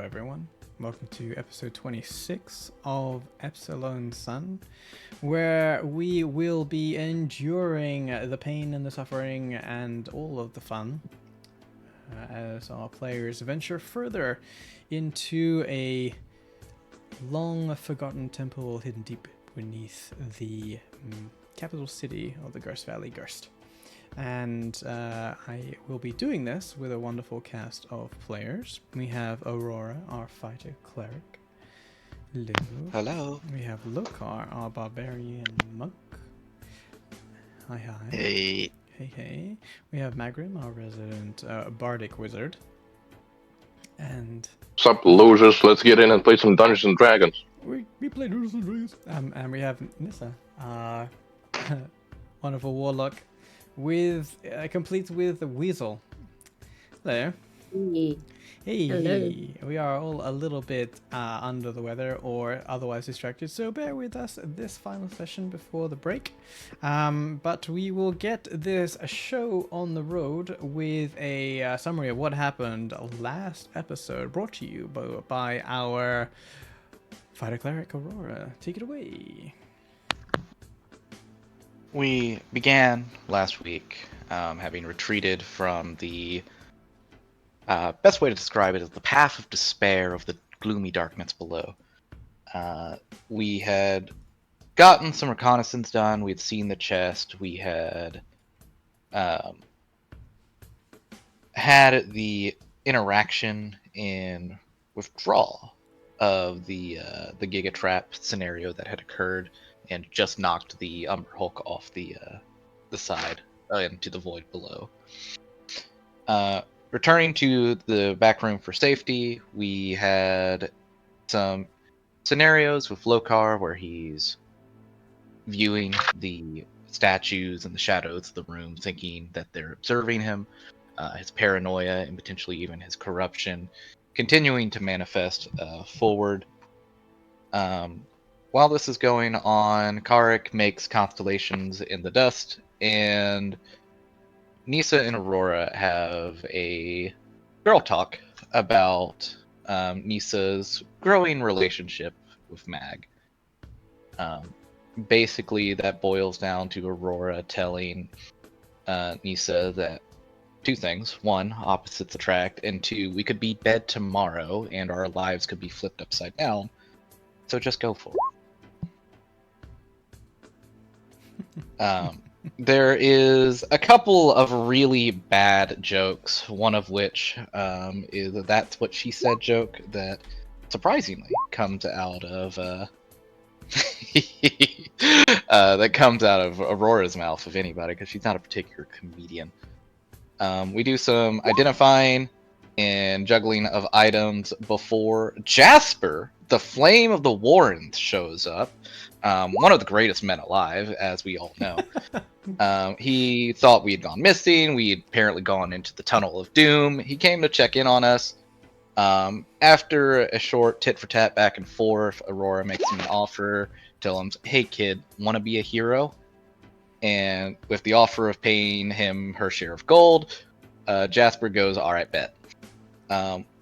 everyone. Welcome to episode 26 of Epsilon Sun, where we will be enduring the pain and the suffering and all of the fun as our players venture further into a long forgotten temple hidden deep beneath the capital city of the Gerst Valley, Gerst. And I will be doing this with a wonderful cast of players. We have Aurora, our fighter cleric. Hello. Hello. We have Lokar, our barbarian monk. Hi, hi. Hey. Hey, hey. We have Magrim, our resident bardic wizard. And Sup, losers? Let's get in and play some Dungeons and Dragons. we play Dungeons and Dragons. And we have Nissa, wonderful warlock, with complete with Weasel. Hello. Hey. Hello. We are all a little bit under the weather or otherwise distracted, so bear with us this final session before the break. But we will get this show on the road with a summary of what happened last episode, brought to you by our fighter cleric Aurora. Take it away. We began last week having retreated from the best way to describe it is the path of despair of the gloomy darkness below. We had gotten some reconnaissance done. We had seen the chest. We had had the interaction in withdrawal of the Giga Trap scenario that had occurred and just knocked the Umber Hulk off the side into the void below. Returning to the back room for safety, we had some scenarios with Lokar where he's viewing the statues and the shadows of the room, thinking that they're observing him. His paranoia and potentially even his corruption continuing to manifest forward. While this is going on, Karik makes constellations in the dust, and Nissa and Aurora have a girl talk about Nissa's growing relationship with Mag. Basically, that boils down to Aurora telling Nissa that two things. One, opposites attract, and two, we could be dead tomorrow and our lives could be flipped upside down. So just go for it. There is a couple of really bad jokes, one of which is a "that's what she said" joke that surprisingly comes out of that comes out of Aurora's mouth, if anybody, because she's not a particular comedian. We do some identifying and juggling of items before Jasper, the Flame of the Warrens, shows up. One of the greatest men alive, as we all know. He thought we had gone missing. We had apparently gone into the Tunnel of Doom. He came to check in on us. After a short tit-for-tat back and forth, Aurora makes him an offer, tell him, "Hey kid, want to be a hero?" And with the offer of paying him her share of gold, Jasper goes, "All right, bet."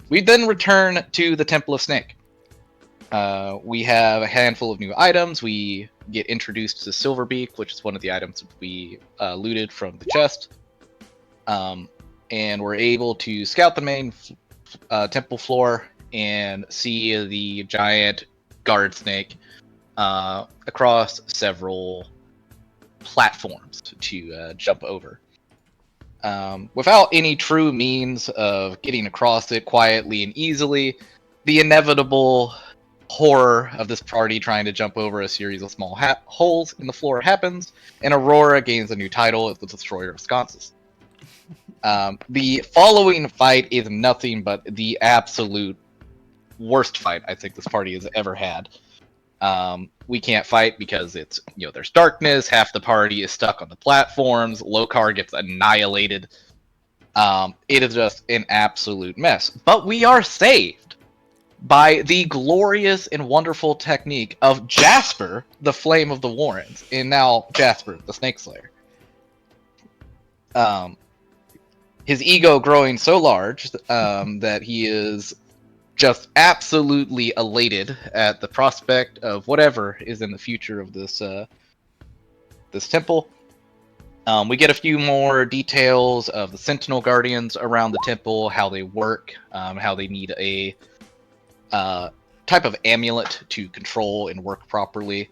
We then return to the Temple of Snake. We have a handful of new items. We get introduced to Silverbeak, which is one of the items we looted from the chest. And we're able to scout the main temple floor and see the giant guard snake across several platforms to jump over. Without any true means of getting across it quietly and easily, the inevitable horror of this party trying to jump over a series of small holes in the floor happens, and Aurora gains a new title as the Destroyer of Sconces. The following fight is nothing but the absolute worst fight I think this party has ever had. We can't fight because it's, there's darkness, half the party is stuck on the platforms, Lokar gets annihilated. It is just an absolute mess. But we are saved by the glorious and wonderful technique of Jasper, the Flame of the Warrens, and now Jasper, the Snake Slayer. His ego growing so large that he is just absolutely elated at the prospect of whatever is in the future of this temple. We get a few more details of the Sentinel Guardians around the temple, how they work, how they need a type of amulet to control and work properly.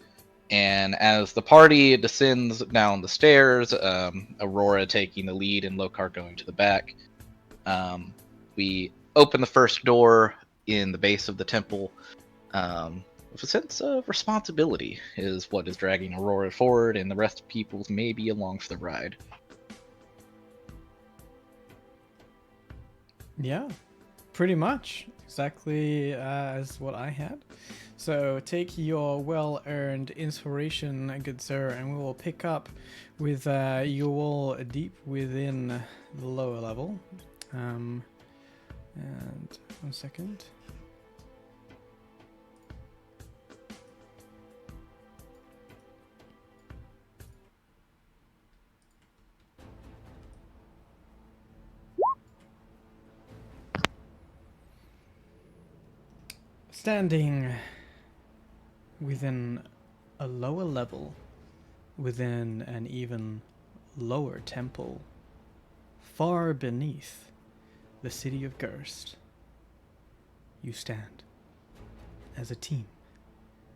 And as the party descends down the stairs, Aurora taking the lead and Lokar going to the back, we open the first door in the base of the temple. With a sense of responsibility is what is dragging Aurora forward, and the rest of people's maybe along for the ride. Yeah, pretty much exactly as what I had. So take your well-earned inspiration, good sir, and we will pick up with you all deep within the lower level. And 1 second. Standing within a lower level, within an even lower temple, far beneath the city of Gerst, you stand as a team,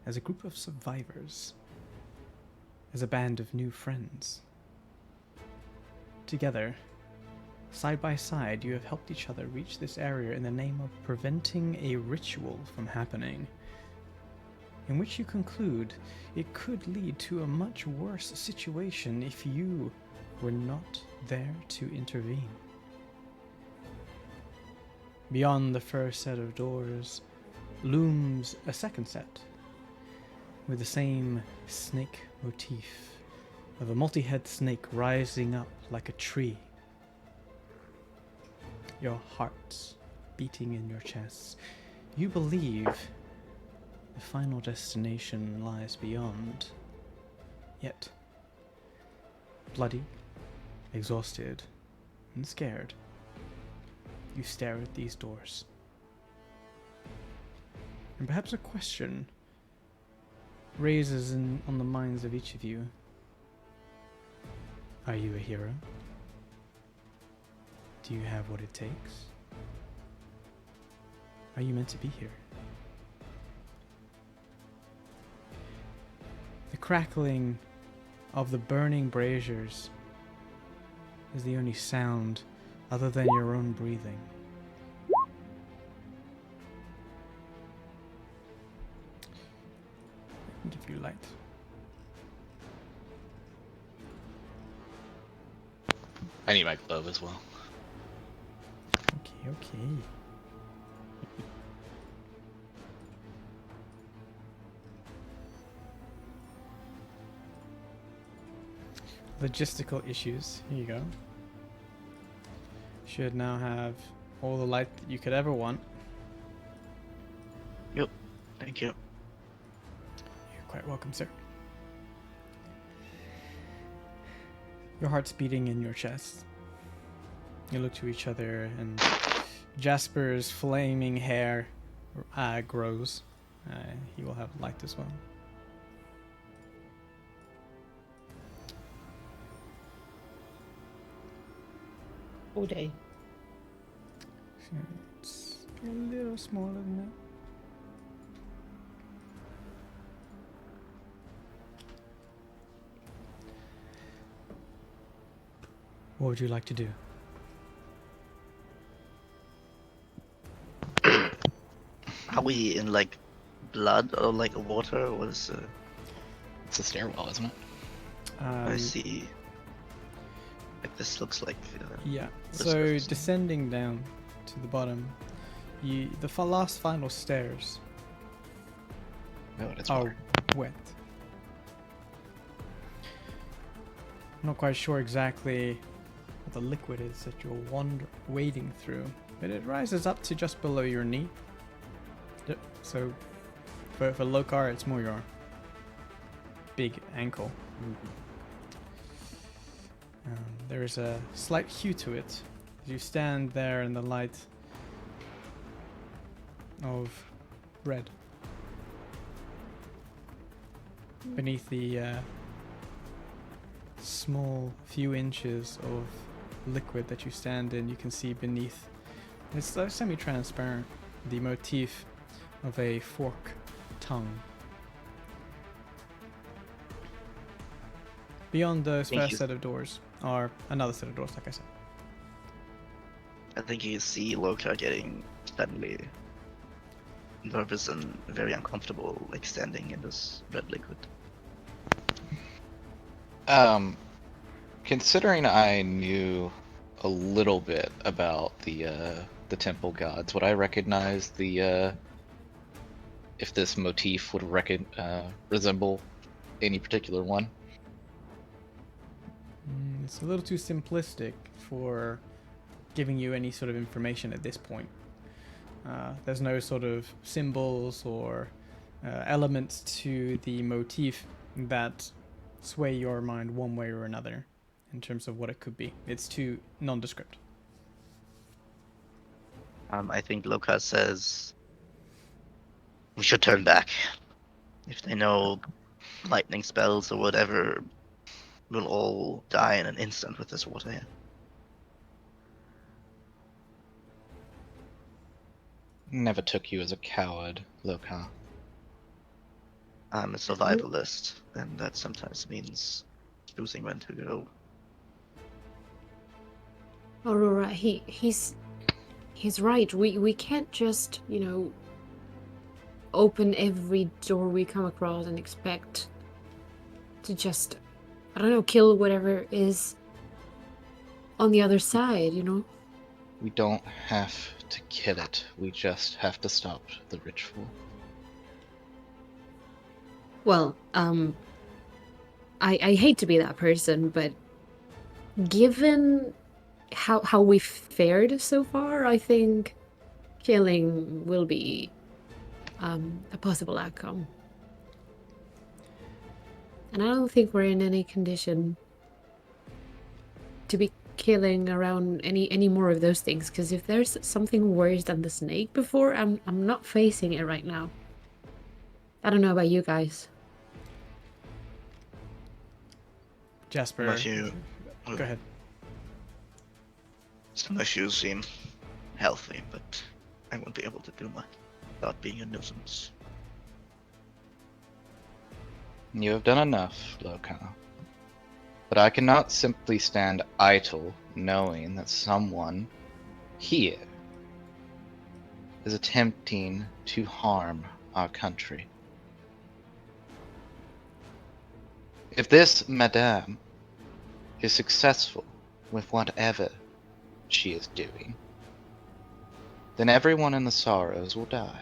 as a group of survivors, as a band of new friends. Together, side by side, you have helped each other reach this area in the name of preventing a ritual from happening, in which you conclude it could lead to a much worse situation if you were not there to intervene. Beyond the first set of doors looms a second set, with the same snake motif of a multi-head snake rising up like a tree. Your hearts beating in your chests. You believe the final destination lies beyond. Yet, bloody, exhausted, and scared, you stare at these doors. And perhaps a question raises on the minds of each of you. Are you a hero? Do you have what it takes? Are you meant to be here? The crackling of the burning braziers is the only sound other than your own breathing. I can give you light. I need my glove as well. Okay. Logistical issues. Here you go. Should now have all the light that you could ever want. Yep. Thank you. You're quite welcome, sir. Your heart's beating in your chest. You look to each other, and Jasper's flaming hair grows. He will have light as well. All day. It's a little smaller than that. What would you like to do? Are we in like blood or like water? What is It's a stairwell, isn't it? I see. Like this looks like. Yeah. the So surface. descending down to the bottom, the last final stairs Oh, it's are water. wet. I'm not quite sure exactly what the liquid is that you're wading through, but it rises up to just below your knee. Yep. So for Lokar, it's more your big ankle. There is a slight hue to it as you stand there in the light. of red. Beneath the small few inches of liquid that you stand in, you can see beneath, it's semi-transparent, the motif of a fork tongue. Beyond those Thank first you. set of doors are another set of doors, like I said. I think you see Loka getting suddenly nervous and very uncomfortable, like standing in this red liquid. Considering I knew a little bit about the temple gods, would I recognize the if this motif would resemble any particular one? It's a little too simplistic for giving you any sort of information at this point. There's no sort of symbols or elements to the motif that sway your mind one way or another in terms of what it could be. It's too nondescript. I think Loka says we should turn back. If they know lightning spells or whatever, we'll all die in an instant with this water here. Never took you as a coward, Loka. I'm a survivalist, and that sometimes means choosing when to go. Aurora, he's right. We can't just, open every door we come across and expect to just, I don't know, kill whatever is on the other side, We don't have to kill it. We just have to stop the ritual. Well, I hate to be that person, but given how we've fared so far, I think killing will be a possible outcome. And I don't think we're in any condition to be killing around any more of those things, because if there's something worse than the snake before, I'm not facing it right now. I don't know about you guys. Jasper, Unless you, go ahead. unless you seem healthy, but I won't be able to do much without being a nuisance. You have done enough, Loka. But I cannot simply stand idle knowing that someone here is attempting to harm our country. If this madame is successful with whatever she is doing, then everyone in the Sorrows will die.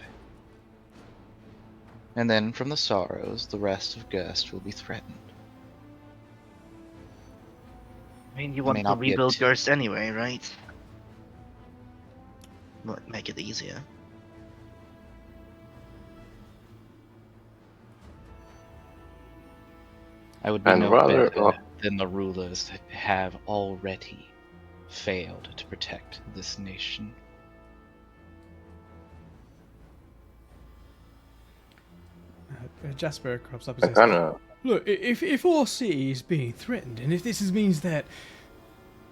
And then from the Sorrows, the rest of Gurst will be threatened. I mean, you want to rebuild Gurst anyway, right? Make it easier. I would be And no rather- better than the rulers that have already failed to protect this nation. Jasper crops up I and says, kinda, look, if our city is being threatened, and if this means that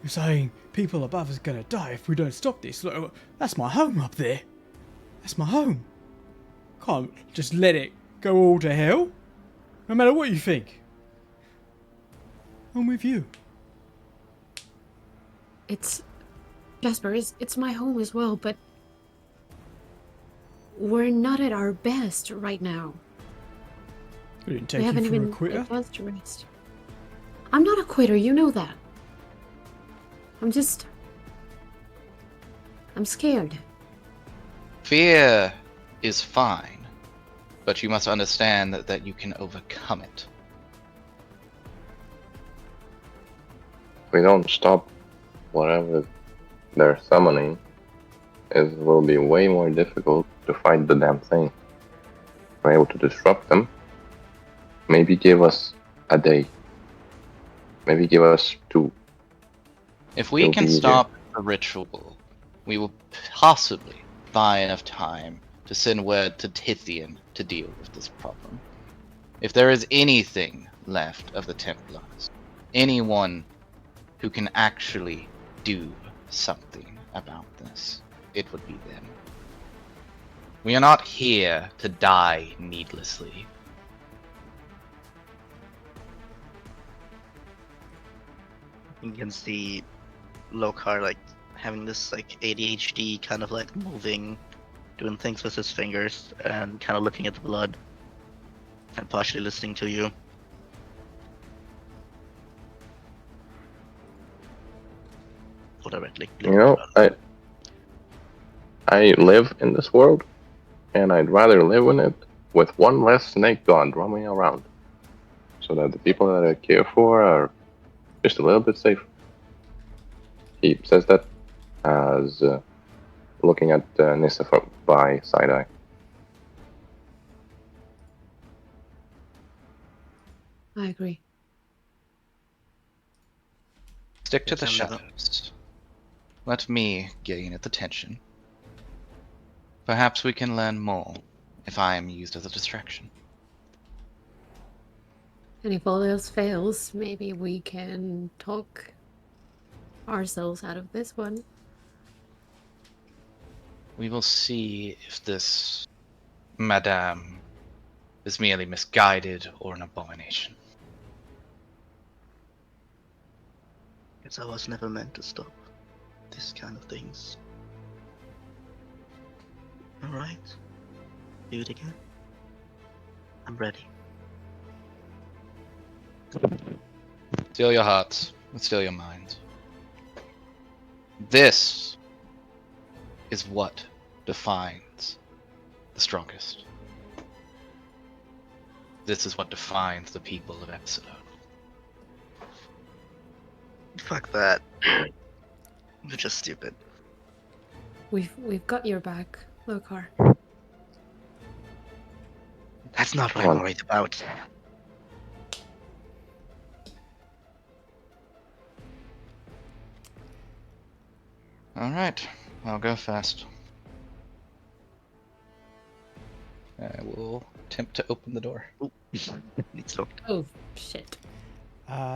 you're saying people above us are going to die if we don't stop this, look, that's my home up there. That's my home. Can't just let it go all to hell, no matter what you think. I'm with you. Jasper, it's my home as well, but we're not at our best right now. We didn't We take haven't you for a even quitter. had a chance to rest. I'm not a quitter, you know that. I'm scared. Fear is fine, but you must understand that you can overcome it. if we don't stop whatever they're summoning, it will be way more difficult to fight the damn thing. If we're able to disrupt them, maybe give us a day. Maybe give us 2. If we It'll can be easier. stop the ritual, we will possibly buy enough time to send word to Tithian to deal with this problem. If there is anything left of the Templars, anyone who can actually do something about this, it would be them. We are not here to die needlessly. You can see Lokar like having this like ADHD kind of like moving, doing things with his fingers, and kind of looking at the blood, and partially listening to you. Or directly. You know, I live in this world, and I'd rather live in it with one less snake god roaming around, so that the people that I care for are just a little bit safer. He says that as looking at Nissa by side eye. I agree. Stick to the Yes, I'm never- shadows. Let me gain its attention. Perhaps we can learn more if I am used as a distraction. And if all else fails, maybe we can talk ourselves out of this one. We will see if this Madame is merely misguided or an abomination. Guess I was never meant to stop this kind of things. Alright. Do it again. I'm ready. Steal your hearts and steal your minds. This is what defines the strongest. This is what defines the people of Epsilon. Fuck that. You're just stupid. We've got your back, Lokar. That's not what Come I'm on. worried about. Alright, I'll go fast. I will attempt to open the door. It's locked. Oh shit.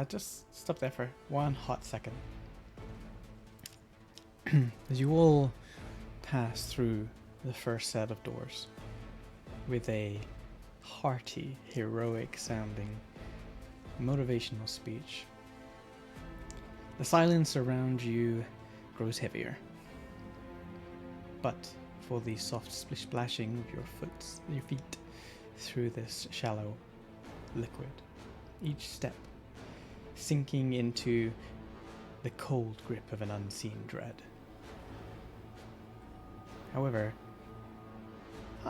Just stop there for one hot second. As you all pass through the first set of doors with a hearty, heroic sounding motivational speech, the silence around you grows heavier. But for the soft splashing of your feet through this shallow liquid, each step sinking into the cold grip of an unseen dread. However,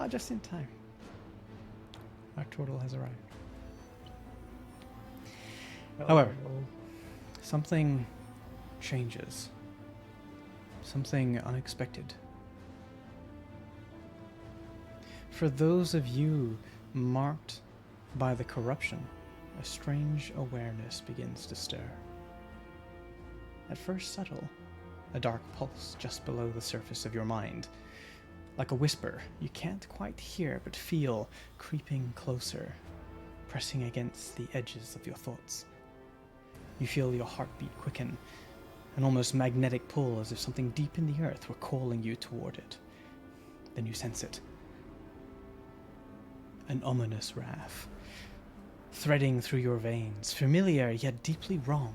just in time, our turtle has arrived. However, something changes. Something unexpected. For those of you marked by the corruption, a strange awareness begins to stir. At first subtle, a dark pulse just below the surface of your mind. Like a whisper you can't quite hear but feel creeping closer, pressing against the edges of your thoughts. You feel your heartbeat quicken, an almost magnetic pull as if something deep in the earth were calling you toward it. Then you sense it. An ominous wrath, threading through your veins, familiar yet deeply wrong.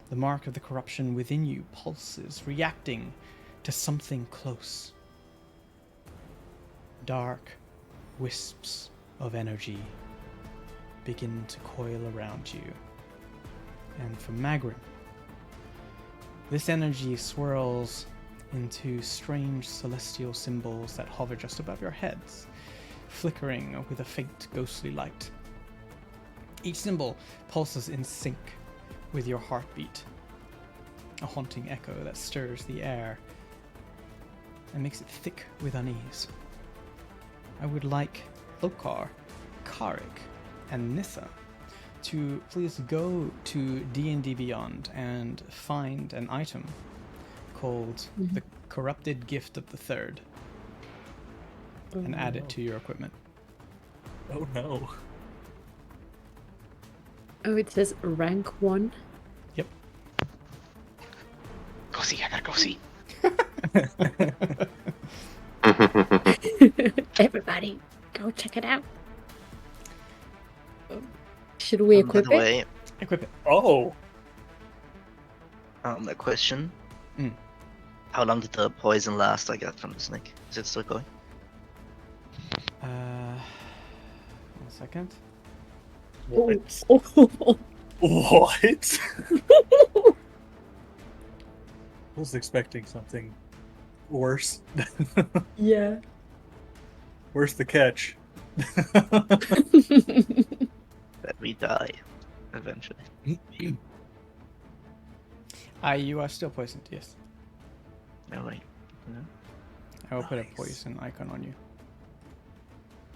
The mark of the corruption within you pulses, reacting to something close. Dark wisps of energy begin to coil around you. And for Magrim, this energy swirls into strange celestial symbols that hover just above your heads, flickering with a faint ghostly light. Each symbol pulses in sync with your heartbeat, a haunting echo that stirs the air and makes it thick with unease. I would like Lokar, Karik, and Nissa to please go to D&D Beyond and find an item called the Corrupted Gift of the Third. and add it to your equipment. Oh no. Oh, it says rank 1. Go see. I gotta go see. Everybody, go check it out. Should we By equip the it? way, Equip it. Oh. a question. Mm. How long did the poison last I got from the snake? Is it still going? 1 second. What? Oh. What? I was expecting something worse. Yeah. Where's the catch? That we die eventually. You are still poisoned, yes. No way. I will put a Nice. poison icon on you.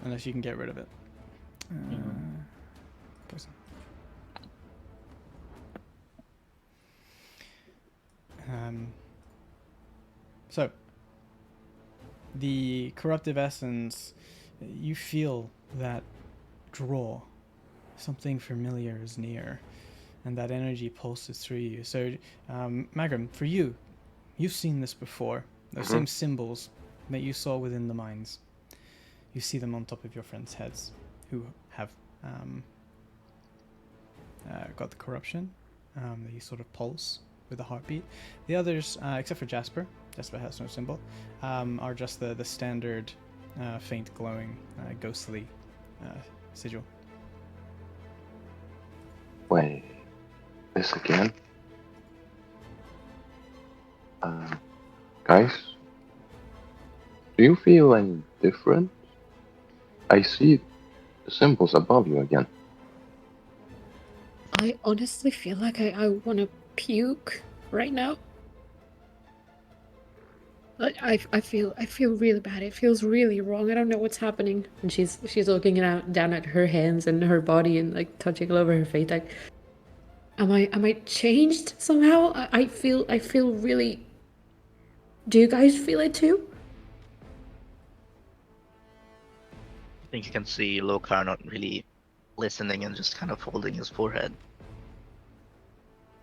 Unless you can get rid of it. Poison. So, the corruptive essence, you feel that draw. Something familiar is near, and that energy pulses through you. So, Magrum, for you, you've seen this before. Those same symbols that you saw within the mines. You see them on top of your friends' heads, who have got the corruption. They sort of pulse with a heartbeat. The others, except for Jasper has no symbol, are just the standard faint glowing, ghostly sigil. Wait, this again? Guys, do you feel any different? I see the symbols above you again. I honestly feel like I want to puke right now. I feel really bad. It feels really wrong. I don't know what's happening. And she's looking down at her hands and her body and like touching all over her face. Like, am I changed somehow? I feel really. Do you guys feel it too? I think you can see Lokar not really listening and just kind of holding his forehead,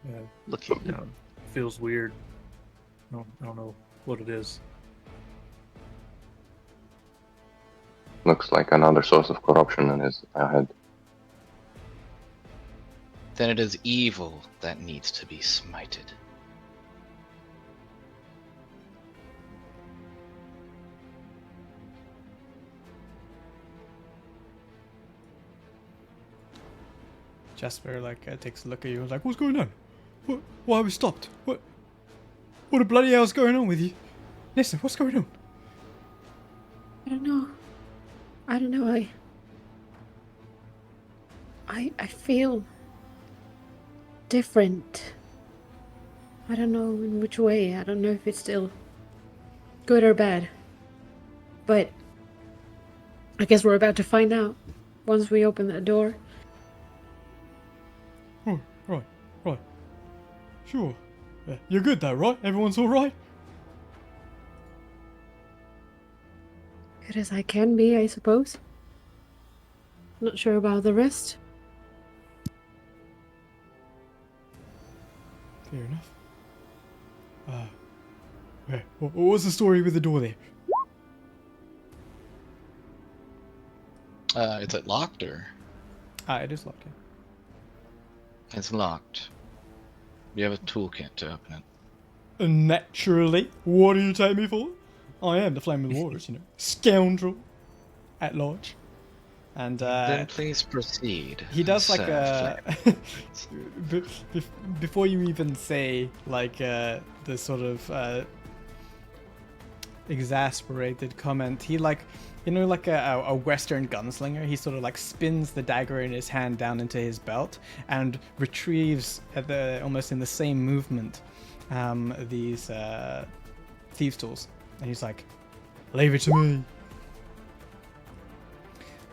Yeah, looking down. feels weird. I don't know what it is. Looks like another source of corruption in his head. Then it is evil that needs to be smited. Jasper takes a look at you and is like, "What's going on? Why are we stopped? What the bloody hell's going on with you? Listen, what's going on?" I don't know. I feel different. I don't know in which way. I don't know if it's still good or bad. But I guess we're about to find out once we open that door. Oh, right. Sure. You're good though, right? Everyone's all right? Good as I can be, I suppose. Not sure about the rest. Fair enough. What was the story with the door there? Is it locked or? It is locked. Yeah. It's locked. You have a toolkit to open it. Naturally. What do you take me for? I am the Flame of the Waters, scoundrel at large. And Then please proceed. he does like Sir a before you even say the sort of exasperated comment, he like a Western gunslinger, he sort of spins the dagger in his hand down into his belt and retrieves almost in the same movement these thieves' tools, and he's like, "Leave it to me."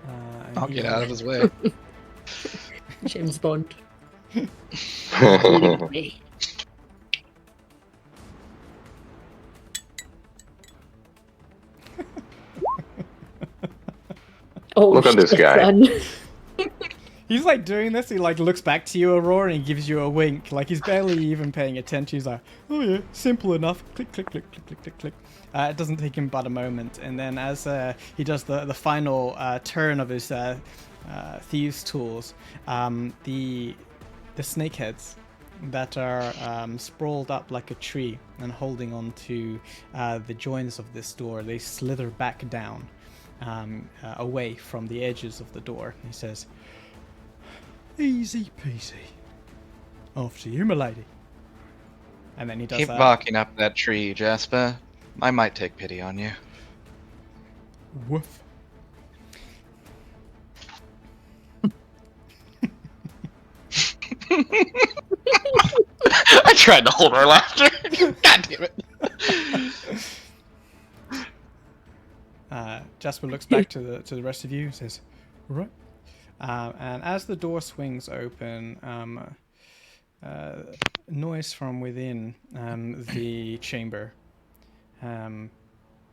And I'll he- get out of his way. James Bond. Oh, Look at this shit, guy. son. He's like doing this. He like looks back to you, Aurora, and he gives you a wink. Like he's barely even paying attention. He's like, "Oh yeah, simple enough." Click, click, click, click, click, click, click. It doesn't take him but a moment, and then as he does the final turn of his thieves' tools, the snakeheads that are sprawled up like a tree and holding on to the joins of this door, they slither back down away from the edges of the door. He says, "Easy peasy. After you, milady." And then he does Keep barking up that tree, Jasper. I might take pity on you. woof. I tried to hold our laughter. God damn it. Jasper looks back to the rest of you and says, "Right." And as the door swings open, noise from within the chamber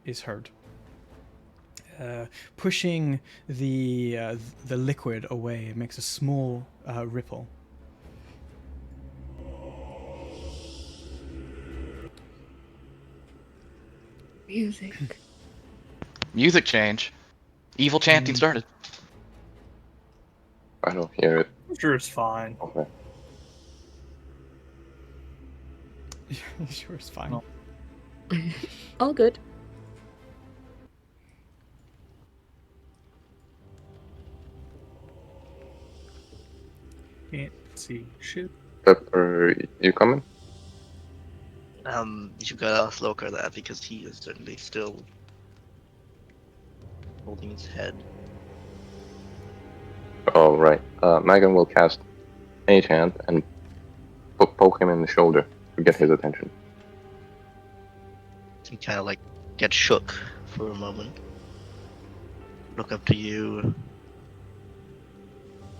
is heard. Pushing the liquid away, it makes a small ripple. Music. Music change. Evil chanting started. I don't hear it. I'm sure it's fine. Okay. Sure, it's fine. No. All good. Can't see shit. Pepper, you coming? You gotta ask Loka that because he is certainly still holding his head. Oh, right. Megan will cast Mage Hand and poke him in the shoulder to get his attention. He kind of like gets shook for a moment. Look up to you.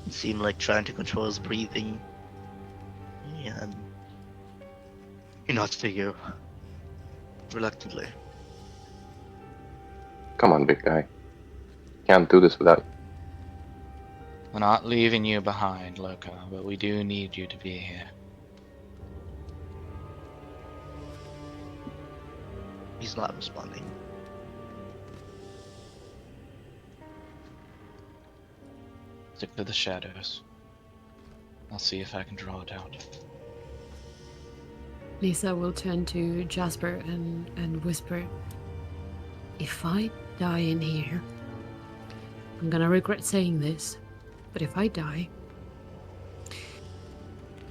You seem like trying to control his breathing. And he nods to you reluctantly. Come on, big guy. Can't do this without. We're not leaving you behind, Loka, but we do need you to be here. He's not responding. Stick to the shadows. I'll see if I can draw it out. Lisa will turn to Jasper and whisper, "If I die in here, I'm gonna regret saying this, but if I die,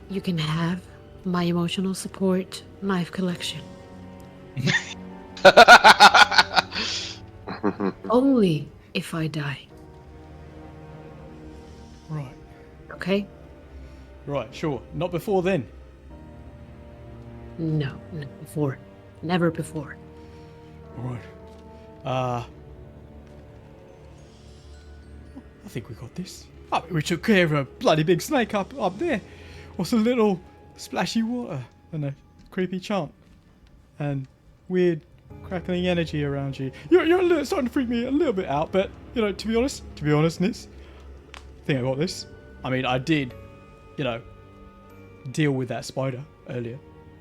you can have my emotional support knife collection. Only if I die, Right. okay? Right, sure. Not before then. No, not before. Never before. Right. I think we got this. I mean, we took care of a bloody big snake up there. What's a little splashy water and a creepy chant and weird crackling energy around you. You're a little, starting to freak me a little bit out, but you know, to be honest, Nis, I think I got this. I mean, I did, you know, deal with that spider earlier,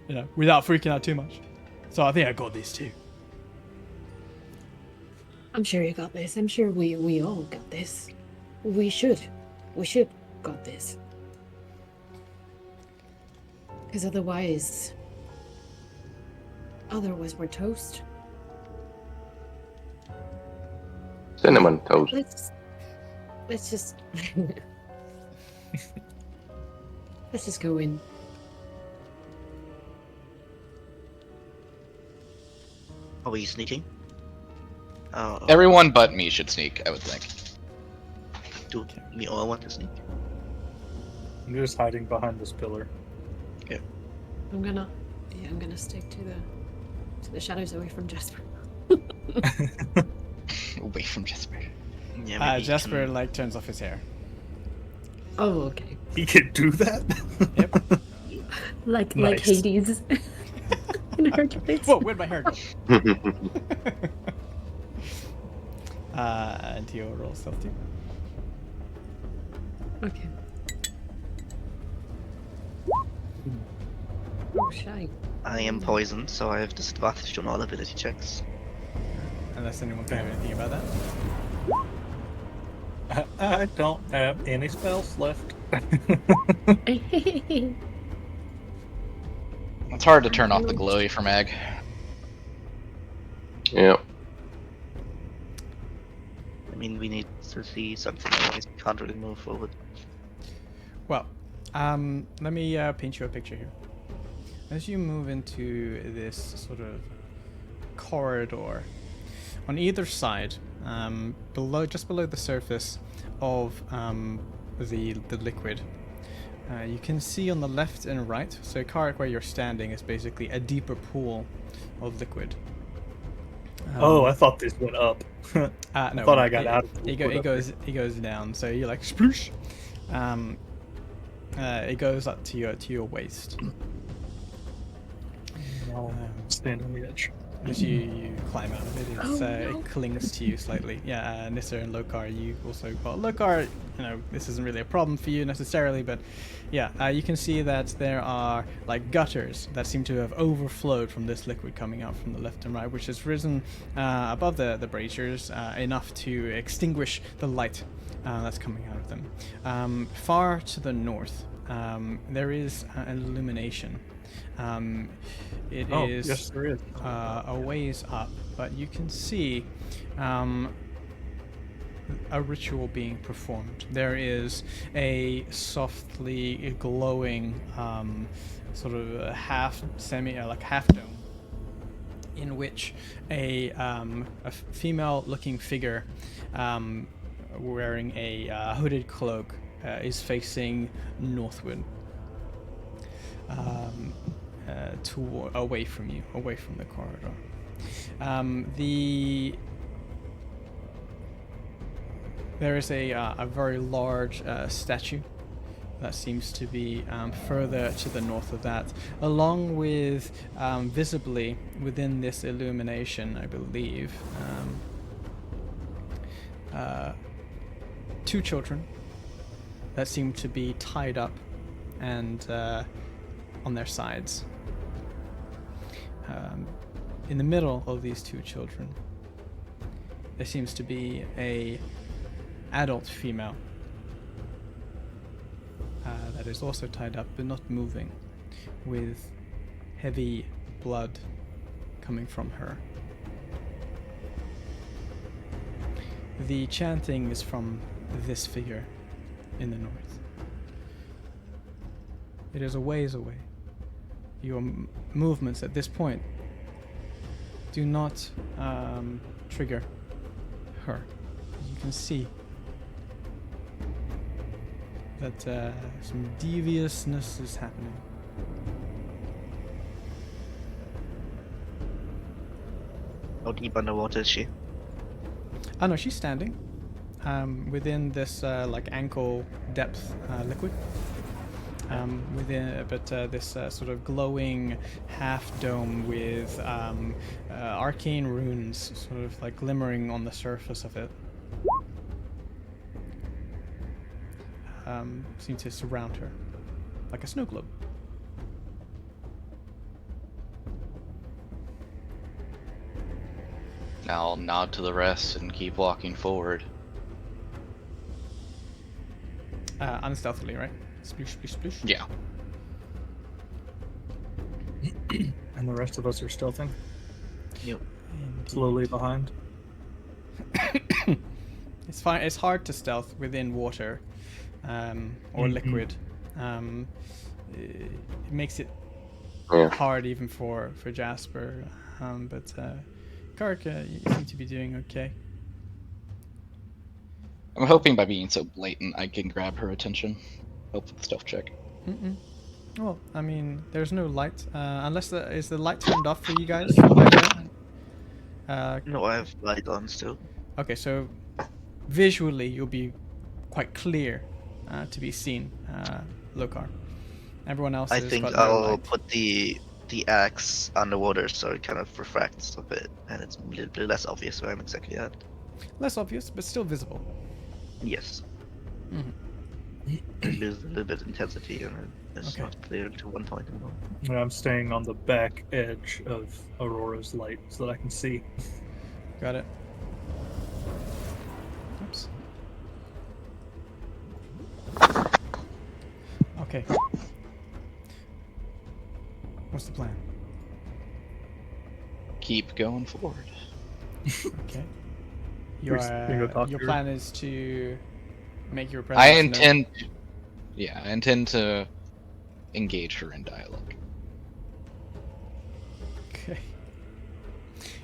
you know, without freaking out too much. So I think I got this too. I'm sure you got this. I'm sure we all got this. We should got this. Because otherwise we're toast. Cinnamon toast. Let's just let's just go in. Are we sneaking? Oh, Everyone but me should sneak, I would think. do we all want to sneak? I'm just hiding behind this pillar. I'm gonna stick to the shadows away from Jasper. Away from Jasper. Yeah, maybe you Jasper can- like turns off his hair. Oh, okay. He can do that? Yep. Like Nice. Hades in Hercules. Whoa, where'd my hair go? And you'll roll stealth too. Okay. Oh, shy. I am poisoned, so I have disadvantage on all ability checks. Unless anyone can have anything about that. I don't have any spells left. It's hard to turn off the glowy from Egg. Yeah. I mean, we need to see something, otherwise we can't really move forward. Well, let me paint you a picture here. As you move into this sort of corridor, on either side, just below the surface of the liquid, you can see on the left and right. So, Karik, where you're standing, is basically a deeper pool of liquid. Oh, I thought this went up. No, I thought I got out of the It goes down. So you're like sploosh. It goes up to your waist. I'll stand on the edge. As you climb out of it, it clings to you slightly. Yeah, Nissa and Lokar, you also. Well, Lokar, this isn't really a problem for you necessarily, but yeah, you can see that there are like gutters that seem to have overflowed from this liquid coming out from the left and right, which has risen above the braziers enough to extinguish the light that's coming out of them. Far to the north, there is an illumination. It is yes, there is. a ways up, but you can see a ritual being performed. There is a softly glowing sort of half dome, in which a female-looking figure wearing a hooded cloak is facing northward. Away from you, away from the corridor. There is a very large statue that seems to be further to the north of that, along with visibly within this illumination, I believe, two children that seem to be tied up and on their sides. In the middle of these two children, there seems to be a adult female that is also tied up but not moving, with heavy blood coming from her. The chanting is from this figure in the north. It is a ways away. Your movements at this point do not trigger her. You can see that some deviousness is happening. How deep underwater is she? Oh no, she's standing within this like ankle depth liquid. This sort of glowing half dome with arcane runes sort of like glimmering on the surface of it. Seem to surround her like a snow globe. Now I'll nod to the rest and keep walking forward. Unstealthily, right? Sploosh, sploosh, sploosh. Yeah. And the rest of us are stealthing, Yep. slowly behind. It's fine. It's hard to stealth within water or liquid. It makes it Yeah. hard even for Jasper. But Karik, you seem to be doing okay. I'm hoping by being so blatant I can grab her attention. Help with the stealth check. Well, I mean, there's no light. Unless is the light turned off for you guys? No, I have light on still. Okay, so visually you'll be quite clear to be seen, Lokar. Everyone else I has think got no I'll light. put the axe underwater so it kind of refracts a bit and it's a little bit less obvious where I'm exactly at. Less obvious, but still visible. Yes. Mhm. It loses a little bit of intensity and it's Okay. not clear to one point anymore. And I'm staying on the back edge of Aurora's light so that I can see. Got it. Oops. Okay. What's the plan? Keep going forward. Okay. Your You go talk your to her. plan is to make your presence I known. intend. Yeah, I intend to engage her in dialogue. Okay.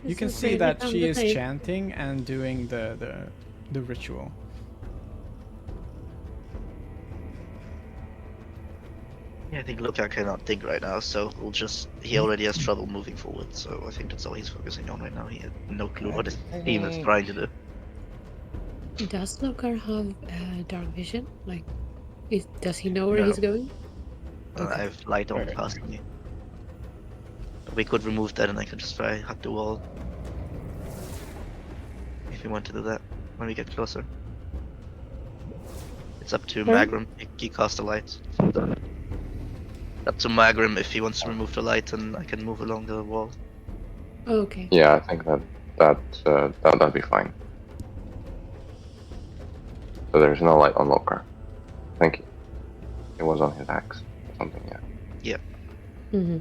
You Is can this see really that down she the is page? chanting and doing the ritual. Yeah, I think Luca cannot think right now, so he already has trouble moving forward, so I think that's all he's focusing on right now. He had no clue what his team is trying to do. Does Lokar have dark vision? Like, does he know where No. he's going? I Okay. have light on Okay. past me. But we could remove that and I could just try hug the wall. If we want to do that when we get closer. It's up to Sorry? Magrum. He cast the light. Up to Magrum if he wants to remove the light and I can move along the wall. Oh, okay. Yeah, I think that'd be fine. So there's no light on Lokar. Thank you. It was on his axe or something, yeah. Mm-hmm.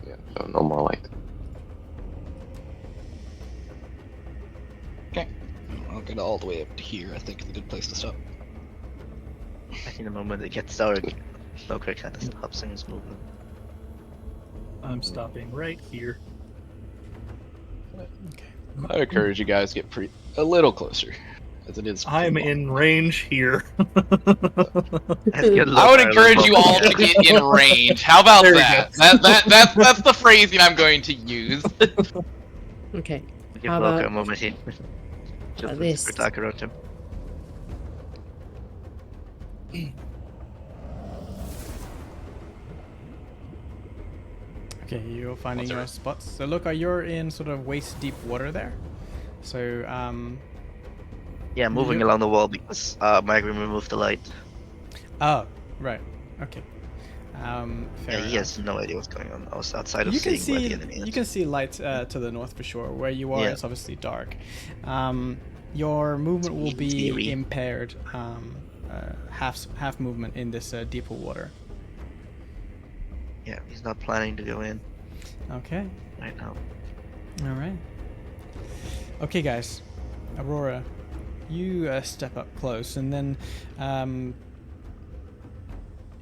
Yeah, so no more light. I'll get all the way up to here. I think it's a good place to stop. I think the moment it gets dark, Loker kind of stops in his movement. I'm stopping right here. Okay. I encourage you guys to get a little closer, as it is. I'm pretty in long. range here. Let's get I would Loker encourage you all involved. to get in range. How about There we that? go. That's the phrasing I'm going to use. Okay. Give How Loker about a moment here. Just this? to attack around him. Okay, you're finding What's your it? spots. So look, you're in sort of waist deep water there. So Yeah, moving You- along the wall because Magrum removed the light. oh right, okay. Fair Yeah, he enough. has no idea what's going on outside of You can seeing where see the enemy is. you can see light to the north for sure. Where you are, Yeah. it's obviously dark. Your movement will In be theory. impaired. Half movement in this deeper water. Yeah, he's not planning to go in Okay. right now. All right. Okay, guys. Aurora, you step up close, and then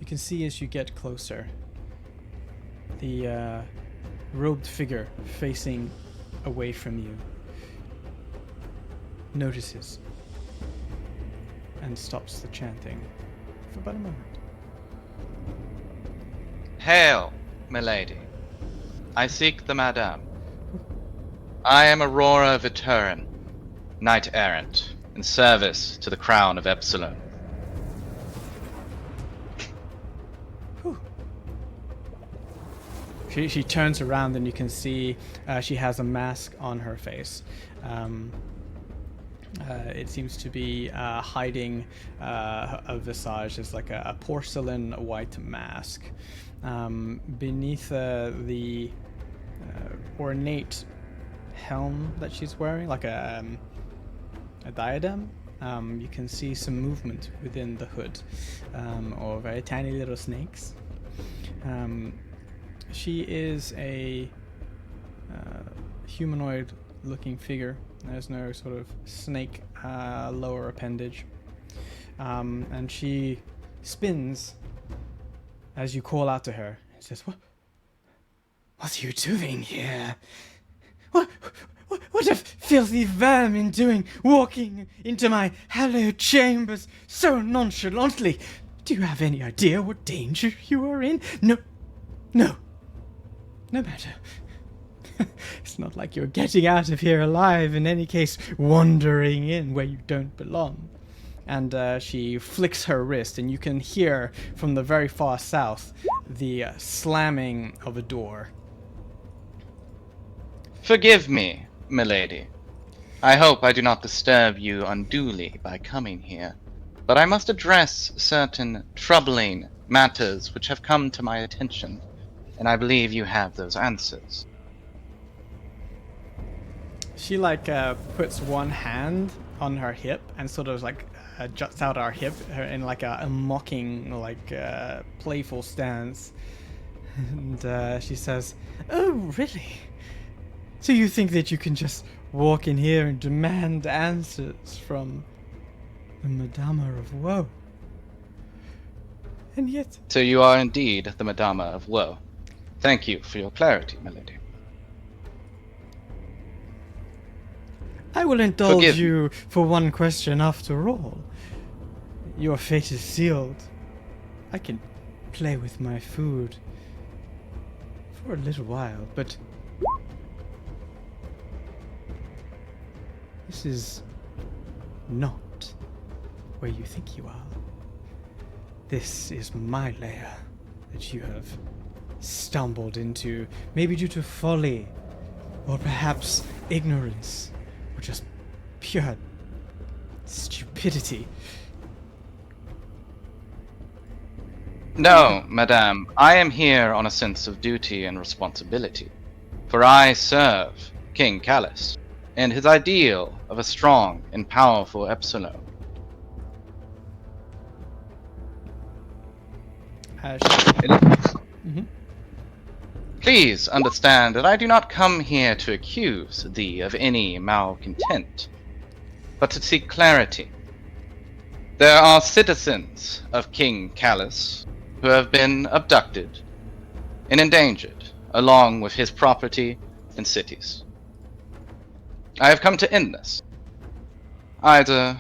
you can see as you get closer the robed figure facing away from you notices and stops the chanting for about a moment. Hail, milady. I seek the madame. I am Aurora Viturin, knight errant, in service to the crown of Epsilon. Whew. She turns around and you can see she has a mask on her face. It seems to be hiding a visage. It's like a porcelain white mask. Beneath the ornate helm that she's wearing, like a diadem, you can see some movement within the hood of very tiny little snakes. She is a humanoid-looking figure. There's no sort of snake lower appendage. And she spins as you call out to her. And says, What are you doing here? What a filthy vermin doing, walking into my hallowed chambers so nonchalantly? Do you have any idea what danger you are in? No matter. It's not like you're getting out of here alive. In any case, wandering in where you don't belong. And she flicks her wrist, and you can hear from the very far south the slamming of a door. Forgive me, milady. I hope I do not disturb you unduly by coming here, but I must address certain troubling matters which have come to my attention, and I believe you have those answers. She puts one hand on her hip and sort of juts out her hip in a mocking, playful stance. And she says, "Oh, really? So you think that you can just walk in here and demand answers from the Madama of Woe? And yet..." So you are indeed the Madama of Woe. Thank you for your clarity, milady. I will indulge Forgive you for one question after all. Your fate is sealed. I can play with my food for a little while, but this is not where you think you are. This is my lair that you have stumbled into, maybe due to folly, or perhaps ignorance, or just pure stupidity. No, madame, I am here on a sense of duty and responsibility, for I serve King Callus and his ideal of a strong and powerful Epsilon. Please understand that I do not come here to accuse thee of any malcontent, but to seek clarity. There are citizens of King Callus who have been abducted and endangered, along with his property and cities. I have come to end this, either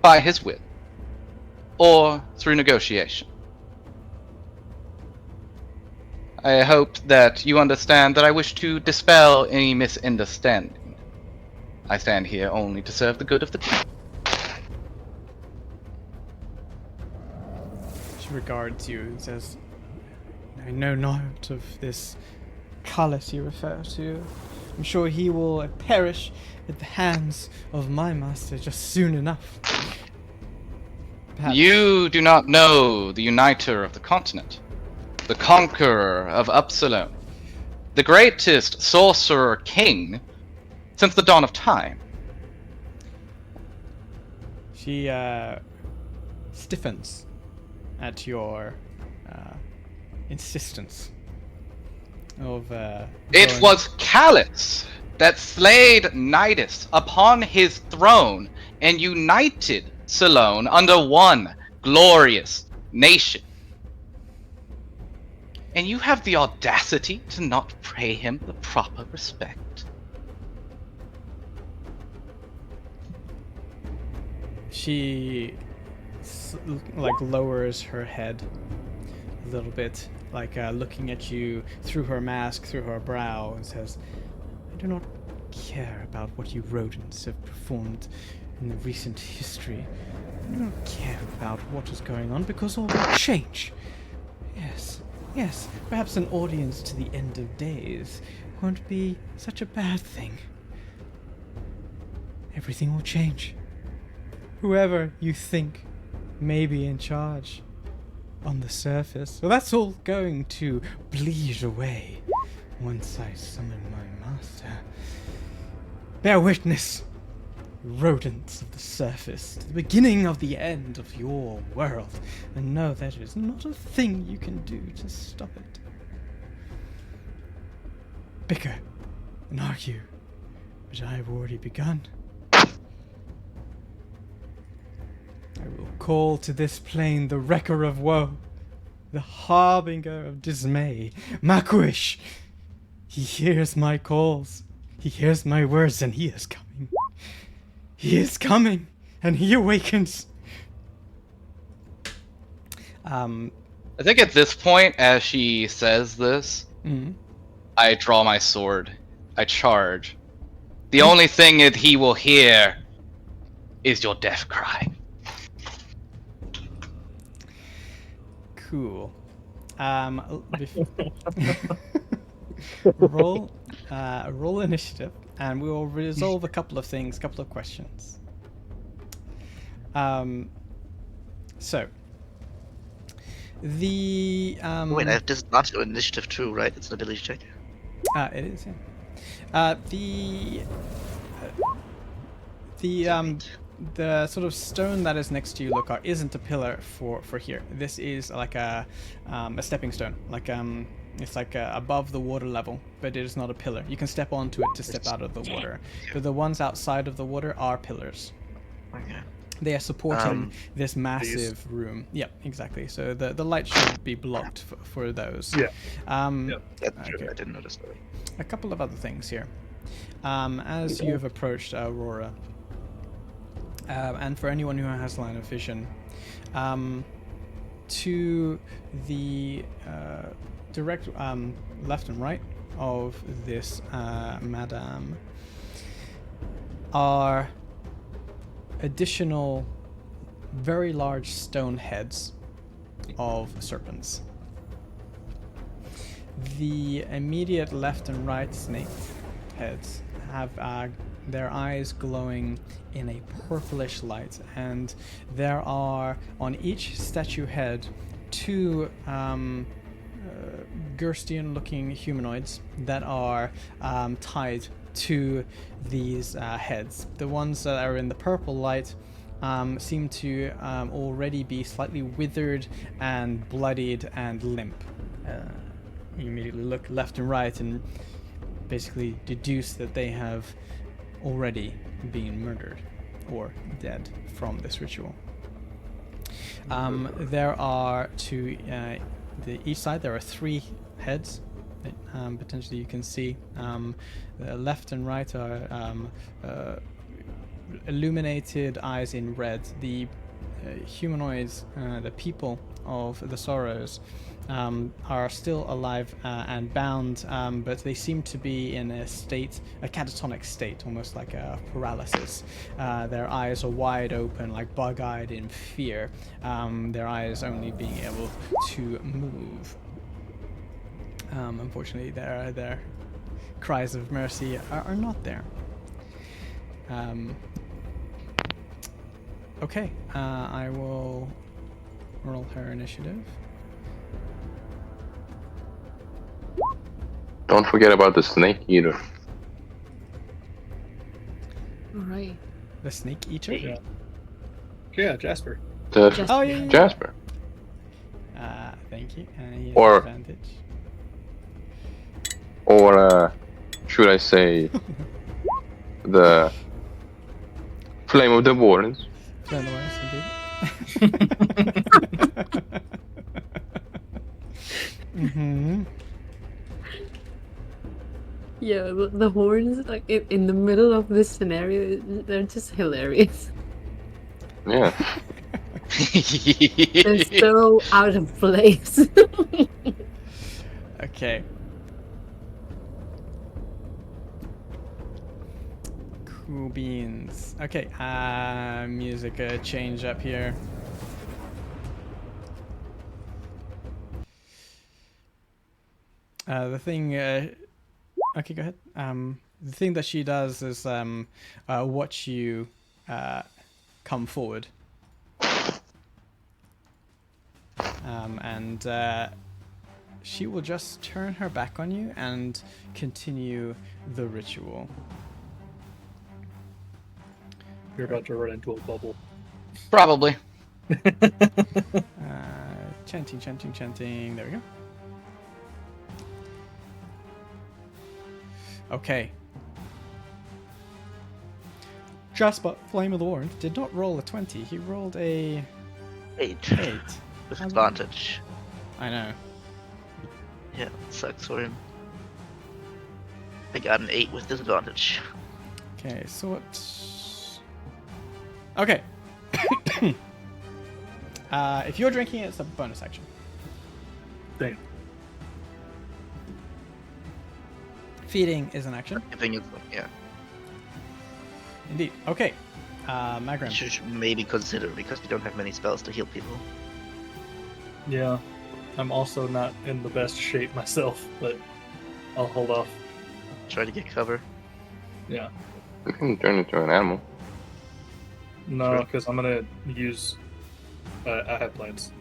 by his will or through negotiation. I hope that you understand that I wish to dispel any misunderstanding. I stand here only to serve the good of the king. She regards you and says, "I know not of this Callus you refer to. I'm sure he will perish at the hands of my master just soon enough." Perhaps. You do not know the uniter of the continent, the conqueror of Upsilon, the greatest sorcerer king since the dawn of time. She stiffens at your insistence of It going- was Callus that slayed Nidus upon his throne and united Salone under one glorious nation. And you have the audacity to not pay him the proper respect. She lowers her head a little bit, looking at you through her mask, through her brow, and says, "I do not care about what you rodents have performed in the recent history. I do not care about what is going on, because all will change. Yes, perhaps an audience to the end of days won't be such a bad thing. Everything will change. Whoever you think may be in charge on the surface, well, that's all going to bleed away once I summon my master. Bear witness, rodents of the surface, to the beginning of the end of your world, and know that is not a thing you can do to stop it. Bicker and argue, but I have already begun. I will call to this plane the Wrecker of Woe, the Harbinger of Dismay, Makuish. He hears my calls, he hears my words, and he is coming. He is coming, and he awakens." I think at this point, as she says this, I draw my sword. I charge. The only thing that he will hear is your death cry. Cool. Roll initiative and we will resolve a couple of things, couple of questions. So the Wait, I have this not your initiative too, right? It's an ability check. it is, yeah. The sort of stone that is next to you, Lokar, isn't a pillar for here. This is like a stepping stone, like it's like above the water level, but it is not a pillar. You can step onto it to step out of the water, but the ones outside of the water are pillars. Okay. They are supporting this massive room. Yep, exactly. So the light should be blocked for those. Yeah. That's true. Okay. I didn't notice that. A couple of other things here. As you have approached Aurora, and for anyone who has line of vision, to the direct left and right of this madame are additional very large stone heads of serpents. The immediate left and right snake heads have their eyes glowing in a purplish light, and there are on each statue head two Gerstian-looking humanoids that are tied to these heads. The ones that are in the purple light seem to already be slightly withered and bloodied and limp. You immediately look left and right and basically deduce that they have already been murdered or dead from this ritual. There are to the each side there are 3 heads that potentially you can see. The left and right are illuminated eyes in red. The humanoids, the people of the Sorrows, are still alive and bound, but they seem to be in a catatonic state, almost like a paralysis. Their eyes are wide open, like bug-eyed in fear, their eyes only being able to move. Unfortunately, their cries of mercy are not there. Okay, I will roll her initiative. Don't forget about the snake eater. Alright. The snake eater? Yeah. Yeah, Jasper. The Oh, yeah. Jasper. Thank you. He has Or- advantage. Or should I say the Flame of the Wardens? Flame of the Wardens, indeed. Yeah, the horns, like in the middle of this scenario, they're just hilarious. Yeah. They're so out of place. Okay. Cool beans. Okay, music change up here. The thing. Okay, go ahead. The thing that she does is watch you come forward. And she will just turn her back on you and continue the ritual. You're about to run into a bubble. Probably. Chanting, chanting, chanting. There we go. Okay. Jasper, Flame of the Warren, did not roll a 20. He rolled a 8. 8. With advantage. I know. Yeah, it sucks for him. I got an 8 with disadvantage. Okay, so what... Okay. If you're drinking it, it's a bonus action. Damn. Feeding is an action. Giving you, yeah. Indeed. Okay. Magrim. You should maybe consider because we don't have many spells to heal people. Yeah. I'm also not in the best shape myself, but I'll hold off. Try to get cover. Yeah. You can turn into an animal. No, Sure. because I'm gonna use. I have plans.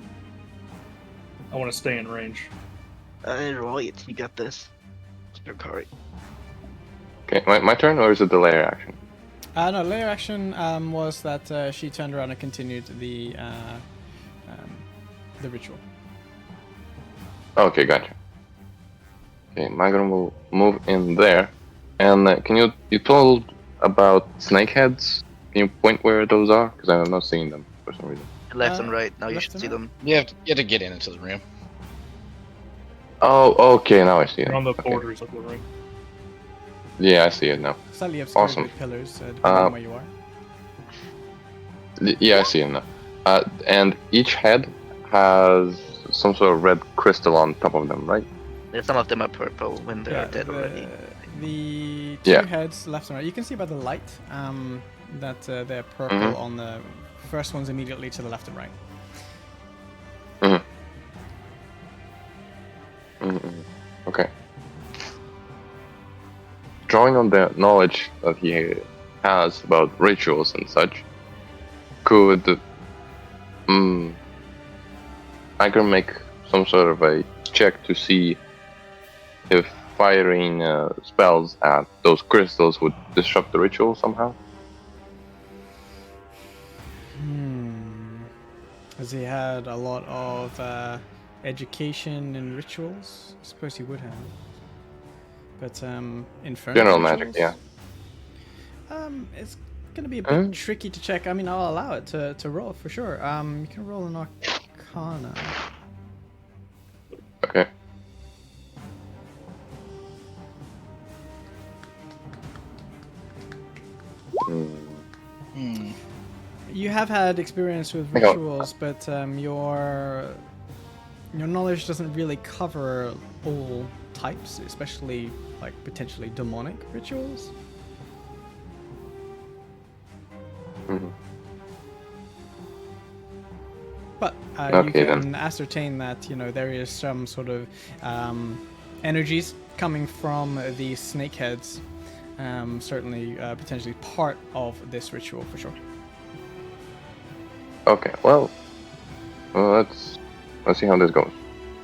I want to stay in range. Roy, you got this. Kari. Okay, my turn, or is it the layer action? No, layer action was that she turned around and continued the ritual. Okay, gotcha. Okay, Magrum will move in there. And can you told about snake heads? Can you point where those are? Because I'm not seeing them for some reason. Left and right. Now you left should and see right? them. You have to get into the room. Oh, okay, now I see They're them. on the Okay. borders of the ring. Yeah, I see it now. Slightly obscured Awesome. with pillars, depending on where you are. Yeah, I see it now. And each head has some sort of red crystal on top of them, right? Some of them are purple when they're Yeah, dead already. the two Yeah. heads left and right. You can see by the light that they're purple Mhm. on the first ones immediately to the left and right. Mm-mm. Okay. Drawing on the knowledge that he has about rituals and such, could I can make some sort of a check to see if firing spells at those crystals would disrupt the ritual somehow? Has he had a lot of education in rituals? I suppose he would have. But infernal General magic, rituals? yeah. It's gonna be a bit tricky to check. I mean, I'll allow it to roll for sure. You can roll an Arcana. Okay. Hmm. You have had experience with Hang on. rituals, but your knowledge doesn't really cover all types, especially like potentially demonic rituals. Mhm. But you Okay, can then. ascertain that there is some sort of energies coming from the snakeheads. Certainly, potentially part of this ritual for sure. Okay, well, let's see how this goes.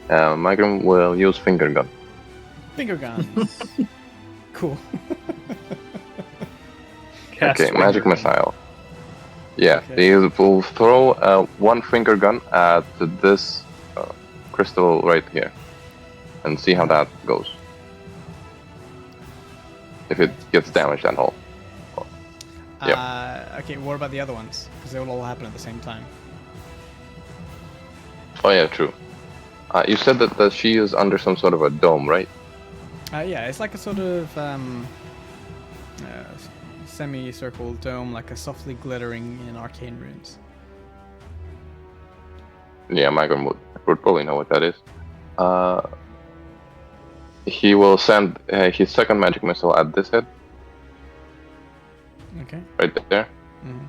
Magrum will use finger gun. Finger guns. Cool. Cast Okay, magic finger. missile. Yeah, Okay. he will throw one finger gun at this crystal right here, and see how that goes. If it gets damaged at all. Okay, what about the other ones? Because they will all happen at the same time. Oh yeah, true. You said that she is under some sort of a dome, right? Yeah, it's like a sort of semicircle dome, like a softly glittering in arcane runes. Yeah, Magrum would probably know what that is. He will send his second magic missile at this head, Okay. right there, Mhm.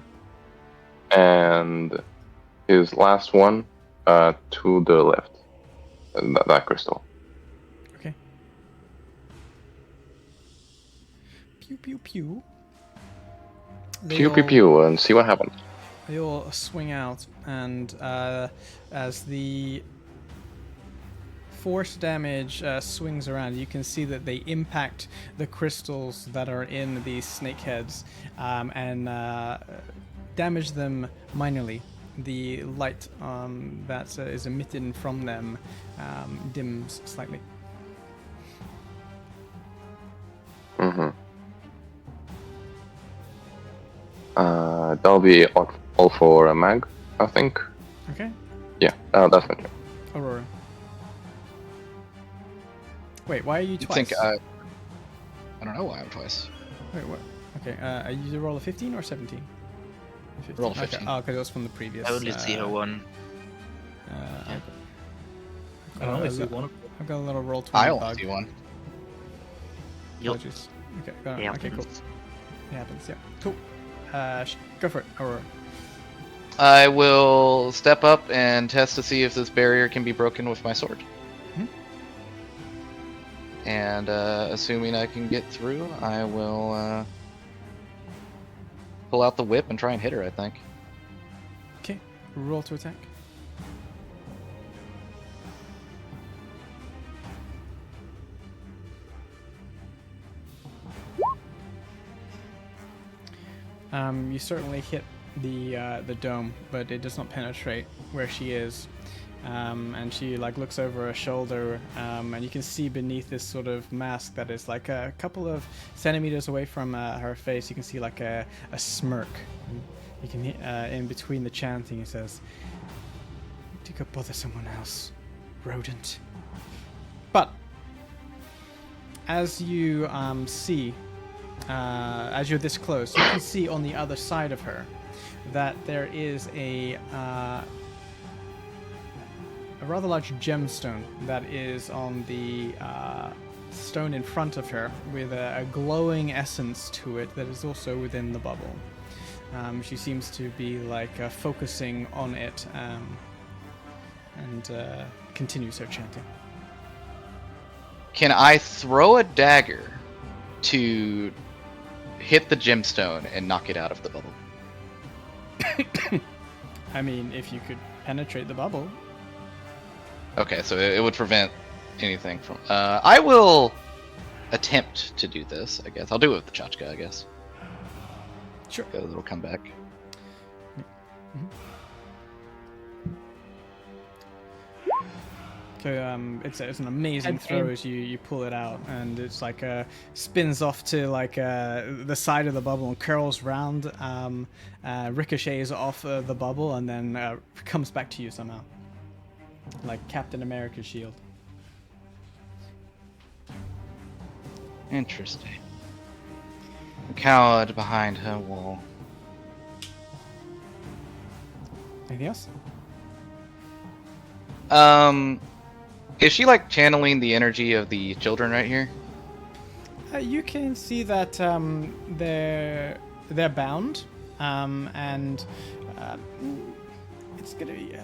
and his last one to the left, that crystal. Okay. Pew pew pew. Pew pew pew, and see what happens. They all swing out, and as the force damage swings around, you can see that they impact the crystals that are in these snakeheads and damage them minorly. The light that is emitted from them dims slightly. Mm-hmm. That'll be all for a mag, I think. Okay, Yeah, that's my turn. Aurora. Wait, why are you You twice? think I don't know why I'm twice. Wait, what? Okay, are you roll a 15 or 17? Roll a Okay. 15. Oh, because it was from the previous. I only see her one. I only see look- one of I've got a little roll 20 I only bug. see one. Yup. Apologies. Okay, got it. Yeah. Okay, cool. It happens, yeah. Cool. Go for it, Aurora. I will step up and test to see if this barrier can be broken with my sword. Mhm. And assuming I can get through, I will pull out the whip and try and hit her, I think. Okay, roll to attack. You certainly hit the dome, but it does not penetrate where she is. And she like looks over her shoulder, and you can see beneath this sort of mask that is like a couple of centimeters away from her face. You can see like a smirk. You can in between the chanting, he says, "To go bother someone else, rodent." But as you see, as you're this close, you can see on the other side of her that there is a rather large gemstone that is on the stone in front of her with a glowing essence to it that is also within the bubble. She seems to be like focusing on it and continues her chanting. Can I throw a dagger to hit the gemstone and knock it out of the bubble? I mean, if you could penetrate the bubble. Okay, so it would prevent anything from... I will attempt to do this, I guess. I'll do it with the Chachka, I guess. Sure. Get a little comeback. So it's an amazing throw as you pull it out, and it's like spins off to like the side of the bubble and curls round, ricochets off the bubble, and then comes back to you somehow, like Captain America's shield. Interesting. Cowered behind her wall. Anything else? Is she like channeling the energy of the children right here? You can see that they're bound, and it's gonna be.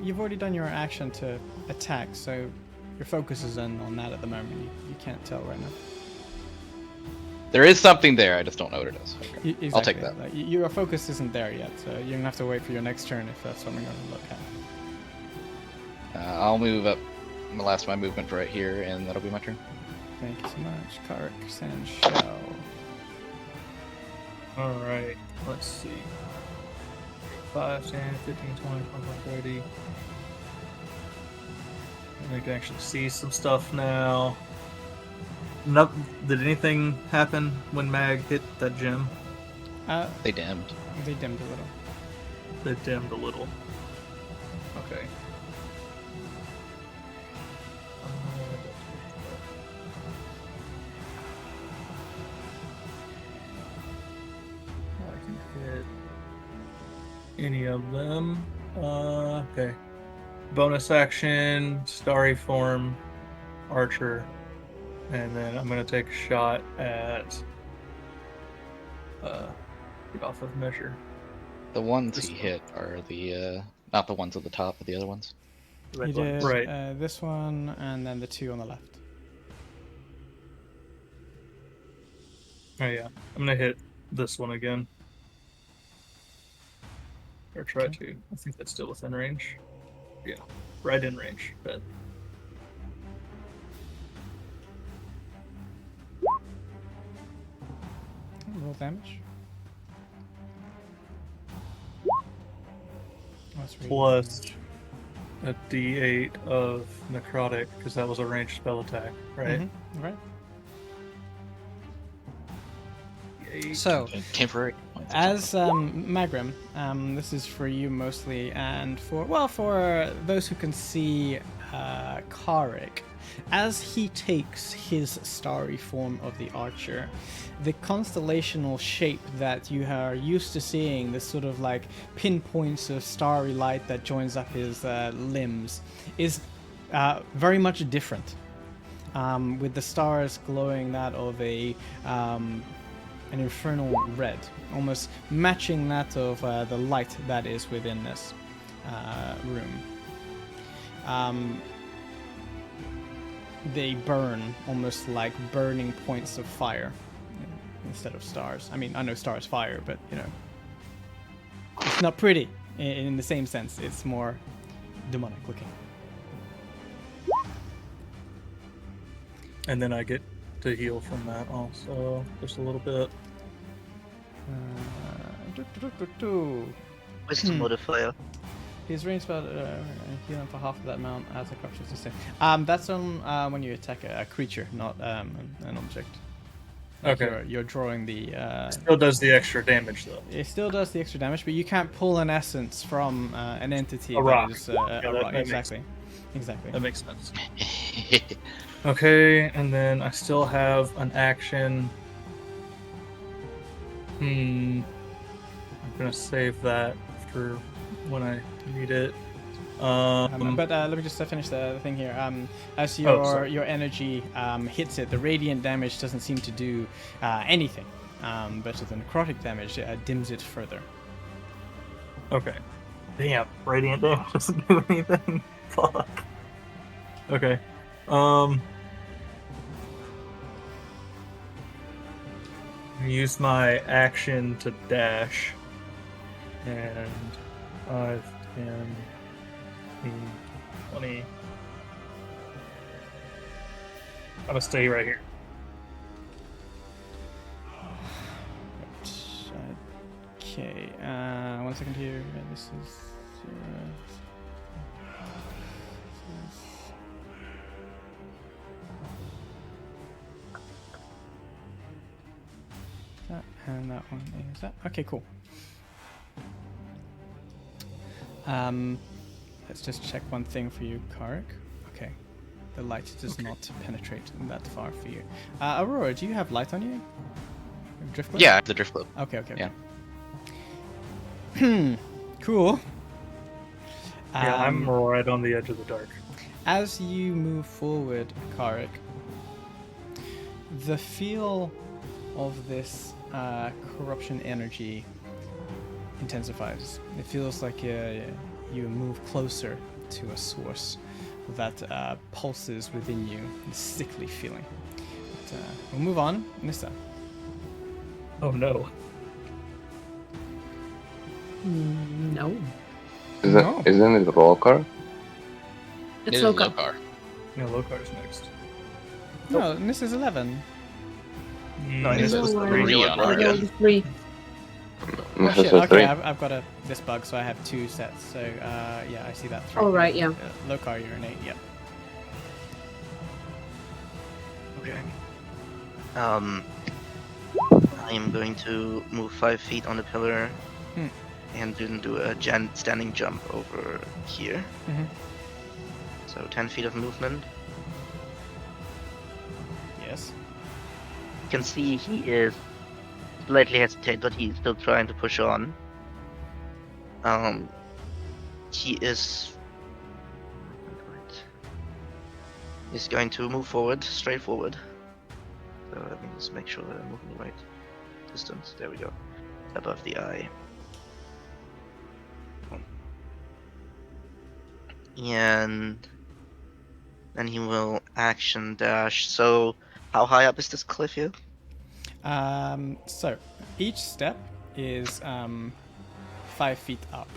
You've already done your action to attack, so your focus is on that at the moment. You can't tell right now. There is something there, I just don't know what it is. Okay. Exactly. I'll take that. Like, your focus isn't there yet, so you're gonna have to wait for your next turn if that's what I'm gonna look at. I'll move up the last of my movement right here, and that'll be my turn. Thank you so much, Karik Sandshell. Alright, let's see. 5, 10, 15, 20, 25, 30. I can actually see some stuff now. Did anything happen when Mag hit that gem? They dimmed. They dimmed a little. They dimmed a little. Okay. I can hit any of them. Okay. Bonus action, starry form, archer, and then I'm gonna take a shot at get off of measure. The ones he hit are the not the ones at the top, but the other ones. You did Right. this one, and then the two on the left. Oh yeah, I'm gonna hit this one again. Or try to. I think that's still within range. Yeah, right in range. But Roll damage. plus a D8 of necrotic because that was a ranged spell attack, right? Mm-hmm. Right. D8. So, Temporary. as Magrim, this is for you mostly, and for those who can see Karik, as he takes his starry form of the archer, the constellational shape that you are used to seeing, this sort of like pinpoints of starry light that joins up his limbs, is very much different, with the stars glowing that of an infernal red, almost matching that of the light that is within this room. They burn almost like burning points of fire instead of stars. I mean, I know stars fire, but you know, it's not pretty in the same sense. It's more demonic looking. And then I get to heal from that also, just a little bit. Wisdom modifier. His range spell healing for half of that amount as a corruption system. That's on when you attack a creature, not an object. Like Okay. You're drawing the. Still does the extra damage though. It still does the extra damage, but you can't pull an essence from an entity. A rock. That is, Yeah, a that rock. makes Exactly. Exactly. That makes sense. Okay, and then I still have an action. I'm gonna save that for when I need it. But let me just finish the thing here. As your sorry. your energy hits it, the radiant damage doesn't seem to do anything. But the necrotic damage dims it further. Okay. Damn, radiant damage doesn't do anything. Fuck. Okay. Use my action to dash. And 5, 10, 15, 20. I'm gonna stay right here. Okay. 1 second here. This is. That and that one is that. Okay, cool. Let's just check one thing for you, Karik. Okay. The light does not penetrate that far for you. Aurora, do you have light on you? Driftwood? Yeah, the drift globe. Okay, okay. Yeah. Cool. Yeah, I'm right on the edge of the dark. As you move forward, Karik, the feel of this corruption energy intensifies. It feels like you move closer to a source that pulses within you, this sickly feeling. But, we'll move on. Nissa. Oh no. No. No. Isn't it Rolkar? It's It is Loka. Lokar. Yeah, Lokar's next. No, Nissa's 11. No, It's No, just I- three I on rolled our a 3. Oh, This shit. is a Okay, 3. I've got this bug, so I have 2 sets. So yeah, I see that. 3. Oh, right, yeah. Lokar, you're an 8. Yep. Okay. I am going to move 5 feet on the pillar and then do a standing jump over here. Mhm. So 10 feet of movement. Yes. You can see he is slightly hesitant, but he's still trying to push on. He is. He's going to move forward, straight forward. So let me just make sure that I'm moving the right distance. There we go. Above the eye. And then he will action dash. So how high up is this cliff here? So each step is 5 feet up.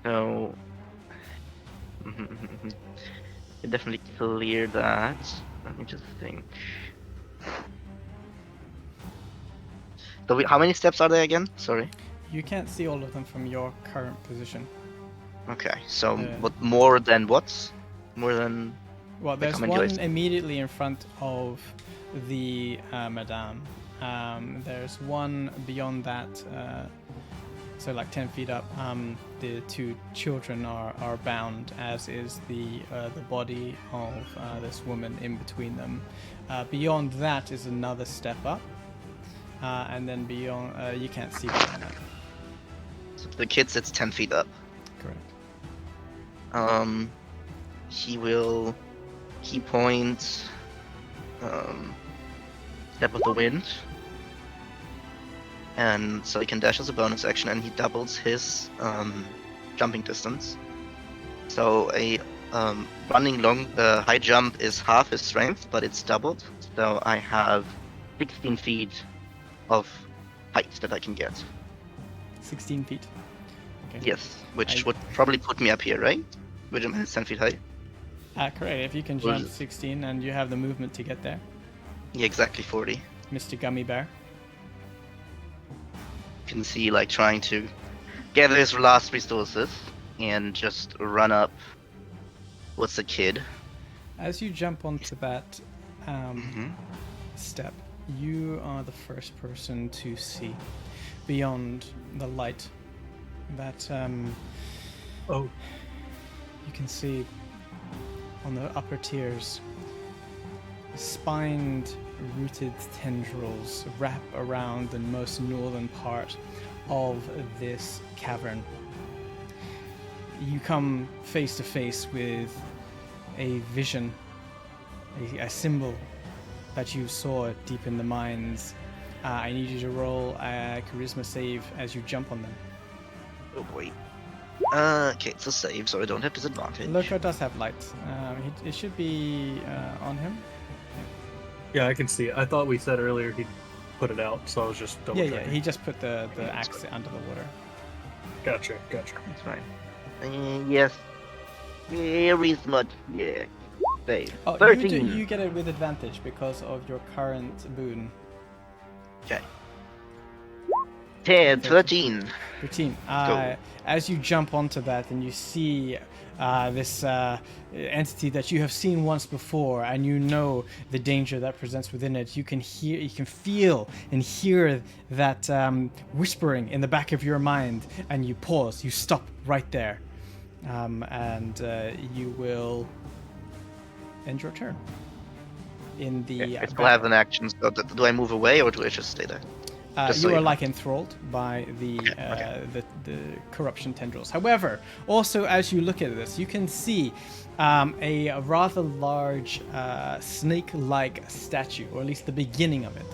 So you definitely clear that. Let me just think. So how many steps are there again? Sorry. You can't see all of them from your current position. Okay, so Yeah. what more than what? More than Well, Like there's how many one ways? immediately in front of the Madame. There's one beyond that, so like 10 feet up. The 2 children are bound, as is the body of this woman in between them. Beyond that is another step up, and then beyond you can't see beyond that. so the kid sits 10 feet up. Correct. He will key point Step of the Wind. And so he can dash as a bonus action and he doubles his jumping distance. So a running long, high jump is half his strength, but it's doubled. So I have 16 feet of height that I can get. 16 feet. Okay. Yes, which I- would probably put me up here, right? Which am 10 feet high. Correct. If you can What is jump it? 16 and you have the movement to get there, Yeah, exactly 40. Mr. Gummy Bear. You can see like trying to gather his last resources and just run up. What's the kid? As you jump onto that Mm-hmm. step, you are the first person to see beyond the light that Oh, you can see on the upper tiers spined rooted tendrils wrap around the most northern part of this cavern. You come face to face with a vision, a symbol that you saw deep in the mines. I need you to roll a charisma save as you jump on them. Oh boy. Okay, it's a save, so I don't have disadvantage. Loco does have light. It should be on him. yeah, I can see it. I thought we said earlier he'd put it out, so I was just double Yeah, checking. he just put the Yeah, axe under the water. Gotcha. That's fine. Yes. Very much. Yeah. Save. Oh, 13. you get it with advantage because of your current boon. Okay. 10, 13. Routine. Go. As you jump onto that and you see this entity that you have seen once before, and you know the danger that presents within it, you can feel and hear that whispering in the back of your mind, and you pause. You stop right there, and you will end your turn. In the I still have an action, so do I move away or do I just stay there? Just so you you are know. like enthralled by the Okay. the corruption tendrils. However, also as you look at this, you can see a rather large snake-like statue, or at least the beginning of it,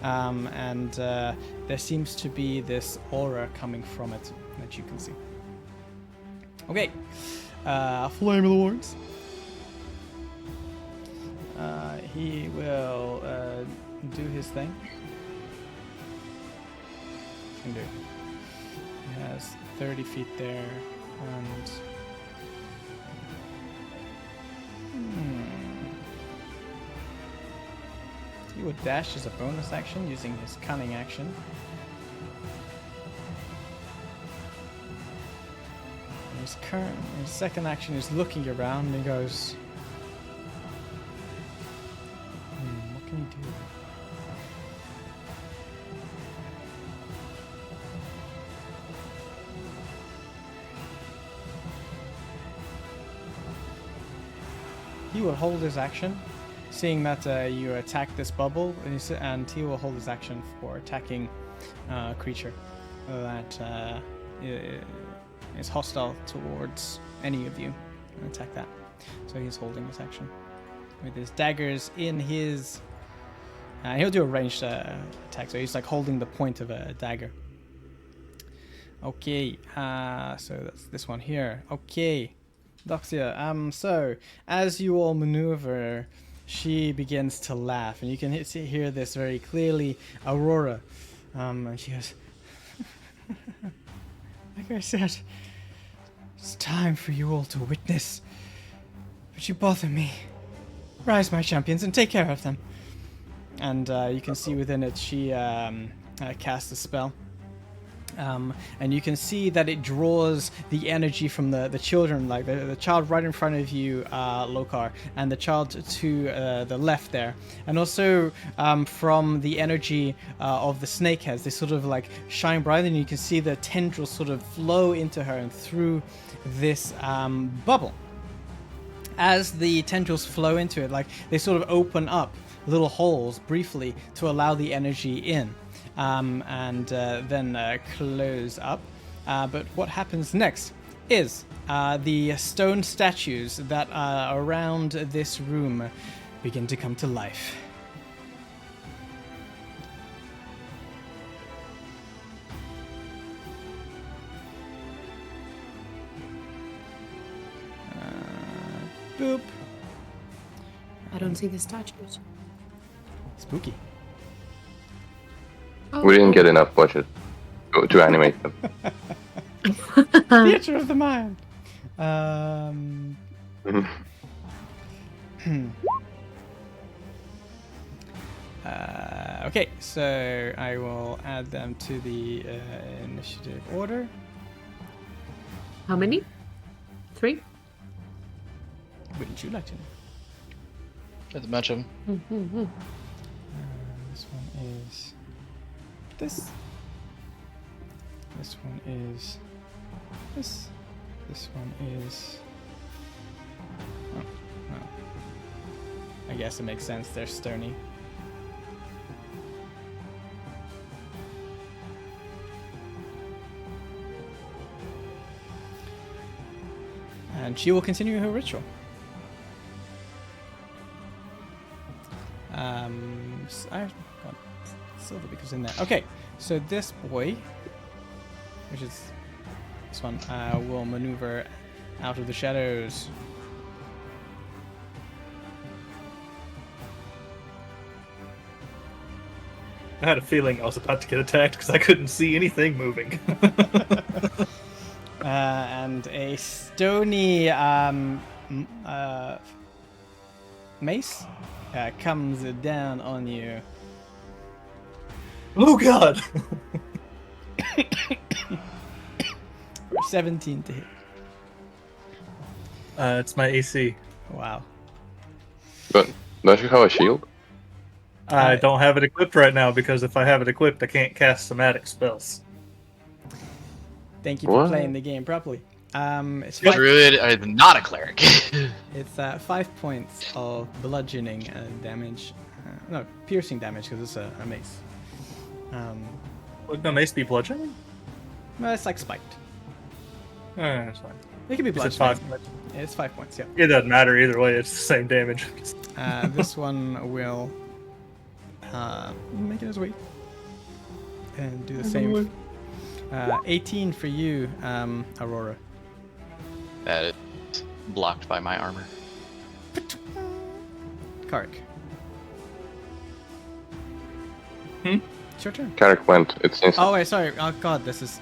and there seems to be this aura coming from it that you can see. Okay, Flame of the Wargs. He will do his thing. Can do. He has 30 feet there, and he would dash as a bonus action using his cunning action. And his second action is looking around, and he goes, what can he do? He will hold his action, seeing that you attack this bubble, and he will hold his action for attacking a creature that is hostile towards any of you, and attack that. So he's holding his action with his daggers in his. He'll do a ranged attack, so he's like holding the point of a dagger. Okay, so that's this one here. Okay. Doxia, so as you all maneuver, she begins to laugh, and you can hear this very clearly, Aurora, and she goes, like I said, it's time for you all to witness, but you bother me. Rise, my champions, and take care of them. And you can see within it, she casts a spell. And you can see that it draws the energy from the children, like the child right in front of you, Lokar, and the child to the left there, and also from the energy of the snakeheads. They sort of like shine bright, and you can see the tendrils sort of flow into her and through this bubble. As the tendrils flow into it, like they sort of open up little holes briefly to allow the energy in. And then close up. But what happens next is the stone statues that are around this room begin to come to life. Boop. I don't see the statues. Spooky. Oh, We didn't get enough budget to animate them. Theater of the mind. Okay, so I will add them to the initiative order. How many? 3? Wouldn't you like to know? As much of them. Mm-hmm. This one is this. This one is this. This one is. Oh, well. I guess it makes sense. They're stony. And she will continue her ritual. I've got silver because in there. Okay, so this boy, which is this one, will maneuver out of the shadows. I had a feeling I was about to get attacked because I couldn't see anything moving. And a stony mace comes down on you. Oh god! 17 to hit. It's my AC. Wow. But don't you have a shield? I don't have it equipped right now because if I have it equipped, I can't cast somatic spells. Thank you for What? playing the game properly. It's Yep. five, Druid, I'm not a cleric. it's 5 points of bludgeoning damage. No, piercing damage because it's a mace. Would the mace be bludgeoning? Well, it's like spiked. That's fine. It can be Is it bludgeoning. 5 points? It's 5 points, yeah. It doesn't matter either way, it's the same damage. This one will make it his way and do the same. 18 for you, Aurora. That is blocked by my armor. Kark. It's your turn. Carrick went. It's instant. Oh wait, sorry. Oh god, this is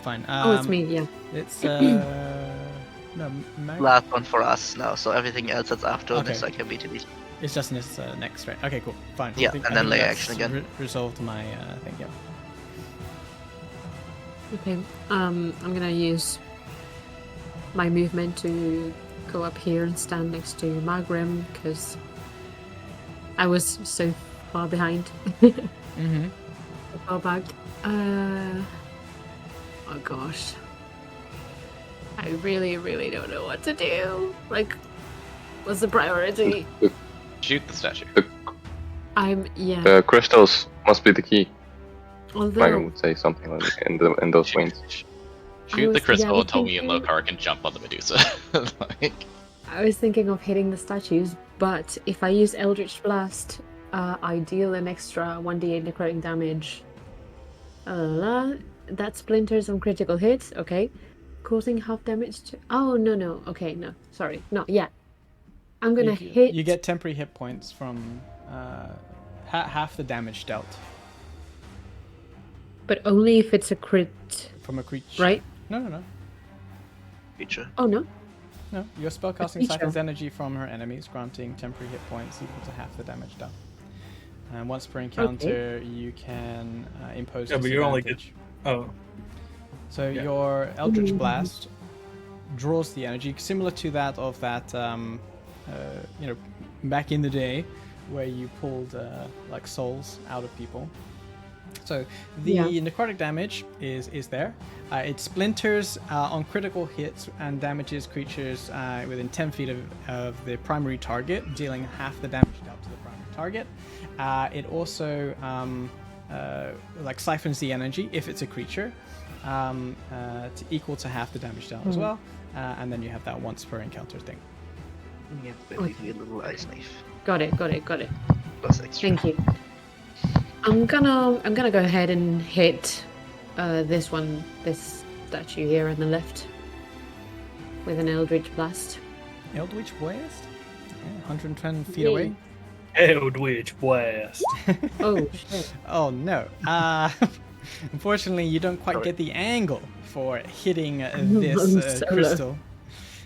fine. Oh, it's me, yeah. It's no, Mag. Last one for us now, so everything else that's after Okay. this I can beat it. It's just in its next, right? Okay, cool, fine. Yeah, I and then lay that's action again. Resolved my thing, yeah. Okay, I'm gonna use my movement to go up here and stand next to Magrim because I was so far behind. Mm-hmm. Far back. Oh gosh. I really, really don't know what to do. Like, what's the priority? Shoot the statue. Yeah. Crystals must be the key. Megan Although, would say something like that in those veins. Shoot the was- crystal yeah, and Tomi and thinking- Lokar can jump on the Medusa. Like, I was thinking of hitting the statues, but if I use Eldritch Blast, I deal an extra 1d8 necrotic damage. That splinters on critical hits, okay. Causing half damage to... Oh, no. Okay, no. Sorry. No, yeah. I'm gonna hit... You get temporary hit points from half the damage dealt But only if it's a crit, from a creature. right? No. Creature. Oh, no? No, your spellcasting creature. siphons energy from her enemies, granting temporary hit points equal to half the damage dealt. And once per encounter, you can impose Yeah, but you only get- disadvantage. Oh, So yeah. your Eldritch Blast draws the energy, similar to that of that, back in the day, where you pulled like souls out of people. So the Yeah. necrotic damage is there. It splinters on critical hits and damages creatures within 10 feet of the primary target, dealing half the damage dealt to the primary target. It also like siphons the energy if it's a creature, to equal to half the damage dealt as well. And then you have that once per encounter thing. Yeah, basically a little ice knife. Got it. Plus extra. Thank you. I'm gonna go ahead and hit this statue here on the left with an Eldritch Blast. Eldritch Blast. Okay, 110 feet Yay. away. Eldritch Blast. Oh shit. Oh no. Unfortunately, you don't quite get the angle for hitting this Solo. crystal.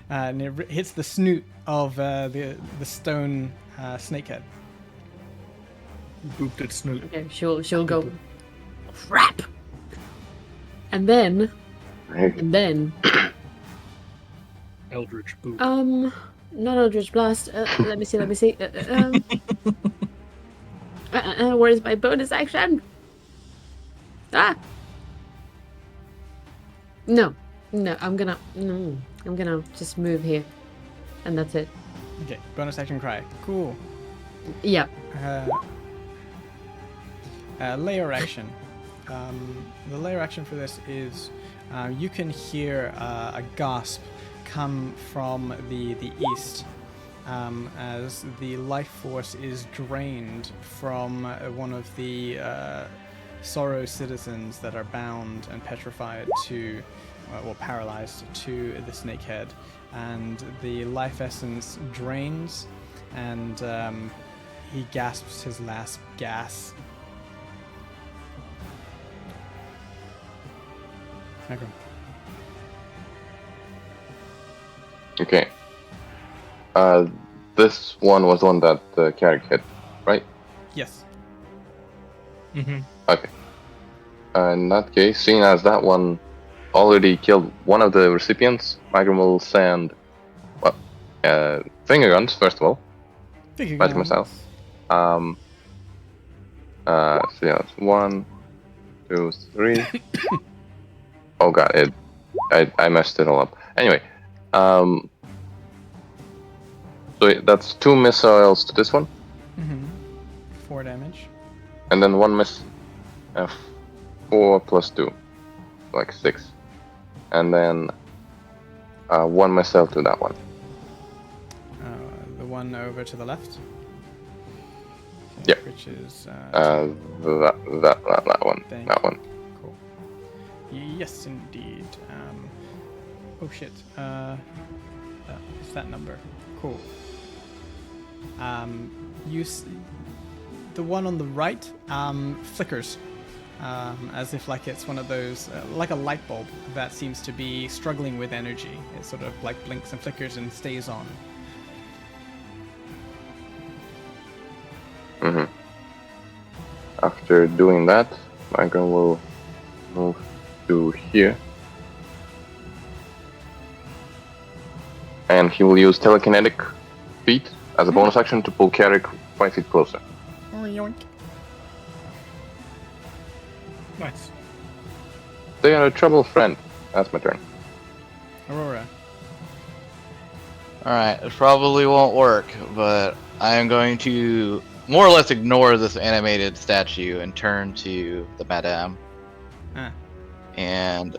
And it hits the snoot of the stone snakehead. Booped its snoot. Okay, she'll go crap. And then Eldritch boop. not Eldritch Blast. Let me see. Where's my bonus action? Ah. No, I'm gonna just move here, and that's it. Okay, bonus action cry. Cool. Yeah. Layer action. The layer action for this is you can hear a gasp come from the east as the life force is drained from one of the Sorrow citizens that are bound and petrified to, or paralyzed to the snakehead, and the life essence drains, and he gasps his last gas. Negro. Okay. This one was the one that Carrick hit, right? Yes. Mm-hmm. Okay. In that case, seeing as that one already killed one of the recipients, Magnum will send, finger guns, first of all, right to myself. So yeah, it's 1, 2, 3. Oh god, I messed it all up. Anyway, so that's 2 missiles to this one, 4 damage. and then 1 miss, 4 plus 2, like 6, and then 1 missile to that one. The one over to the left. Yep. Which is That one. Thank That one. cool. Yes, indeed. Oh shit. It's that number. Cool. The one on the right flickers, as if like it's one of those, like a light bulb that seems to be struggling with energy. It sort of like blinks and flickers and stays on. Mm-hmm. After doing that, Michael will move to here. And he will use telekinetic feet as a bonus action to pull Carrick 5 feet closer. Nice. They are a trouble friend. That's my turn. Aurora. Alright, it probably won't work, but I am going to more or less ignore this animated statue and turn to the Madame. Ah. And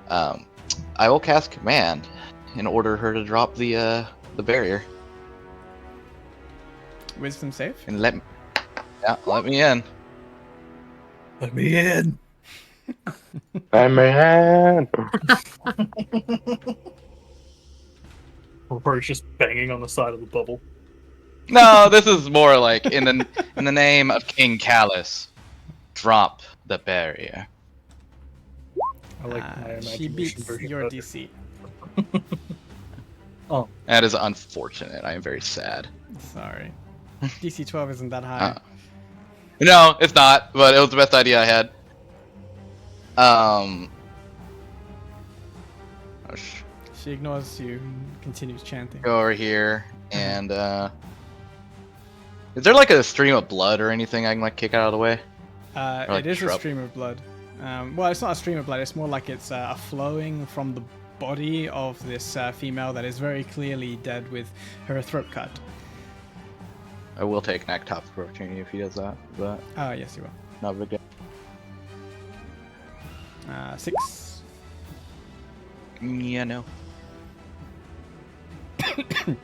I will cast Command and order her to drop the barrier. Wisdom save. And let me in. Let me in. I'm a hand. Or it's just banging on the side of the bubble. No, this is more like in the name of King Callus, drop the barrier. I like my imagination She beats version your better. DC. Oh, That is unfortunate. I am very sad. Sorry. DC 12 isn't that high. No, it's not, but it was the best idea I had. Oh, She ignores you and continues chanting. go over here and is there like a stream of blood or anything I can like kick out of the way? like It is a shrub. stream of blood. Well, it's not a stream of blood. It's more like it's a flowing from the body of this female that is very clearly dead with her throat cut. I will take an act of opportunity if he does that, but Oh, yes, you will. not a big deal. 6. Yeah, no.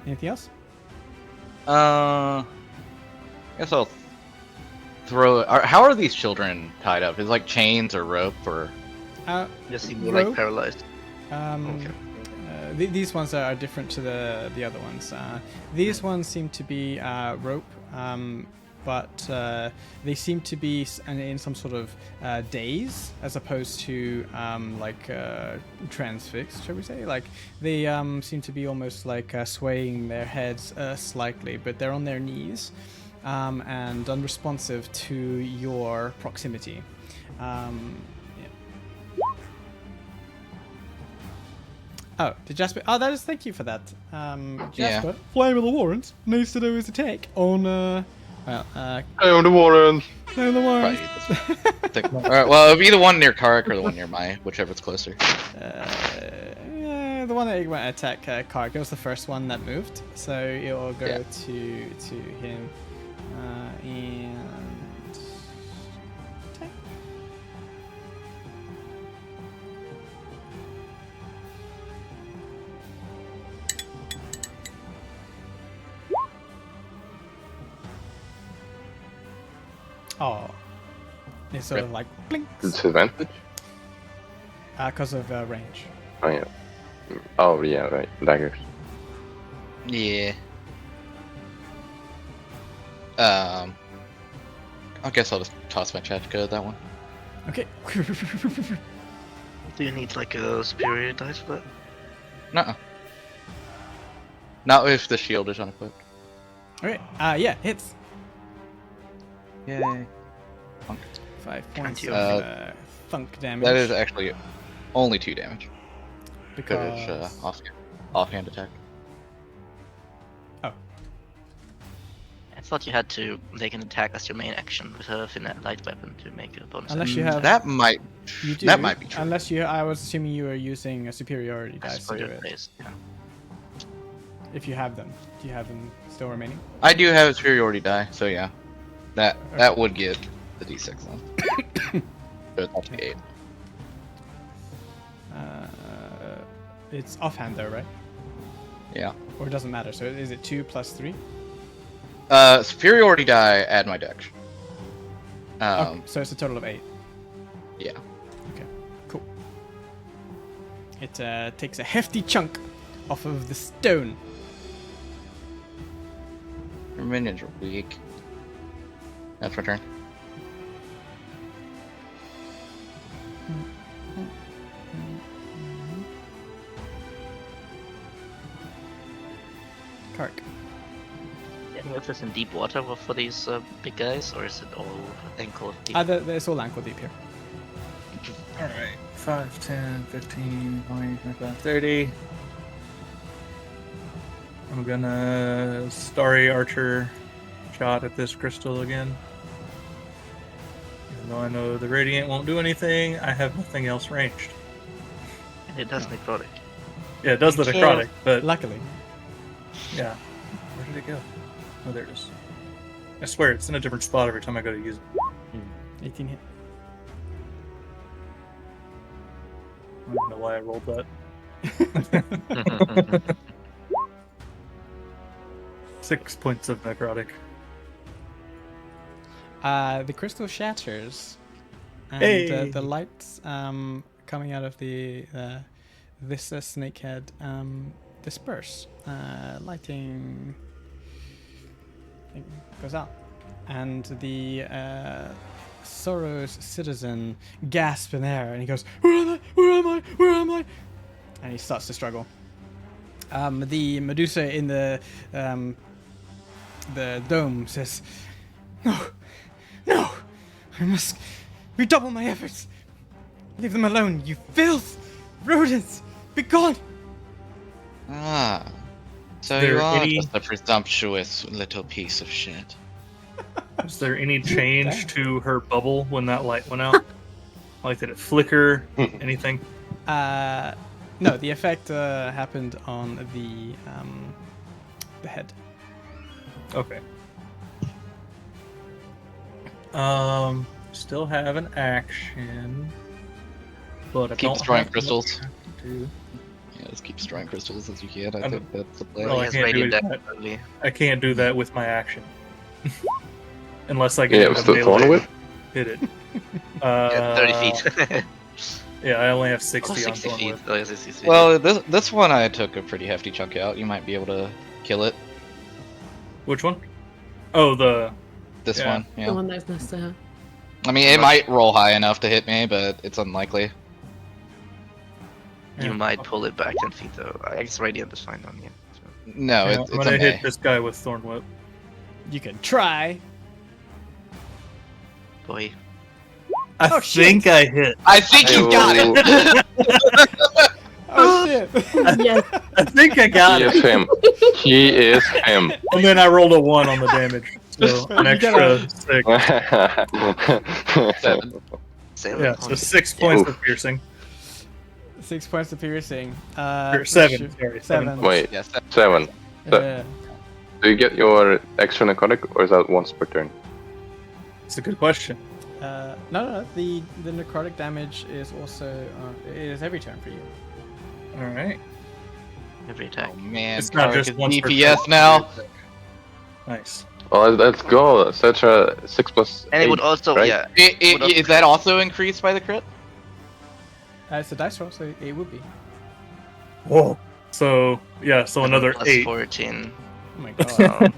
Anything else? I guess I'll throw. How are these children tied up? Is it like chains or rope or? Oh. Just seem Rope? like paralyzed. Um, Okay. these ones are different to the other ones. These ones seem to be rope, but they seem to be in some sort of daze, as opposed to like transfixed, shall we say? Like they seem to be almost like swaying their heads slightly, but they're on their knees and unresponsive to your proximity. Oh, did Jasper? Oh, that is. Thank you for that. Jasper, Flame of the Warrens needs to do his attack on. Hey, on the Warrens! Flame of the Warrens. Alright, well, it'll be the one near Karik or the one near Maya, whichever's closer. The one that went to attack Kark. It was the first one that moved, so it will go to him. And attack. Oh, it's sort of like blink Disadvantage? because of range. Oh, yeah. Oh, yeah, right. Daggers. Yeah. I guess I'll just toss my chat to go with that one. Okay. Do you need like a superior dice for that? Nuh-uh. Not if the shield is unequipped. Okay. Yeah, hits. Yay. 5 points you- of thunk damage. That is actually only 2 damage. Because because it's offhand attack. oh, I thought you had to make an attack as your main action with a finite light weapon to make a bonus. unless you Mm, have that might you do, that might be true. Unless you, I was assuming you were using a superiority action. dice to do it. Phase, yeah. If you have them, do you have them still remaining? I do have a superiority die, so yeah. That would get the D6 then. So it's up to 8. It's offhand though, right? Yeah. Or it doesn't matter. So is it 2 plus 3? Superiority die, add my dex. Okay, so it's a total of 8. Yeah. Okay, cool. It takes a hefty chunk off of the stone. Your minions are weak. That's my turn. Kark. Yeah, if it's in deep water for these big guys, or is it all ankle deep? It's all ankle deep here. Alright. 5, 10, 15, 20, 25, 30. I'm gonna Starry Archer shot at this crystal again. Even though I know the Radiant won't do anything, I have nothing else ranged. And it does necrotic. Yeah, it does the necrotic, but Luckily. yeah. Where did it go? Oh, there it is. I swear, it's in a different spot every time I go to use it. 18 hit. I don't know why I rolled that. 6 points of necrotic. The crystal shatters, and Hey! the lights coming out of this snakehead disperse. Lighting thing goes out, and the Sorrow's citizen gasps in air, and he goes, "Where am I? Where am I? Where am I?" And he starts to struggle. The Medusa in the dome says, "No, no, I must redouble my efforts. Leave them alone, you filth! Rodents, be gone!" Ah. So There you are any- just a presumptuous little piece of shit. Is there any change to her bubble when that light went out? Like, did it flicker? Anything? No, the effect happened on the head. Okay. Still have an action, but I Keep don't destroying have crystals. much to do. Yeah, just keep destroying crystals as you can. I I'm- think that's the play. Well, He I has can't do radiant it. damage only. I can't do that with my action, unless I get Yeah, a it's the melee thorn whip? hit it. Yeah, 30 feet. Yeah, I only have 60 Oh, on 60 Thorn feet. Whip. Oh, yeah, 60 feet. Well, this one I took a pretty hefty chunk out. You might be able to kill it. Which one? Oh, the. This Yeah. one, The yeah. one that's next to her. I mean, it might roll high enough to hit me, but it's unlikely. You Yeah. might pull it back 10 feet though. I guess Radiant is fine on you. So. No, Yeah, it's I'm a gonna May. hit this guy with Thorn Whip. You can try. Boy. I Oh, shit. think I hit. I think you got it. Oh shit! Yes. I think I got He it. is him. He is him. And then I rolled a 1 on the damage. So an You extra gotta- 6. 7. Same Yeah, so 6 points of piercing. 6 points of piercing. Or 7, sorry. 7. Wait, Yes. 7. Uh, Do you get your extra necrotic, or is that once per turn? It's a good question. no. The necrotic damage is also it is every turn for you. Alright. Every attack. Oh man, It's not Kark just is once per DPS turn. now. Nice. Well, let's go. Such a 6 plus. And it would 8, also, right? yeah. Is that also increased by the crit? It's a dice roll, so it would be. Whoa. So, yeah, so another plus 8. 14. Oh my god. So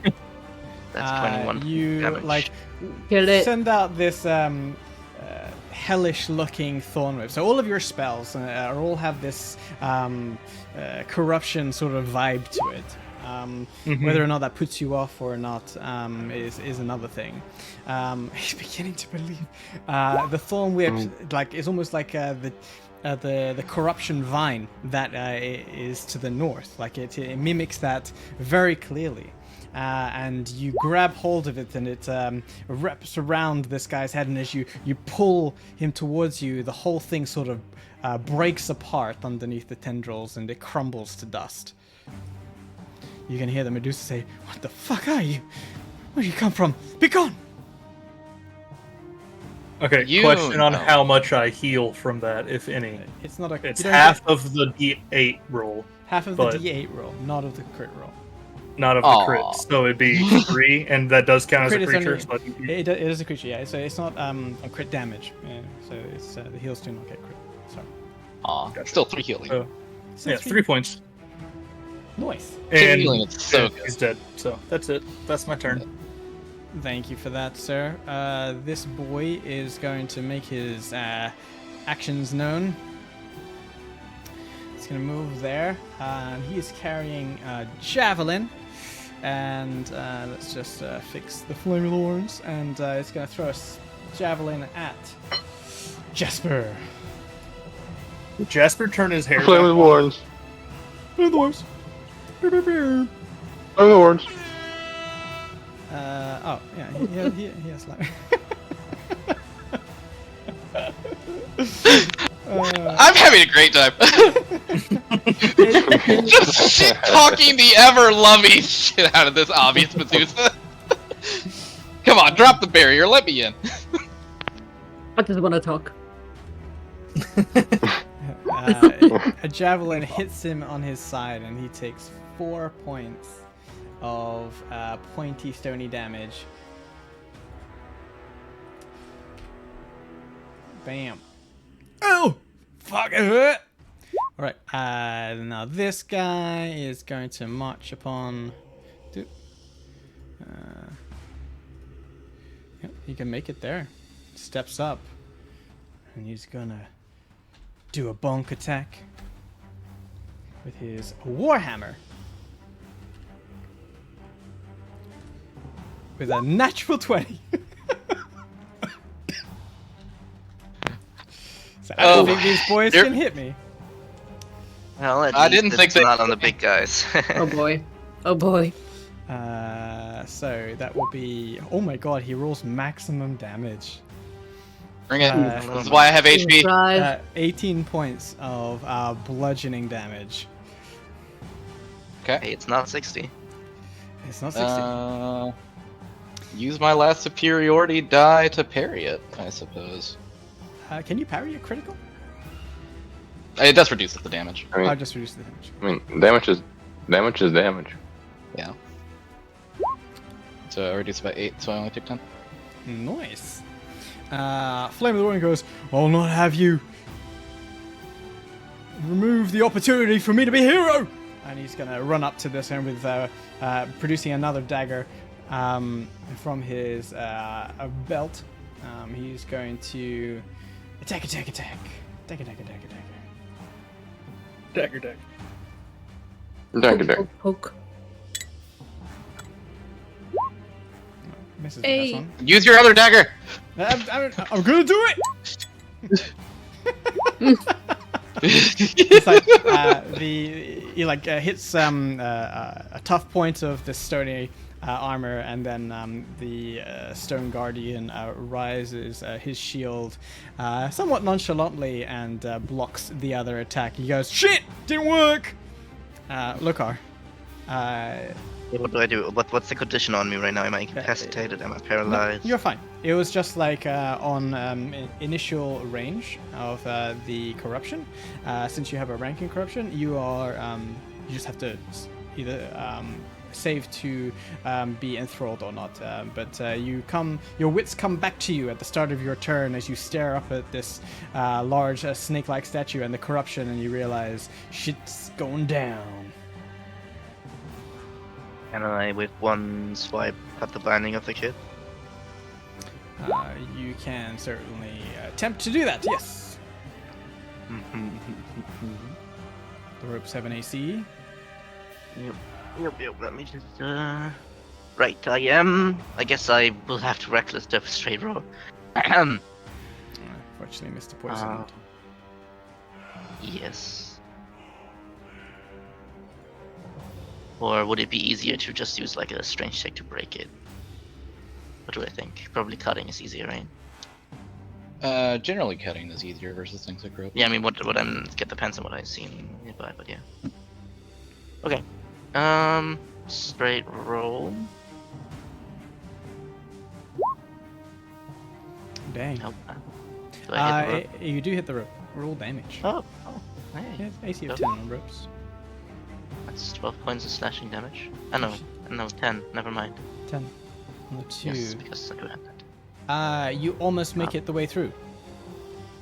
that's 21 You damage. like Kill it. send out this hellish-looking thorn whip. So all of your spells all have this corruption sort of vibe to it. Mhm. Whether or not that puts you off or not is another thing. He's beginning to believe the thorn whip like is almost like the corruption vine that is to the north. Like it mimics that very clearly. And you grab hold of it, and it wraps around this guy's head. And as you pull him towards you, the whole thing sort of breaks apart underneath the tendrils, and it crumbles to dust. You can hear the Medusa say, "What the fuck are you? Where do you come from? Be gone!" Okay, You question on know. how much I heal from that, if any. It's not a. It's you don't half get of the D8 roll, half of but- the D8 roll, not of the crit roll. not of the Aw. crit. So it'd be 3, and that does count as a Crit is creature. only- So I think It is a creature, yeah. So it's not a crit damage. So it's the heals do not get crit. Sorry. Aw, Gotcha. still 3 healing. So, So yeah, 3 points. Nice. And healing is so yeah, good. he's dead. So that's it. That's my turn. Thank you for that, sir. This boy is going to make his actions known. He's going to move there. He is carrying a javelin. And let's just fix the flaming horns. And it's going to throw a javelin at Jasper. Did Jasper turn his hair Flaming back on? horns. Flaming horns. Flaming horns. Oh, yeah, he has like. I'm having a great time. Just shit talking the ever loving shit out of this obvious Medusa. Come on, drop the barrier. Let me in. I just want to talk. A javelin hits him on his side, and he takes 4 points of pointy, stony damage. Bam. Oh! Fuck it hurt! Alright, now this guy is going to march upon... Yep, he can make it there. Steps up. And he's gonna do a bonk attack with his Warhammer. With a natural 20. So I don't think these boys You're- can hit me. Well, at I least didn't think it's they- not on the big guys. Oh boy. Oh boy. So that will be... Oh my god, he rolls maximum damage. Bring it. Uh, This is why I have HP. Drive. 18 points of bludgeoning damage. Okay. Hey, it's not 60. It's not 60. Use my last superiority die to parry it, I suppose. Can you parry a critical? It does reduce the damage. I mean, I'll just reduce the damage. damage is damage. Yeah. So I reduced by 8, so I only took 10. Nice. Flame of the Warning goes, I'll not have you. remove the opportunity for me to be a hero. And he's gonna run up to this and with producing another dagger from his belt. He's going to attack. Dagger. Dagger. Poke. Misses Hey. the first one. Use your other dagger. I'm gonna do it. It's like he hits a tough point of the stony armor, and then the stone guardian rises his shield somewhat nonchalantly and blocks the other attack. He goes, "Shit, didn't work." Lokar. What do I do? What's the condition on me right now? Am I incapacitated? Am I paralyzed? You're fine. It was just like on initial range of the corruption. Since you have a rank in corruption, you are you just have to either save to be enthralled or not. But your wits come back to you at the start of your turn as you stare up at this large snake-like statue and the corruption, and you realize shit's going down. Can I, with one swipe, cut the binding of the kid? You can certainly attempt to do that, yes. The ropes have an AC. Yep. Let me just. Right, I guess I will have to reckless the straight roll. Fortunately, Mr. Poison. Yes. Or would it be easier to just use like a strange check to break it? What do I think? Probably cutting is easier, right? Generally cutting is easier versus things like rope. Yeah, I mean, what I'm it depends on what I've seen nearby, but yeah. Okay. Straight roll. Dang. Nope. Do I hit the rope? You do hit the rope. Roll damage. Oh, hey. Yeah, AC of Nope. 10 on ropes. That's 12 points of slashing damage. No, 10. Never mind. 10 on the 2. Yes, because I do have that. You almost make it the way through.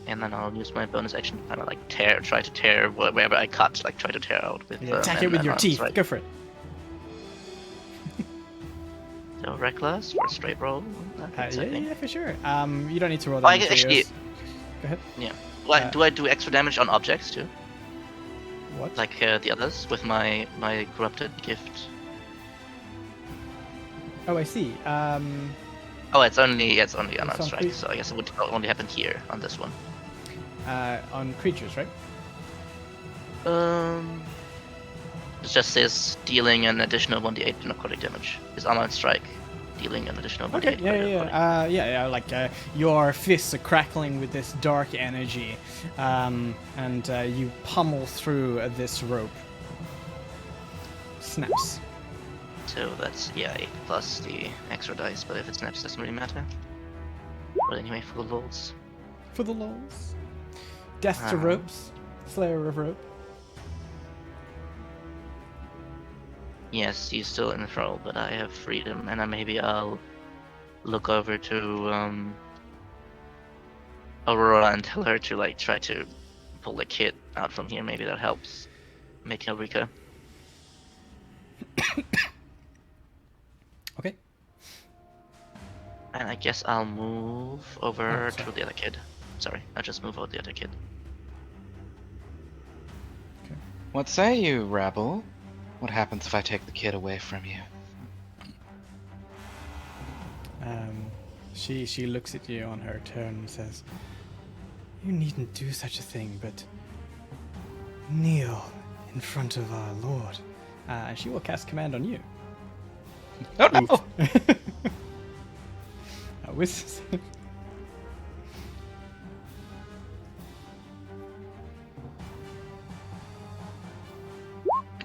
And then I'll use my bonus action to kind of like try to tear wherever I cut, like try to tear out with. Attack it with your teeth. Right. Go for it. So reckless for a straight roll. I think. Yeah, for sure. You don't need to roll Oh, I damage. can actually. Go ahead. Yeah. Do I do extra damage on objects too? What? Like the others with my corrupted gift. Oh, I see. Oh, it's only unarmed on strike, so I guess it would only happen here on this one. On creatures, right? It just says dealing an additional 1d8 necrotic damage. Is unarmed strike dealing an additional 1d8 Okay, necrotic? yeah. Like your fists are crackling with this dark energy, and you pummel through this rope. Snaps. So that's 8 plus the extra dice, but if it snaps, doesn't really matter. But anyway, for the lulz. For the lulz. Death to ropes. Slayer of rope. Yes, he's still in thrall, but I have freedom, and maybe I'll look over to Aurora and tell her to like try to pull the kid out from here. Maybe that helps make Elrica. Okay. And I guess I'll move over to the other kid. Sorry, I'll just move over the other kid. What say you, Rabble? What happens if I take the kid away from you? She looks at you on her turn and says, "You needn't do such a thing, but kneel in front of our Lord." And she will cast command on you. Oh no!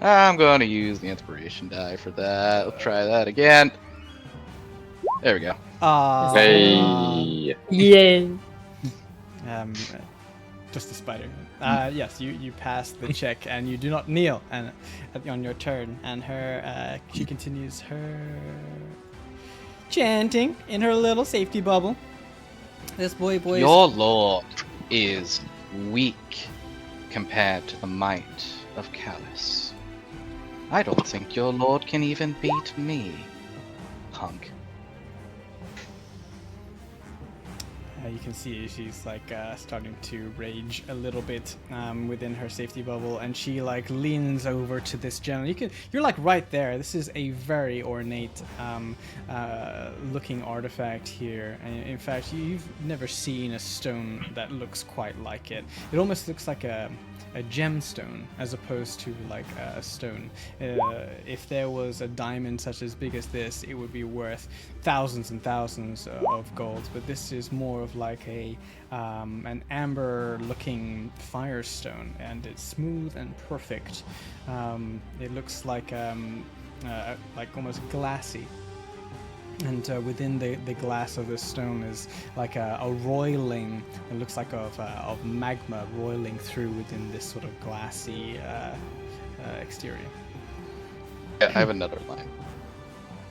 I'm going to use the inspiration die for that. Let's try that again. There we go. Hey. Yeah. Just a spider. Yes, you pass the check and you do not kneel and on your turn. And her, she continues her chanting in her little safety bubble. This boy. Your lord is weak. compared to the might of Callus. I don't think your lord can even beat me, punk. You can see she's like starting to rage a little bit within her safety bubble, and she like leans over to this gentleman. You're like right there. This is a very ornate looking artifact here. And in fact, you've never seen a stone that looks quite like it. It almost looks like a gemstone as opposed to like a stone. If there was a diamond such as big as this, it would be worth thousands and thousands of gold. But this is more of like an amber-looking firestone, and it's smooth and perfect. It looks like almost glassy. And within the glass of this stone is like a roiling, it looks like of magma roiling through within this sort of glassy exterior. Yeah, I have another line.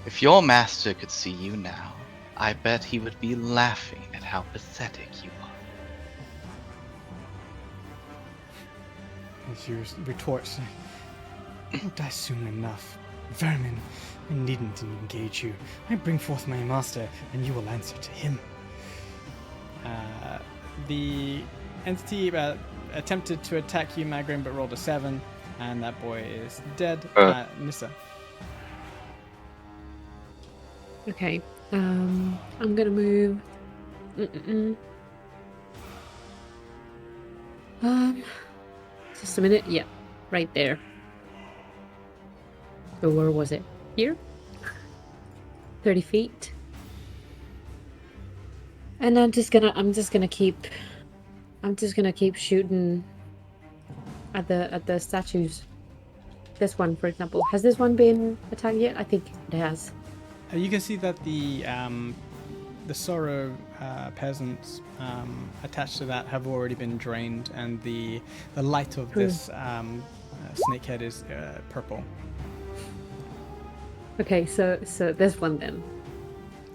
If your master could see you now, I bet he would be laughing at how pathetic you are. And she retorts, "You'll die soon enough. Vermin, I needn't engage you. I bring forth my master, and you will answer to him." The entity attempted to attack you, Magrim, but rolled a 7, and that boy is dead. Nissa. Okay. I'm gonna move. Just a minute. Yeah, right there. So where was it? Here? 30 feet. And I'm just gonna keep shooting at the statues. This one, for example. Has this one been attacked yet? I think it has. You can see that the Sorrow peasants attached to that have already been drained, and the light of this snakehead is purple. Okay, so this one then.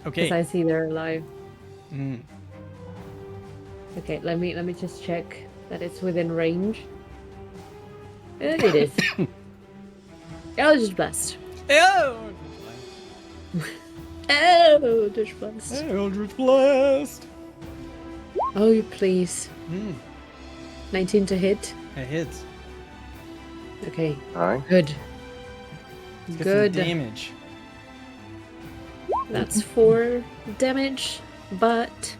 Okay. Because I see they're alive. Mm. Okay, let me just check that it's within range. It is. Eldritch Blast. Oh! Eldritch Blast. Eldritch Blast! Oh, you please. 19 to hit. It hits. Okay, Alright. good. Let's get Good. some damage. That's 4 damage, but...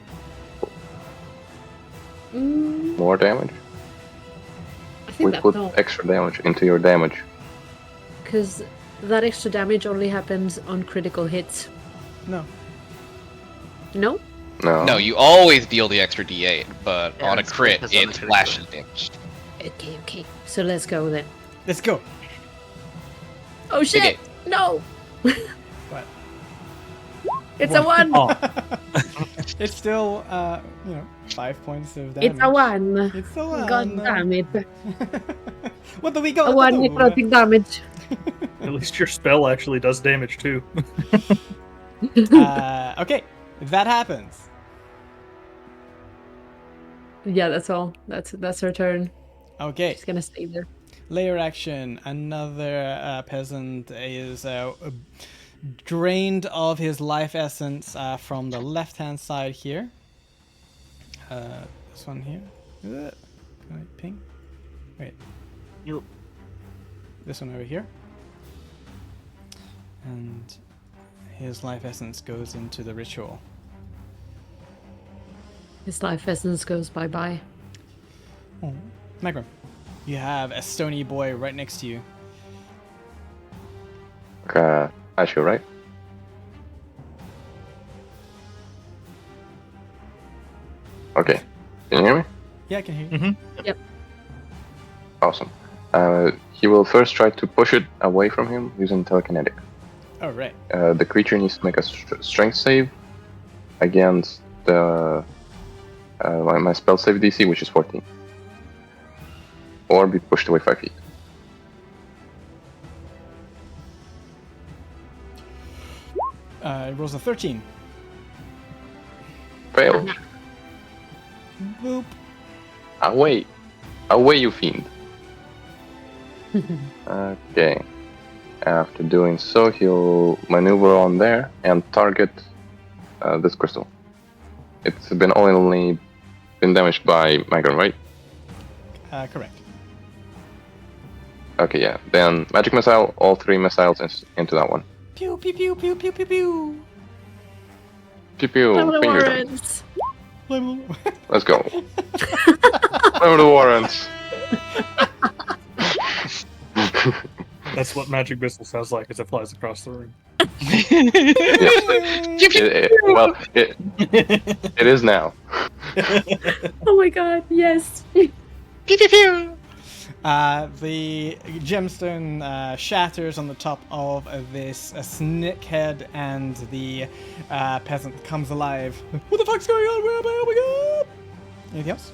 More damage? I think We that's put all. extra damage into your damage. Because that extra damage only happens on critical hits. No. No? No. No, you always deal the extra D8, but Yeah, on a it's crit, focused on it the critical flashes hit. damage. Okay. So let's go then. Let's go. Oh shit! Okay. No! What? It's a 1! Oh, It's still, 5 points of damage. It's a 1! It's a 1. God damn it. What do we go? A 1 necrotic damage. at least your spell actually does damage too. Okay, that happens. Yeah, that's all. That's her turn. Okay, She's gonna stay there. layer action. Another peasant is drained of his life essence from the left-hand side here. This one here. Can I ping? Wait. You. This one over here. And his life essence goes into the ritual. His life essence goes bye-bye. Oh. Magrum, you have a stony boy right next to you. Okay, Ashu, right? Okay. Can you hear me? Yeah, I can hear you. Awesome. He will first try to push it away from him using telekinetic. Oh, right. The creature needs to make a strength save against my spell save DC, which is 14. Or be pushed away 5 feet. It rolls a 13. Failed. Boop. Away. Away, you fiend. Okay. After doing so, he'll maneuver on there and target this crystal. It's only been damaged by Michael, right? Correct. Okay, yeah. Then magic missile, all 3 missiles into that one. Pew pew pew pew pew pew pew. Pew pew. Some of the Finger warrants. gun. Let's go. Over the warrants. That's what magic missile sounds like as it flies across the room. It is now. Oh my god, yes. Pew pew pew. The gemstone shatters on the top of this snake head, and the peasant comes alive. What the fuck's going on? Where am I? Oh my god! Anything else?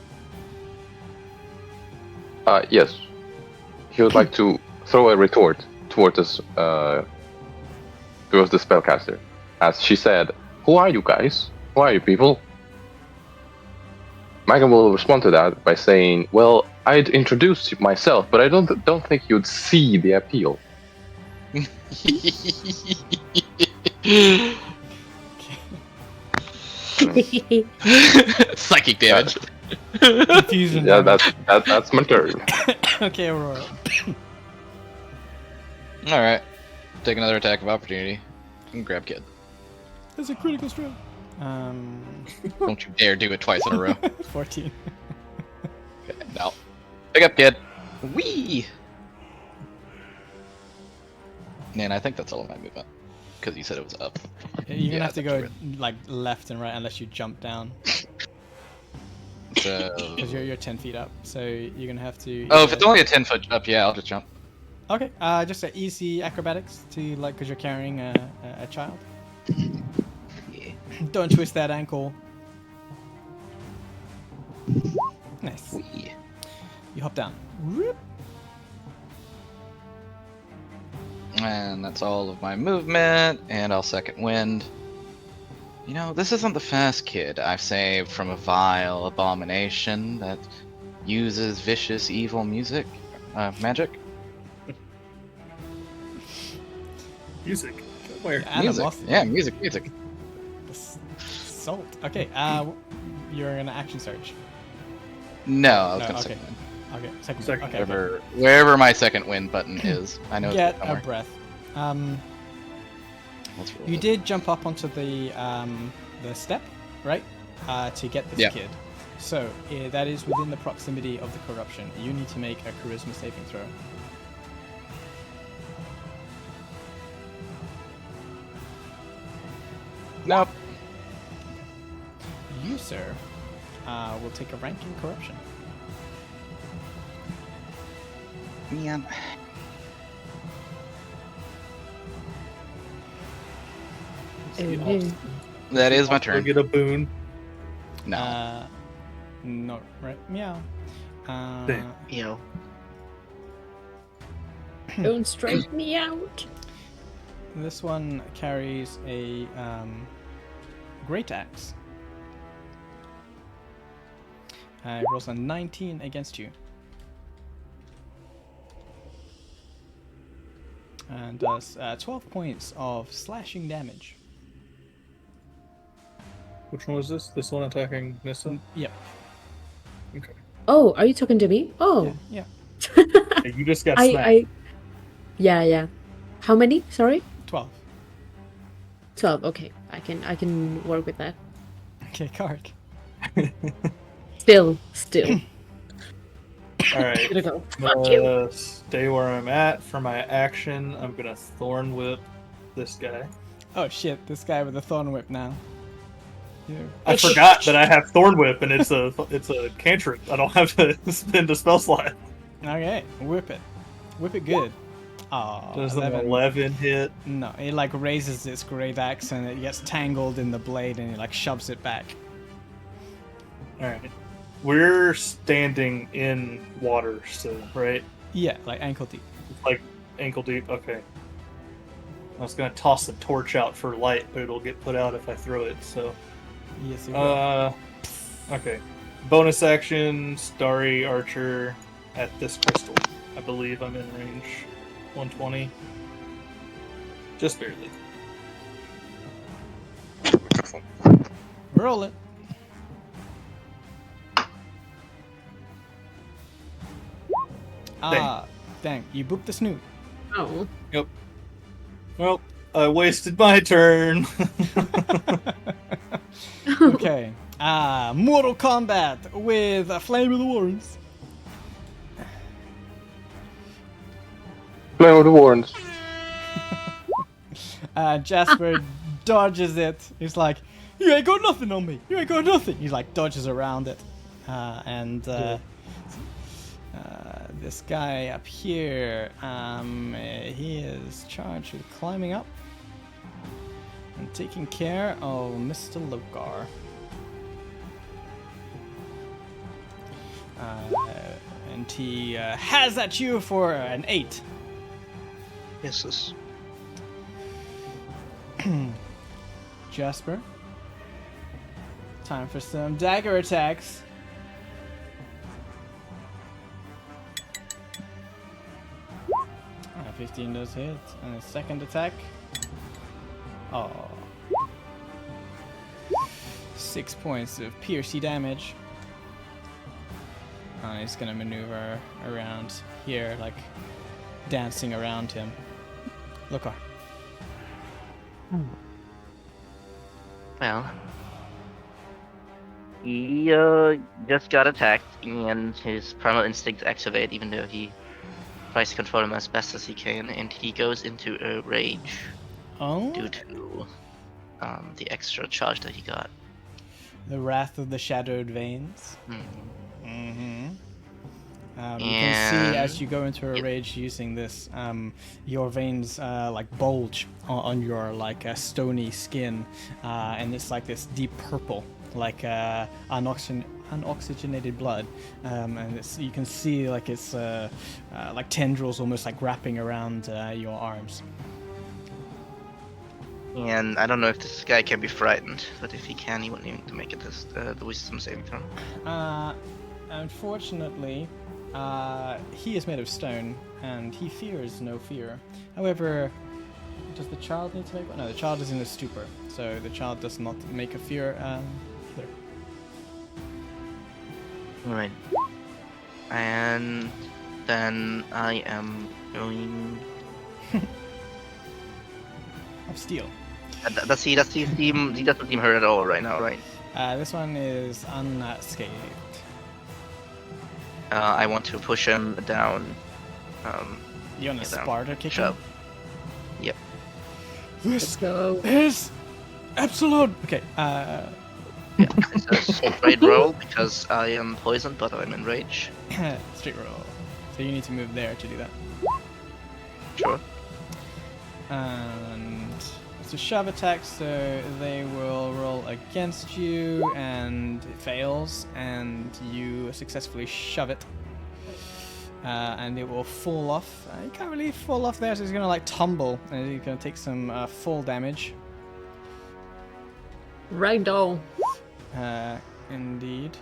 Yes. He would like to throw a retort towards this, towards the spellcaster. As she said, "Who are you guys? Who are you people?" Megan will respond to that by saying, "Well, I'd introduce myself, but I don't think you'd see the appeal." Psychic damage. Confusion. Yeah, damage. that's my turn. Okay, Aurora. Alright. Take another attack of opportunity. And grab kid. That's a critical stroke. Don't you dare do it twice in a row. 14. Okay, now. Pick up kid. Wee! Man, I think that's all of my movement. Because you said it was up. You're gonna have to that's go like left and right unless you jump down. So... Because you're 10 feet up, so you're gonna have to. Oh, if it's only a 10-foot up, yeah, I'll just jump. Okay, just an easy acrobatics to like, because you're carrying a child. Yeah. Don't twist that ankle. Nice. Wee. You hop down. Whoop. And that's all of my movement, and I'll second wind. You know, this isn't the first kid I've saved from a vile abomination that uses vicious, evil magic. Music. Where? Animosity. Yeah, music. Salt. Okay, you're gonna action search. No, I was No, gonna okay. second wind. Okay, second. Second. Okay, okay. Wherever my second wind button is. I know Get it's a somewhere. breath. Let's roll You it. did jump up onto the step, right? To get this Yeah. kid. So that is within the proximity of the corruption. You need to make a charisma saving throw. Nope. You, sir, will take a rank in corruption. Man. Oh, no. That is my I'll turn. get a boon. No. No, right? Meow. Damn. You know, Don't strike me out. This one carries a great axe. It rolls a 19 against you. And does 12 points of slashing damage. Which one was this? This one attacking Nissa? Yep. Okay. Oh, are you talking to me? Oh, Yeah. Hey, you just got snapped. Yeah. How many? Sorry, 12. 12. Okay, I can work with that. Okay, Kark. Still. Alright. Gonna go. I'm Fuck you. gonna stay where I'm at. For my action, I'm gonna Thorn Whip this guy. Oh shit, this guy with the thorn whip now. Yeah. I forgot that I have Thorn Whip and it's a cantrip. I don't have to spend a spell slot. Okay, whip it. Whip it good. Aw, Does an 11. 11 hit? No, it like raises its great axe and it gets tangled in the blade and it like shoves it back. Alright. We're standing in water still, right? Yeah, like ankle deep. Like ankle deep. Okay. I was gonna toss the torch out for light, but it'll get put out if I throw it. So, Yes, it will. okay. bonus action, Starry Archer at this crystal. I believe I'm in range 120. Just barely. Roll it. Dang, you booped the snoot. Oh. Well, I wasted my turn. Okay. Mortal Kombat with Flame of the Warrens. Flame of the Warrens. Jasper dodges it. He's like, "You ain't got nothing on me. You ain't got nothing." He like dodges around it, and this guy up here, he is charged with climbing up and taking care of Mr. Lokar. And he has at you for an 8. Misses. Jasper. Time for some dagger attacks. Ah, 15 does hit. And a second attack. Oh. 6 points of piercy damage. He's gonna maneuver around here, like dancing around him. Look on. Well, he just got attacked, and his primal instinct activate, even though he tries to control him as best as he can, and he goes into a rage Oh, due to the extra charge that he got. the Wrath of the Shadowed Veins. Mm-hmm. You can see as you go into a rage using this, your veins like bulge on your like stony skin, and it's like this deep purple, like unoxygenated blood, and you can see like it's like tendrils almost like wrapping around your arms. And I don't know if this guy can be frightened, but if he can, he won't need to make it the wisdom saving throw. Unfortunately, he is made of stone, and he fears no fear. However, does the child need to make one? No, the child is in a stupor, so the child does not make a fear either. Alright. And then I am going. Of steel. Does he seem he doesn't seem hurt at all right now, right? This one is unscathed. I want to push him down. You want to down. Sparta kick him? Shove. Yep. This Go. is Epsilon! Okay, Yeah, this is a straight roll because I am poisoned, but I'm in rage. straight roll. So you need to move there to do that. Sure. And it's a shove attack, so they will roll against you, and it fails, and you successfully shove it. And it will fall off. You can't really fall off there, so it's gonna like tumble, and you're gonna take some fall damage. Ragdoll. Indeed.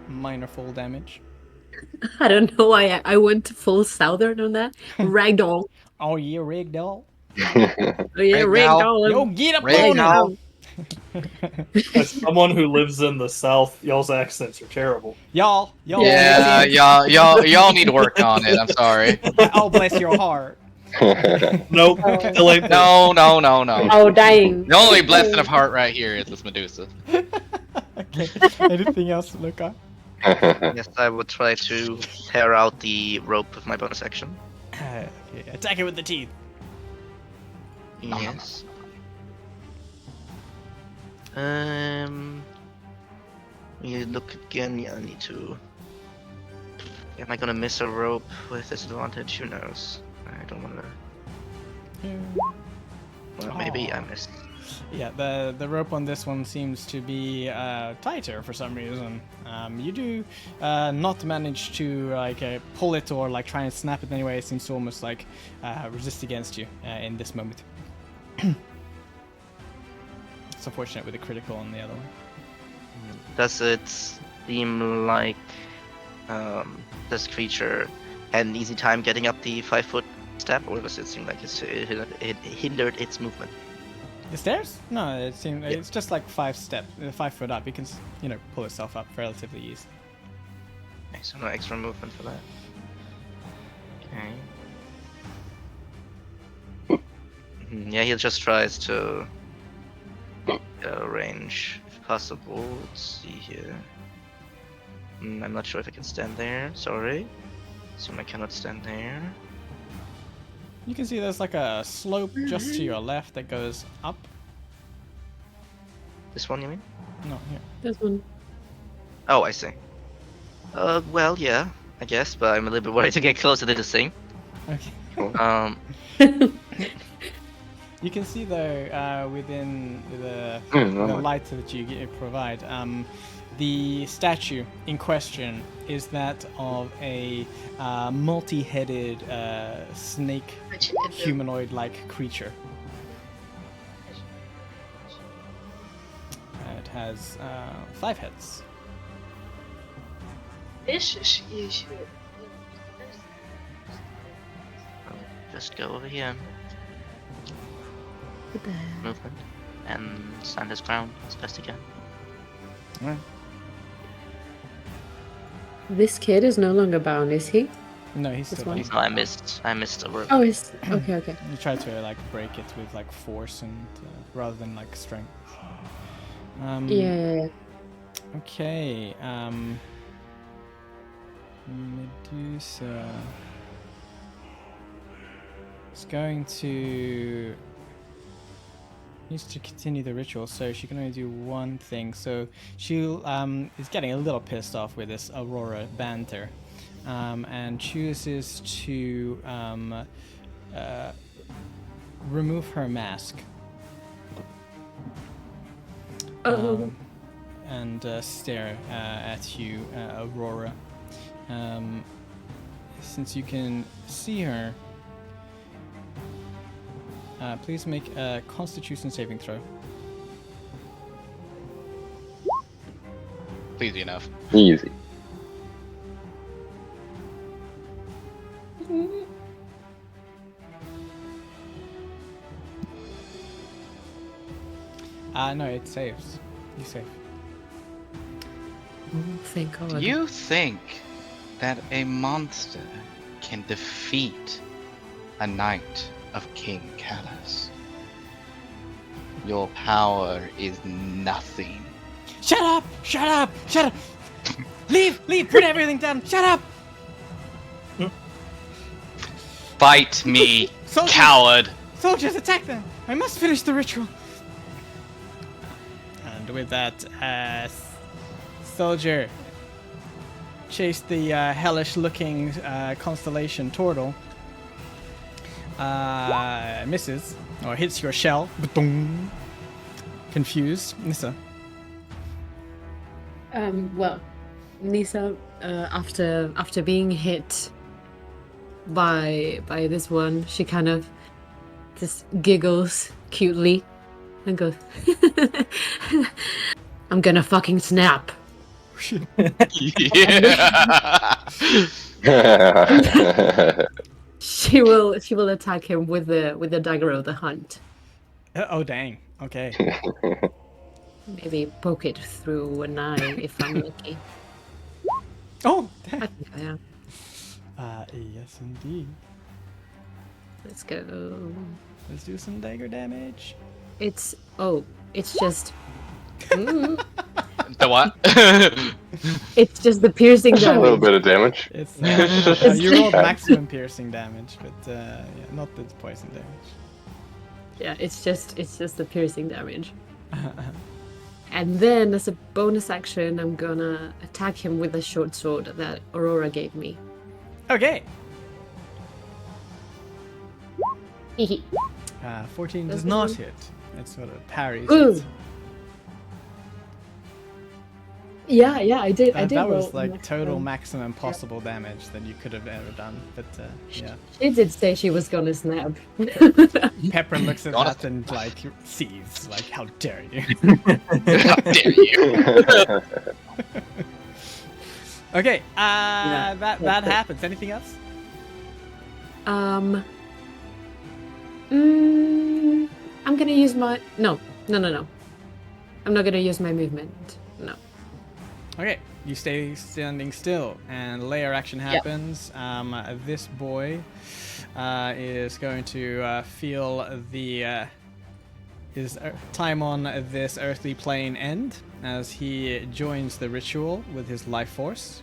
Minor fall damage. I don't know why I went full southern on that. Ragdoll. Oh yeah, ragdoll. Oh yeah, Ragdoll. Ragdoll. Yo, get up Ragdoll. As someone who lives in the South, y'all's accents are terrible. Y'all. Yeah, y'all need to work on it. I'm sorry. Oh, bless your heart. Nope. Still ain't No. Oh, dang. The only blessing of heart right here is this Medusa. Okay. Anything else, Luca? Yes, I would try to tear out the rope with my bonus action. Okay, attack it with the teeth. Yes. You look again. Yeah, I need to. Am I gonna miss a rope with disadvantage? Who knows? I don't wanna. Well, maybe I missed. Yeah, the rope on this one seems to be tighter for some reason. You do not manage to like pull it or like try and snap it anyway. It seems to almost like resist against you in this moment. It's unfortunate with a critical on the other one. Does it seem like this creature had an easy time getting up the 5-foot step, or does it seem like it hindered its movement? The stairs? No, it seems it's just like 5 foot up. You can, pull yourself up relatively easy. Okay, so no extra movement for that. Okay. Yeah, he just tries to range if possible. Let's see here. I'm not sure if I can stand there. Sorry. Assume I cannot stand there. You can see there's like a slope just to your left that goes up. This one, you mean? No, here. This one. Oh, I see. Well, yeah, I guess, but I'm a little bit worried to get closer to this thing. Okay. You can see though, within the light that you provide, the statue in question is that of a multi-headed snake humanoid-like creature. It has 5 heads. Just go over here. Movement. And stand his ground as best he can. Right. This kid is no longer bound, is he? No, he's This still one? like, I missed a word. Oh, he's okay. you try to like break it with like force and rather than like strength. Yeah. Okay. Medusa is going to needs to continue the ritual, so she can only do one thing. So she is getting a little pissed off with this Aurora banter, and chooses to remove her mask. And stare at you, Aurora. Since you can see her, please make a Constitution saving throw. Easy enough. Easy. No, it saves. You save. Oh, thank God. Do you think that a monster can defeat a knight of King Callus? Your power is nothing. Shut up! Shut up! Shut up! Leave! Put everything down! Shut up! Fight me, Soldiers! coward! Soldiers, attack them! I must finish the ritual. And with that, soldier chased the hellish-looking constellation Tortle. Misses or hits your shell. Ba-dong. Confused, Nissa. Well, Nisa, after being hit by this one, she kind of just giggles cutely and goes, "I'm gonna fucking snap." Yeah. She will attack him with the dagger of the hunt. Oh dang! Okay. Maybe poke it through an eye if I'm lucky. Oh I dang! think I am. Yes indeed. Let's go. Let's do some dagger damage. It's just. The what? It's just the piercing Just a little damage. bit of damage. It's you rolled maximum piercing damage, but yeah, not the poison damage. Yeah, it's just the piercing damage. And then, as a bonus action, I'm gonna attack him with the short sword that Aurora gave me. Okay. Hehe. 14 Does does this not one- hit. It sort of parries Ooh. it. Yeah, I did. I did. That was roll like total maximum. maximum possible damage that you could have ever done. But yeah, She did say she was gonna snap. Pepper looks at Honest- that and like sees, like, how dare you? How dare you? Okay, Yeah, that that's it. happens. Anything else? I'm gonna use my no. I'm not gonna use my movement. No. Okay, you stay standing still, and layer action happens. This boy is going to feel his time on this earthly plane end as he joins the ritual with his life force,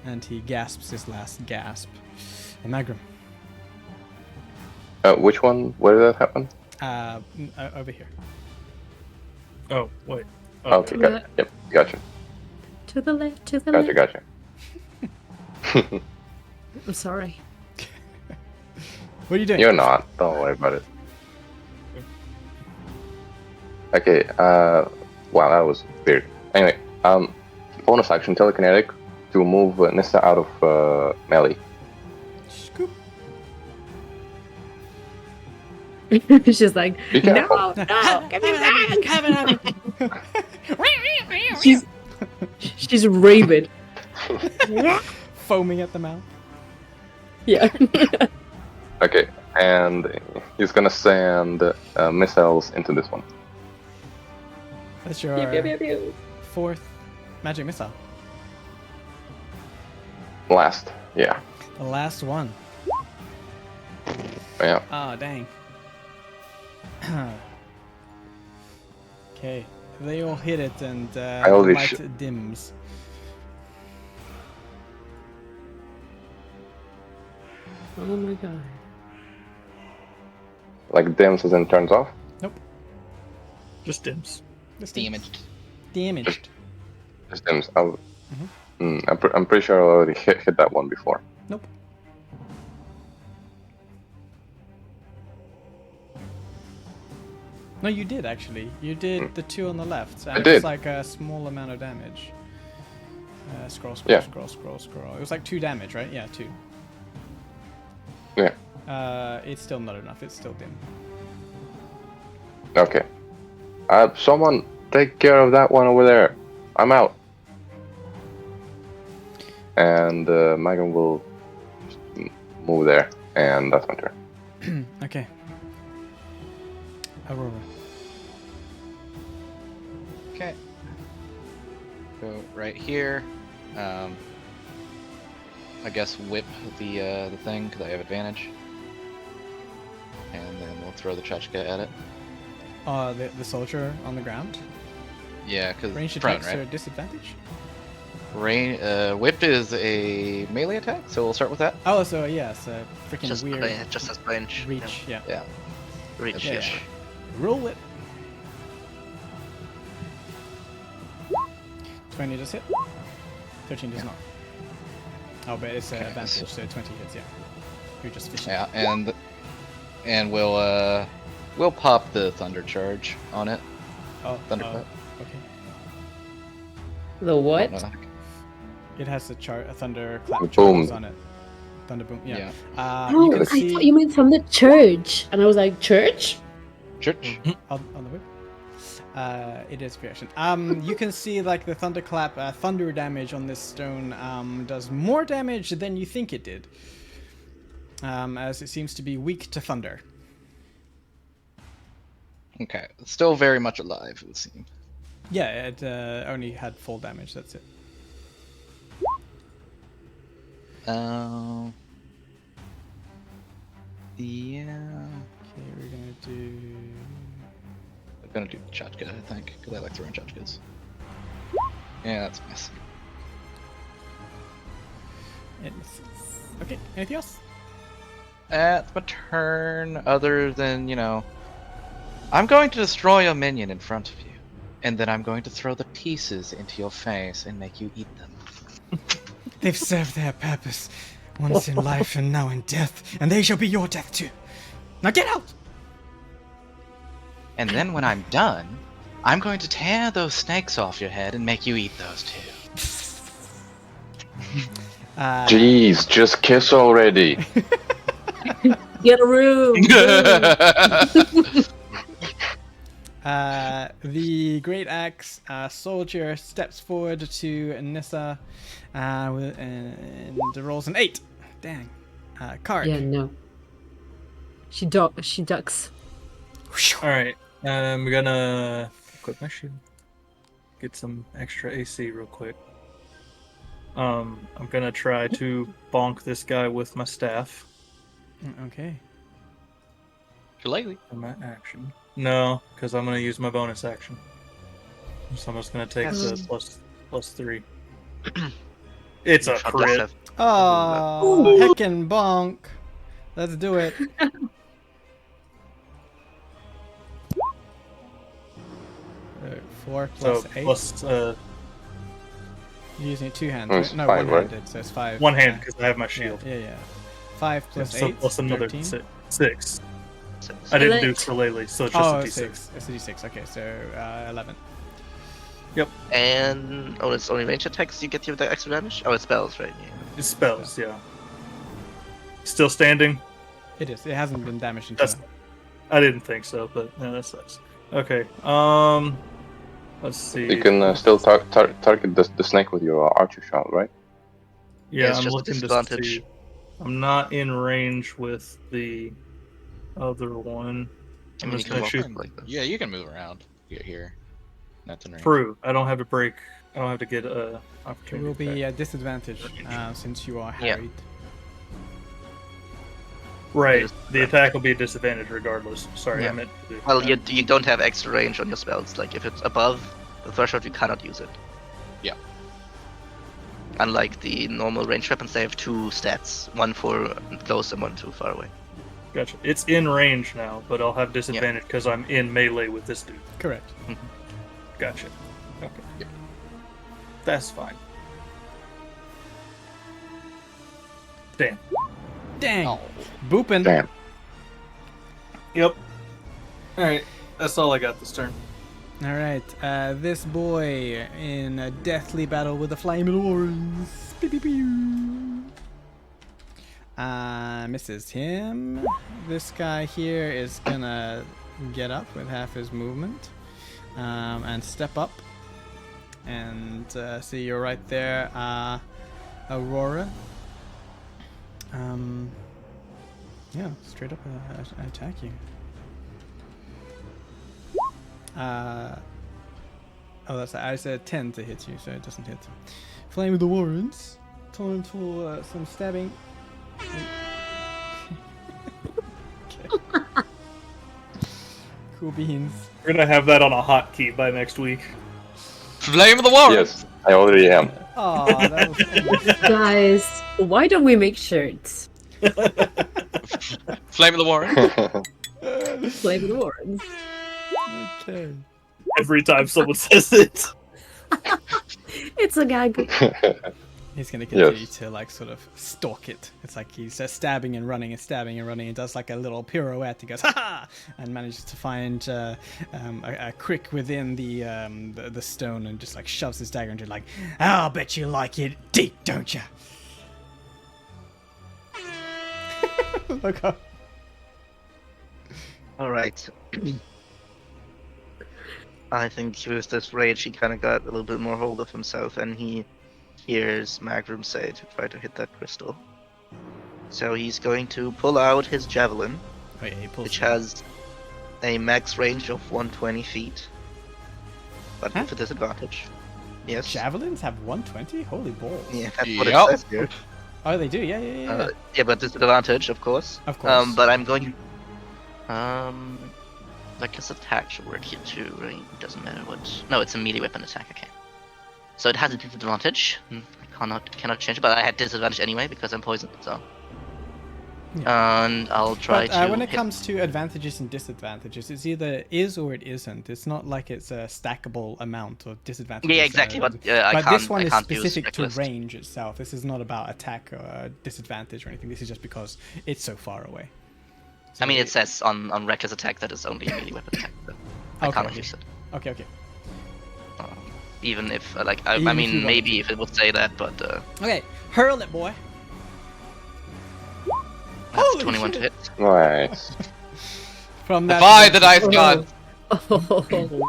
and he gasps his last gasp. And Magrum, Which one? Where did that happen? over here. Oh, wait. Okay, gotcha. Yep, gotcha. To the left, to the Gotcha, left. gotcha. I'm sorry. What are you doing? You're not. Don't worry about it. Okay, wow, that was weird. Anyway, bonus action telekinetic to move Nissa out of melee. Scoop. She's like, Be careful. no, give me back. Have it. She's rabid. Foaming at the mouth. Yeah. Okay, and he's gonna send missiles into this one. That's your Pew, pew, pew, pew. fourth magic missile. Last, yeah. The last one. Yeah. Oh, dang. Okay. They all hit it, and the Holy light shit. dims. Oh my god. Like dims as in turns off. Just dims. This thing's Damaged. Damaged. Just dims. I'm pretty sure I already hit that one before. Nope. No, you did actually. You did the two on the left. So I it did. was like a small amount of damage. Scroll. Yeah. It was like 2 damage, right? Yeah, 2. Yeah. It's still not enough. It's still dim. Okay. Someone take care of that one over there. I'm out. And Megan will just move there, and that's my turn. Okay. Aurora. Okay. Go right here. I guess whip the thing because I have advantage, and then we'll throw the Chachka at it. The soldier on the ground. Yeah, because Ranged prone, attacks are right? a disadvantage. Whip is a melee attack, so we'll start with that. Oh, so yeah, it's a freaking Just weird just as range. reach. Yeah. Yeah. Reach. Yeah, Yeah. yeah. Roll it. 20 does hit. 13 does not. Oh, but it's Okay, advantage, so- so 20 hits. Yeah. You're just fishing. Yeah, and we'll pop the thunder charge on it. Oh, Thunderclap. okay. The what? No, It has a thunderclap Boom. charge on it. Thunder boom. Yeah. Yeah. You Oh, can I see thought you meant from the church. And I was like, church? Church. on the whip. It is reaction. You can see like the thunderclap, thunder damage on this stone does more damage than you think it did, as it seems to be weak to thunder. Okay. Still very much alive, it would seem. Yeah, it only had full damage. That's it. Yeah. Okay, we're gonna do. I'm gonna do Chachka, I think, because I like throwing Chachkas. Yeah, that's a miss. It misses. Okay, anything else? That's my turn, other than, you know, I'm going to destroy a minion in front of you, and then I'm going to throw the pieces into your face and make you eat them. They've served their purpose, once in life and now in death, and they shall be your death too. Now get out! And then when I'm done, I'm going to tear those snakes off your head and make you eat those too. Jeez, just kiss already. Get a room. The Great Axe soldier steps forward to Nissa and rolls an 8. Dang. Kark. Yeah, no. She ducks. All right. I'm gonna equip my shield. Get some extra AC real quick. I'm gonna try to bonk this guy with my staff. Okay. You're likely. In my action. No, because I'm gonna use my bonus action. So I'm just gonna take Yes. the plus 3. It's a Shot crit. yourself. Oh, heckin' bonk. Let's do it. Uh, 4 So plus 8. plus You're using it 2 hands, It's right? No, 5, right? one-handed, so it's 5. one hand because I have my Yeah, shield. yeah. 5 plus So 8. plus another 13. 6. Six. I didn't do Elite. Shillelagh, so it's just Oh, a it's D6. 6. It's a d6. Okay, so 11. And oh, it's only range attacks. You get the extra damage. Oh, it's spells, right? Yeah. It spells, yeah. Still standing? It is. It hasn't been damaged until. That's. I didn't think so, but yeah, that sucks. Okay. Let's see. You can still target the snake with your archer shot, right? Yeah, it's I'm just a looking to disadvantage. see. I'm not in range with the other one. I I'm mean, just you can gonna walk shoot around like this. Yeah, you can move around. Get here. Nothing right. through. I don't have to break. I don't have to get a It opportunity. will be attack. a disadvantage since you are Yeah. harried. Right. Just- The attack will be a disadvantage regardless. Sorry, Yeah. I meant to do Well, that. you don't have extra range on your spells. Like if it's above the threshold, you cannot use it. Yeah. Unlike the normal range weapons, they have 2 stats: one for close and one too far away. Gotcha. It's in range now, but I'll have disadvantage because I'm in melee with this dude. Correct. Gotcha. Okay. Yep. That's fine. Damn. Dang. Oh. Boopin'. Damn. Yep. Alright. That's all I got this turn. All right. This boy in a deathly battle with the flaming warriors. Pew, pew, pew. Misses him. This guy here is gonna get up with half his movement and step up. And see, you're right there, Aurora. Yeah, straight up attack you. Oh, that's I said 10 to hit you, so it doesn't hit. Flame of the Warrens. Time for some stabbing. Okay. Cool beans. We're gonna have that on a hotkey by next week. Flame of the War. Yes, I already am. Oh, that was almost... Guys, why don't we make shirts? Flame of the War. Flame of the Warrens. Okay. Every time someone says it. It's a gag. He's gonna continue Yes. to like sort of stalk it. It's like he's stabbing and running and stabbing and running and does like a little pirouette. He goes ha ha and manages to find a crick within the stone and just like shoves his dagger into it. Like, I'll bet you like it deep, don't you? Look up. All right. I think with this rage, he kind of got a little bit more hold of himself, and he hears Magrum say to try to hit that crystal. So he's going to pull out his javelin, Oh yeah, he pulls. which it. has a max range of 120 feet, but Huh? with a disadvantage. Yes. Javelins have 120. Holy balls. Yeah, that's what it Yep. says here. Oh, they do. Yeah, yeah, yeah. Yeah. Yeah, but disadvantage, of course. Of course. But I'm going. I guess attack should work here too, right? It doesn't matter what. No, it's a melee weapon attack. Okay. So it has a disadvantage. I cannot change it, but I had disadvantage anyway because I'm poisoned. So. And I'll try But to. when it hit- comes to advantages and disadvantages, it's either is or it isn't. It's not like it's a stackable amount of disadvantages. Yeah, exactly. But I but can't. this one I is can't use specific to reckless. range itself. This is not about attack or disadvantage or anything. This is just because it's so far away. I mean, So- it says on reckless attack that it's only a melee weapon attack. So I Okay, cannot okay. use it. Okay, okay. Even if I Even if you mean, want maybe to. if it would say that, but Okay, hurl it, boy. that's Holy 21 to shit. hit. Nice. From that. Defy the Dice God. Oh.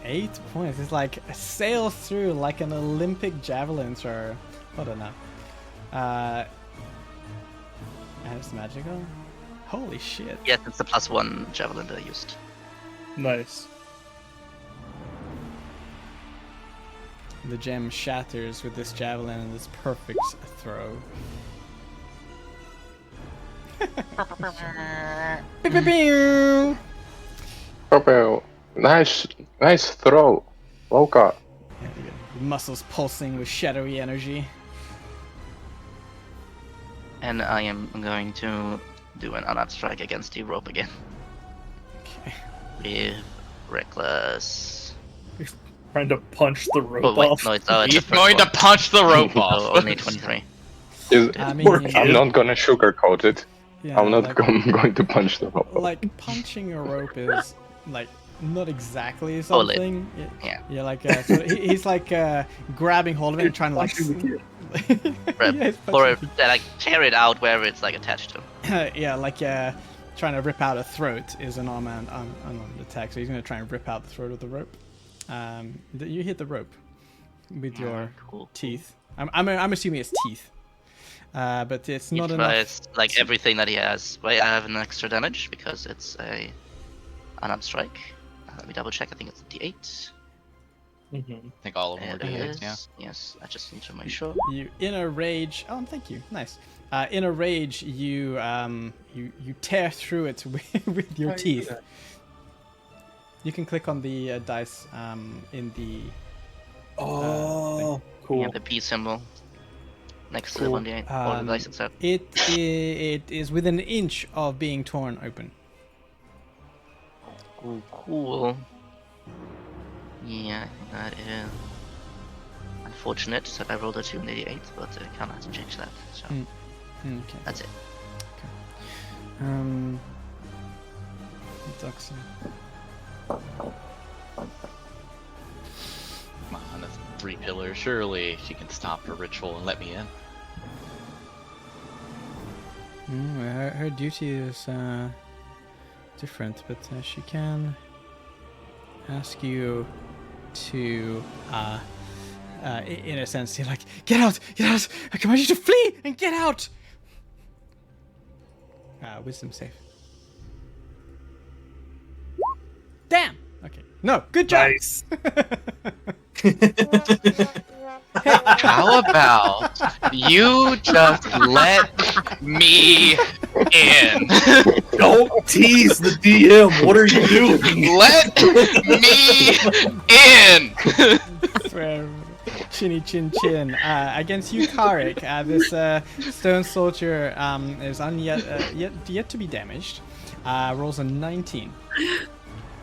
8 points. It's like sails through like an Olympic javelin thrower. Hold on now. And it's magical. Holy shit. Yes, it's the +1 javelin that I used. Nice. The gem shatters with this javelin and this perfect throw. Pew, pew, pew. Purple. Nice throw. Loka. Yeah, you get muscles pulsing with shadowy energy. And I am going to do an unarmed strike against the rope again. Okay. With Reckless. Trying to punch the rope Oh, wait, off. no, it's the He's first going to one. punch the rope So off. only 23. I mean, Poor I'm not gonna sugarcoat it. yeah, I'm not like, going to punch the rope. like punching a rope is like not exactly Oh, something. yeah. Yeah, like he's like grabbing hold of it and trying to like. Right, Yeah, he's or punching- that I tear it out wherever it's like attached to. yeah, like trying to rip out a throat is an unarmed attack. So he's gonna try and rip out the throat of the rope. You hit the rope with your Cool. teeth. I'm assuming it's teeth. But it's He not enough. tries like everything that he has. Wait, I have an extra damage because it's a unarmed strike. Let me double check. I think it's a D8. Mhm. I think all of them were It D8s, is. yeah. Yes, I just need to make sure. You in a rage. Oh, thank you. Nice. In a rage, you tear through it with your teeth. You can click on the dice in the. Oh, cool. Yeah, the P symbol next to the Cool. 1D8 or the dice itself. It is within an inch of being torn open. Cool, cool. Yeah, I think that is unfortunate that I rolled a 2 and 88, but I cannot change that. So Okay. that's it. Ducks. Come on, that's 3 pillars. Surely she can stop her ritual and let me in. Her duty is different, but she can ask you to, in a sense, you're like, get out! I command you to flee and get out! Wisdom save. Damn! Okay. No, good job! Nice. How about you just let me in? Don't tease the DM. What are you doing? Let me in! Swear, chinny chin chin. Against you, Karik, this stone soldier is yet to be damaged. Rolls a 19.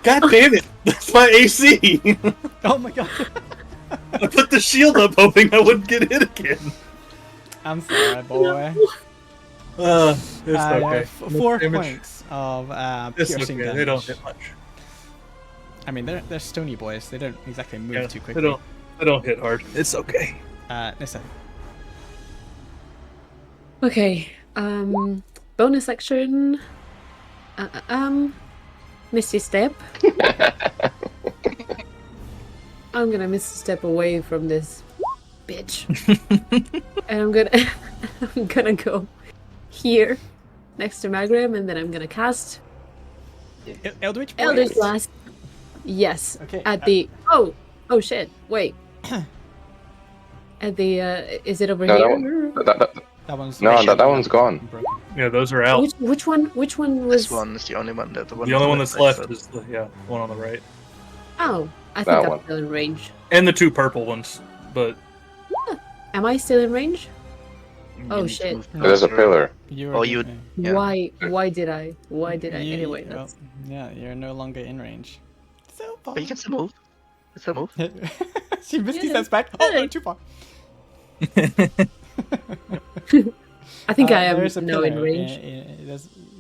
God damn it! That's my AC. Oh my god. I put the shield up hoping I wouldn't get hit again. I'm sorry, boy. It's okay. 4 Damage. points of It's piercing okay. damage. They don't hit much. I mean, they're stony boys. They don't exactly move Yeah, too they quickly. don't hit hard. It's okay. Nissa. Okay. Bonus action. Misty step. I'm gonna misty step away from this bitch, and I'm gonna go here next to Magram, and then I'm gonna cast Eldritch Blast. Eldritch Blast. Yes. Okay, At the oh shit. Wait. At the is it over No, here? That one's that one's gone. broken. Yeah, those are out. Which one was? This one is the only one that The only one that's left is the one on the right, Oh, I That think I'm one. still in range. and the 2 purple ones. But Am I still in range? Oh, You shit. moved There's a closer. pillar. You're Oh, you- Yeah. Why did I? You- Anyway, well, that's yeah, you're no longer in range. So far. But you can still move. You can still move. She misty Yeah. steps back. Oh, no, Hey. too far. I think I am There's a now in pillar range.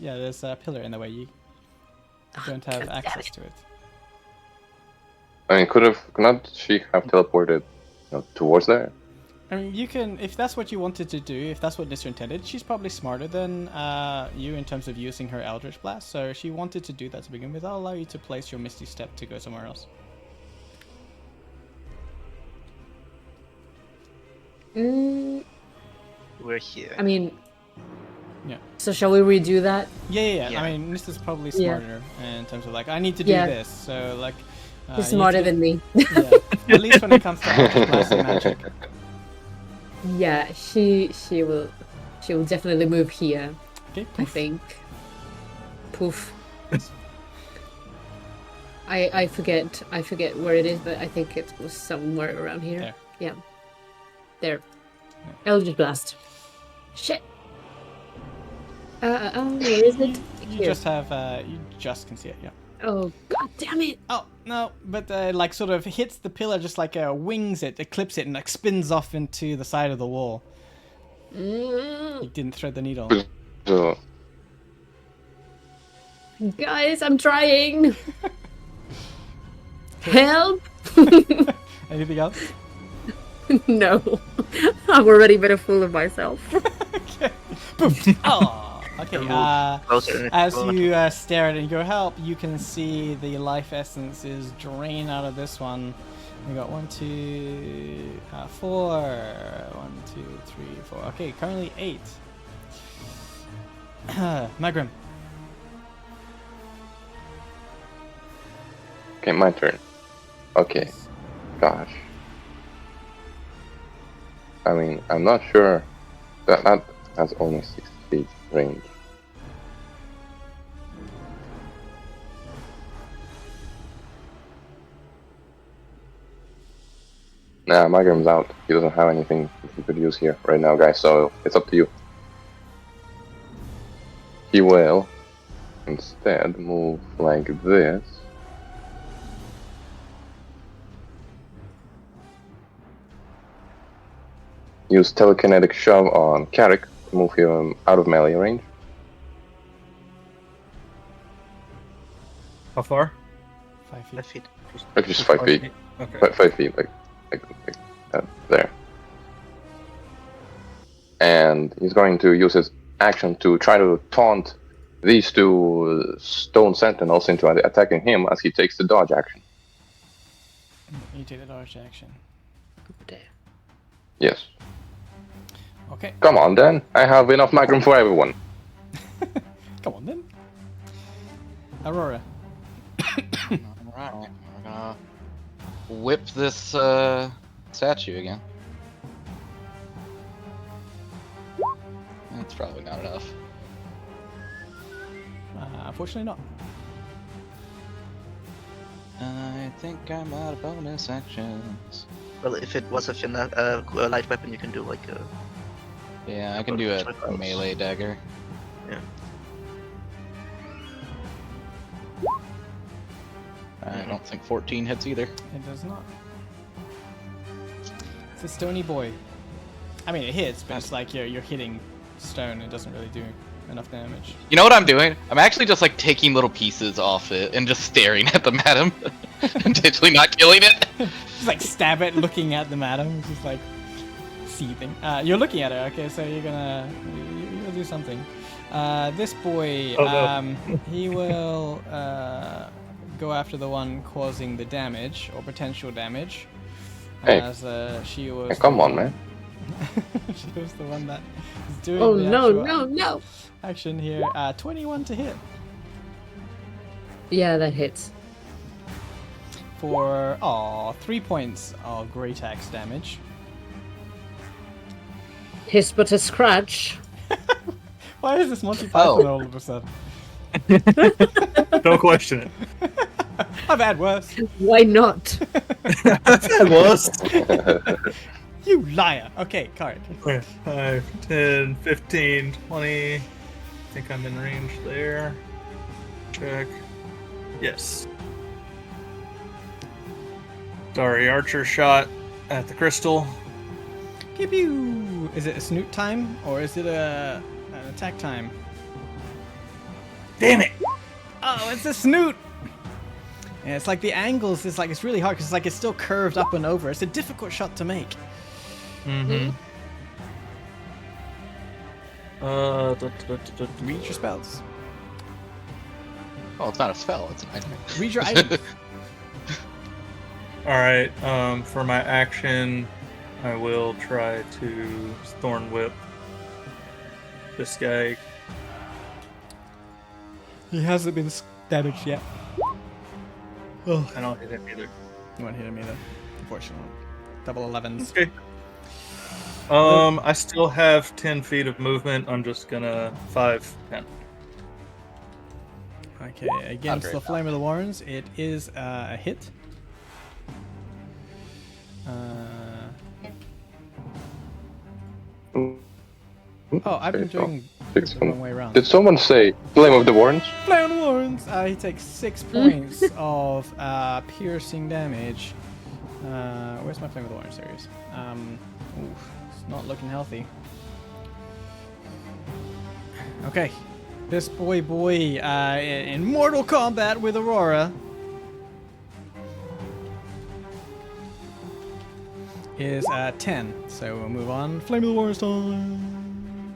there's a pillar in the way. You don't God have damn access it. to it. I mean, could not she have teleported towards there? I mean, you can, if that's what you wanted to do, if that's what Nissa intended, she's probably smarter than you in terms of using her Eldritch Blast, so if she wanted to do that to begin with, I'll allow you to place your Misty Step to go somewhere else. We're here. I mean, Yeah. so shall we redo that? Yeah. Yeah. I mean, Nissa's probably Yeah. smarter in terms of, like, I need to do Yeah. this, so, like... He's you smarter need to- than me. Yeah, at least when it comes to Eldritch Blast and magic. Yeah, she will definitely move here. Okay, I poof. think. Poof. I forget where it is, but I think it was somewhere around here. There. Yeah. There. Eldritch Blast. Shit. Where is it? You Here. just have, you just can see it, yeah. Oh, god damn it! Oh, no, but like sort of hits the pillar, just like wings it, eclipse it, and like spins off into the side of the wall. You didn't thread the needle. So, Guys, I'm trying! Help! Anything else? No. I'm already been a fool of myself. Okay. Poof. Oh, okay. Closer. As you stare at it and go help, you can see the life essence is drained out of this one. We got 1, 2, 4. 1, 2, 3, 4. Okay, currently 8. Magrim. okay, my turn. Okay, gosh. I mean, I'm not sure that has only 60 feet range. Nah, Magrim's out. He doesn't have anything he could use here right now, guys, so it's up to you. He will instead move like this. Use telekinetic shove on Carrick to move him out of melee range. How far? 5 feet. 5 feet. Like just 5 feet. Okay. 5 feet, like that, there. And he's going to use his action to try to taunt these two stone sentinels into attacking him as he takes the dodge action. You take the dodge action. Yes. Okay, Come on then. I have enough Magrum for everyone. come on then. Aurora. Alright, we're gonna whip this statue again. That's probably not enough. Unfortunately not. I think I'm out of bonus actions. Well, if it was a light weapon, you can do like a. Yeah, I can do a melee dagger. Yeah. I don't think 14 hits either. It does not. It's a stony boy. I mean, it hits, but it's like you're hitting stone. It doesn't really do enough damage. You know what I'm doing? I'm actually just like taking little pieces off it and just staring at them at him. Intentionally not killing it. Just like stab it, looking at the madam, just like seething. You're looking at it, okay? So you're gonna you'll do something. This boy, he will go after the one causing the damage or potential damage. Hey. As she was. Hey, come on, man. She was the one that is doing Oh the no, actual no, no! action here. 21 to hit Yeah, that hits. for 3 points of great axe damage. Hiss but a scratch. Why is this Monty Python Oh. all of a sudden? Don't question it. I've had worse. Why not? That was. You liar. Okay, Karik. 5, 10, 15, 20. I think I'm in range there. Check. Yes. Sorry, archer shot at the crystal. Pew pew. Is it a snoot time or is it an attack time? Damn it! Oh, it's a snoot. Yeah, it's like the angles is like it's really hard because it's like it's still curved up and over. It's a difficult shot to make. Mm-hmm. Read your spells. Oh, it's not a spell. It's an item. Read your items. All right. For my action, I will try to Thorn Whip this guy. He hasn't been damaged yet. Oh. I don't hit him either. You won't hit him either, unfortunately. Double 11s. Okay. I still have 10 feet of movement. I'm just gonna 5, 10. Okay, against Andre the Flame of the Warrens, it is a hit. Oh, I've been doing it the wrong way around. Did someone say Flame of the Warrens? Flame of the Warrens! He takes 6 points of piercing damage. Where's my Flame of the Warrens series? It's not looking healthy. Okay. This boy in Mortal Kombat with Aurora is 10. So we'll move on. Flame of the Warrens time!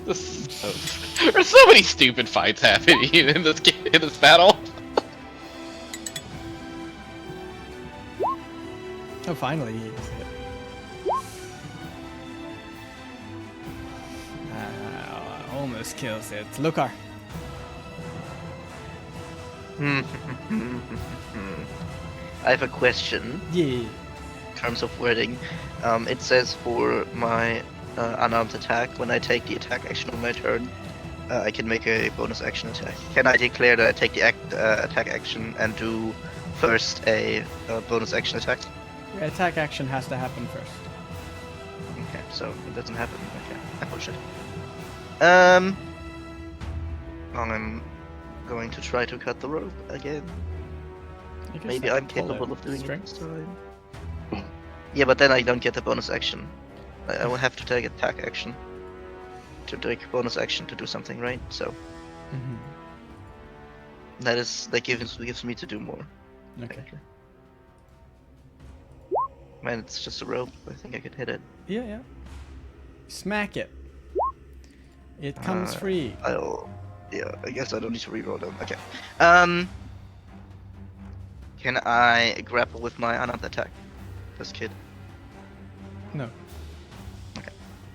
There's so many stupid fights happening in this battle. Oh, finally he is hit. Almost kills it. Lokar. I have a question Yeah. in terms of wording. It says for my unarmed attack, when I take the attack action on my turn, I can make a bonus action attack. Can I declare that I take the attack action and do first a bonus action attack? Your attack action has to happen first. Okay, so it doesn't happen. Okay, I bullshit. I'm going to try to cut the rope again. You can Maybe start I'm to pull capable it of doing it strength. this time. Yeah, but then I don't get the bonus action. I will have to take attack action to take bonus action to do something, right? So Mhm. that gives me to do more. Okay. Man, it's just a rope. I think I could hit it. Yeah. Smack it. It comes free. Yeah, I guess I don't need to reroll them. Okay. Can I grapple with my unarmed attack? This kid. No.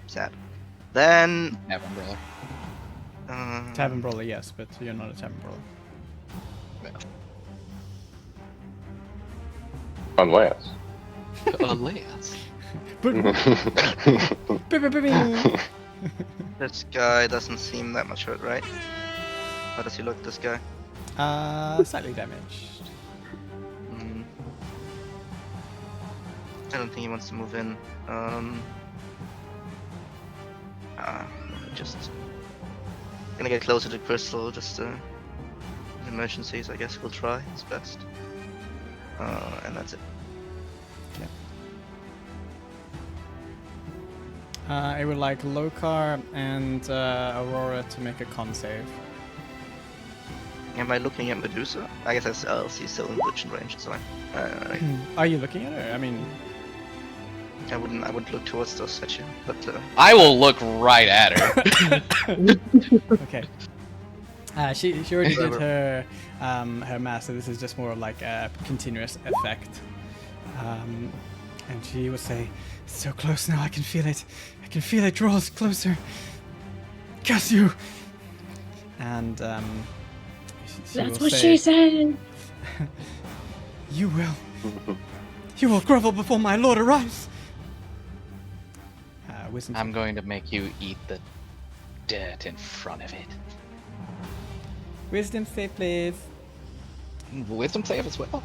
Sad. Then. Have umbrella. Tavern Brawler, yes, but you're not a Tavern Brawler. Unless. Alas. This guy doesn't seem that much hurt, right? How does he look, this guy? Slightly damaged. I don't think he wants to move in. Just gonna get closer to Crystal, just in emergencies, I guess we'll try his best. And that's it. I would like Lokar and Aurora to make a con save. Am I looking at Medusa? I guess she's still in vision range, so Are you looking at her? I mean, I wouldn't look towards the statue, but I will look right at her. okay. She already did her mass, so this is just more of like a continuous effect. And she would say, "It's so close now, I can feel it. I can feel it draws closer. Curse you!" And That's what she said. You will grovel before my lord arrives. Wisdom. I'm going to make you eat the dirt in front of it. Wisdom save, please. Wisdom save as well.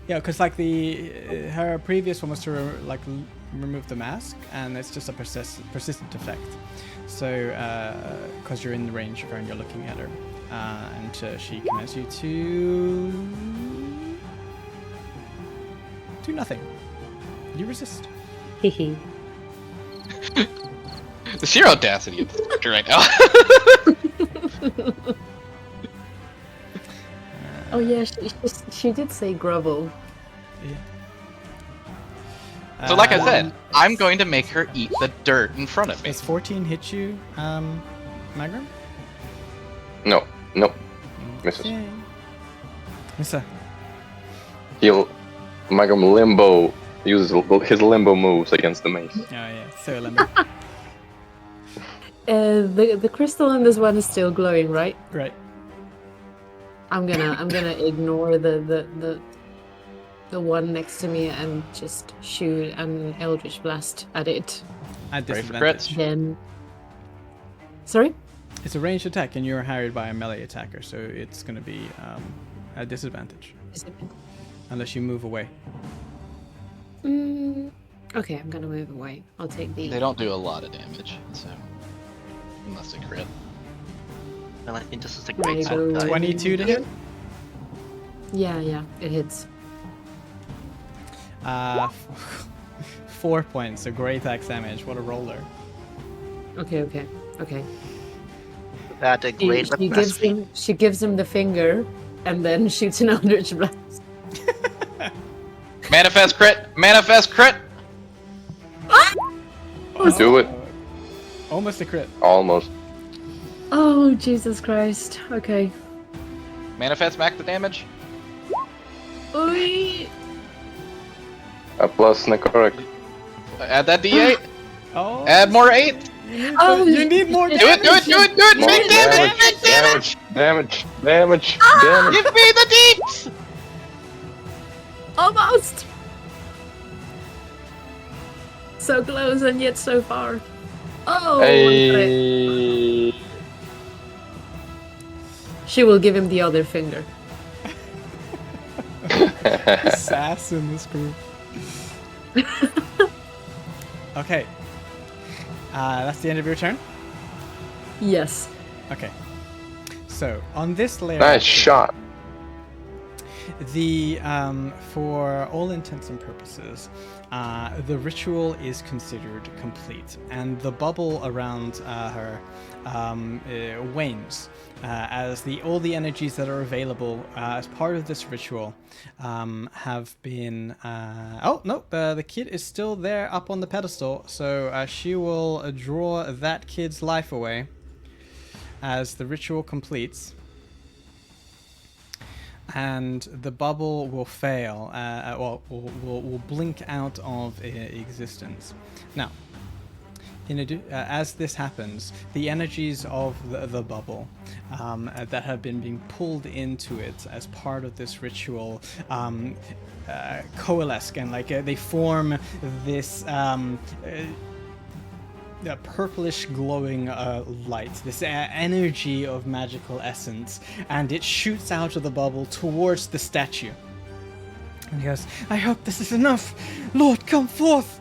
Yeah, because like her previous one was to remove the mask, and it's just a persistent effect. So because you're in the range of her and you're looking at her, and she commands you to do nothing. You resist. Hehe. The sheer audacity of this character right now. Oh yeah, she did say grovel. Yeah. So, like I said, I'm going to make her eat the dirt in front of me. Does 14 hit you, Magrum? No, no. Misses. Okay. Missa. He'll Magum Limbo uses his limbo moves against the mace. Oh yeah, so limber. The crystal in this one is still glowing, right? Right. I'm gonna ignore the one next to me and just shoot an Eldritch Blast at it. At Ready for disadvantage. crits? Then, sorry. It's a ranged attack, and you're harried by a melee attacker, so it's going to be a disadvantage unless you move away. Okay, I'm gonna move away. I'll take the. They don't do a lot of damage, so unless they crit. Well, I think this is a There great you time. go. guys. 22 to hit. Yeah, it hits. 4 points. So great axe damage. What a roller. Okay. That a She, great she weapon gives mastery. him. She gives him the finger, and then shoots an Eldritch Blast. Manifest crit! Manifest crit! Do it. Almost a crit. Almost. Oh Jesus Christ! Okay. Manifest max the damage. Oi. A plus necrotic. Add that d8. Oh. Add more 8. You need more Do it, do it, do it, do it! More Make damage! Make damage! damage. Give me the deeps! Almost. So close and yet so far. Oh. one crit. Hey. She will give him the other finger. Sass in this group. Okay. That's the end of your turn? Yes. Okay. So, on this layer... Nice shot. The for all intents and purposes, the ritual is considered complete, and the bubble around her wanes as all the energies that are available as part of this ritual have been. Oh no, the kid is still there up on the pedestal, so she will draw that kid's life away as the ritual completes. And the bubble will fail, will blink out of existence. Now, as this happens, the energies of the bubble that have been being pulled into it as part of this ritual coalesce, and they form this purplish glowing light, this energy of magical essence, and it shoots out of the bubble towards the statue. And he goes, I hope this is enough. Lord, come forth.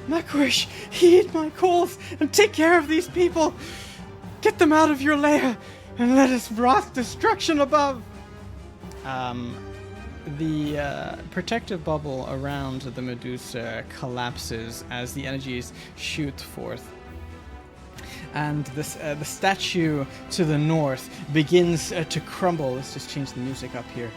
Makrish, heed my calls and take care of these people. Get them out of your lair and let us wrath destruction above. The protective bubble around the Medusa collapses as the energies shoot forth. And the statue to the north begins to crumble. Let's just change the music up here.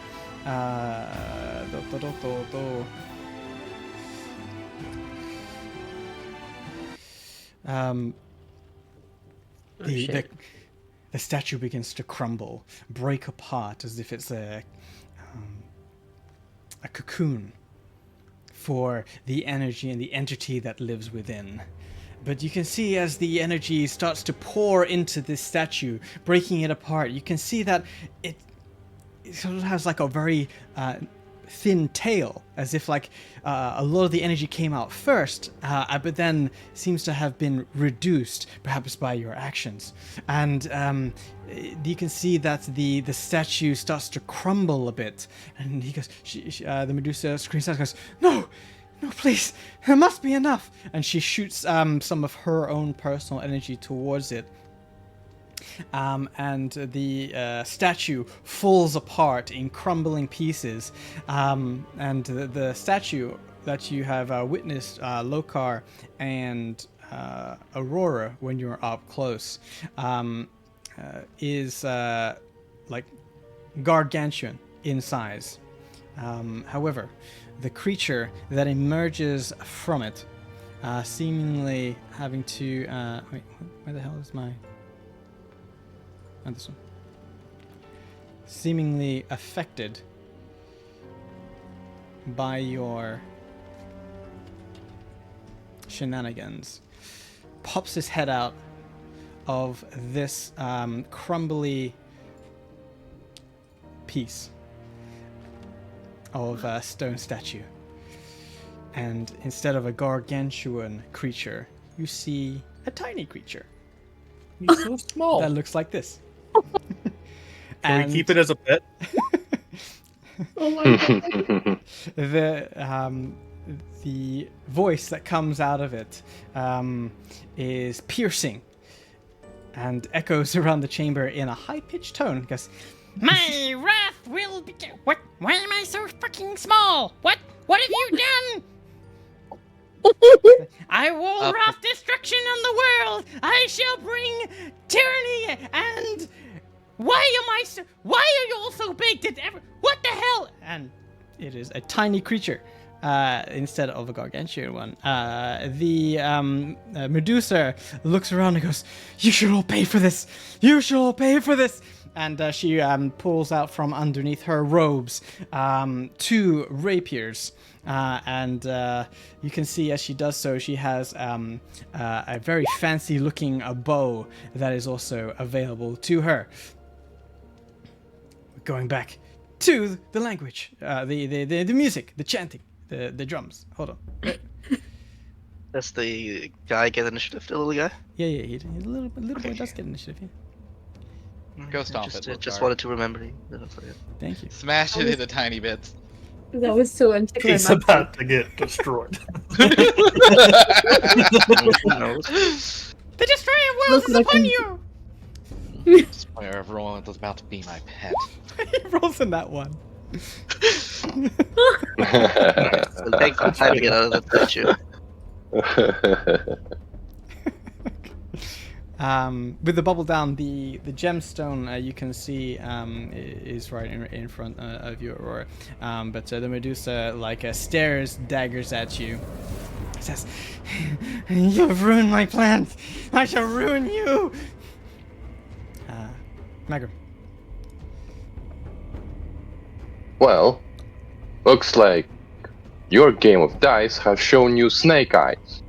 The statue begins to crumble, break apart as if it's a cocoon for the energy and the entity that lives within. But you can see as the energy starts to pour into this statue, breaking it apart, you can see that it sort of has like a very thin tail, as if a lot of the energy came out first, but then seems to have been reduced, perhaps by your actions. And you can see that the statue starts to crumble a bit, and he goes, the Medusa screams out and goes, No, please, there must be enough. And she shoots some of her own personal energy towards it. And the statue falls apart in crumbling pieces. And the statue that you have witnessed, Lokar and Aurora, when you're up close, is gargantuan in size. However, the creature that emerges from it, seemingly having to... wait, where the hell is my... Oh, this one. Seemingly affected by your shenanigans, pops his head out of this crumbly piece of a stone statue. And instead of a gargantuan creature, you see a tiny creature He's so small. that looks like this. Can we keep it as a pet? Oh my god. The voice that comes out of it is piercing and echoes around the chamber in a high-pitched tone. It goes, My wrath will be. What? Why am I so fucking small? What? What have you done? I will wrath destruction on the world. I shall bring tyranny and. Why are you all so big? What the hell? and it is a tiny creature instead of a gargantuan one. The Medusa looks around and goes, "You should all pay for this. You should all pay for this." And she pulls out from underneath her robes 2 rapiers. And you can see as she does so, she has a very fancy-looking bow that is also available to her. Going back to the language, the music, the chanting, the drums. Hold on. Does the guy get initiative, the little guy? Yeah, he's a little boy does get initiative here. Go stomp Just, it, little just guard. wanted to remember you. Don't forget. Thank you. Smash it into tiny bits. That was so He's anticlimactic. about to get destroyed. Who knows? The destroyer world Look is like upon him. you. Swear everyone was about to be my pet. He rolls in that one. It'll take some time to get out of that statue. With the bubble down, the gemstone you can see is right in front of you, Aurora. But the Medusa stares daggers at you. Says, "You have ruined my plans. I shall ruin you." Magrum. Well, looks like your game of dice has shown you snake eyes.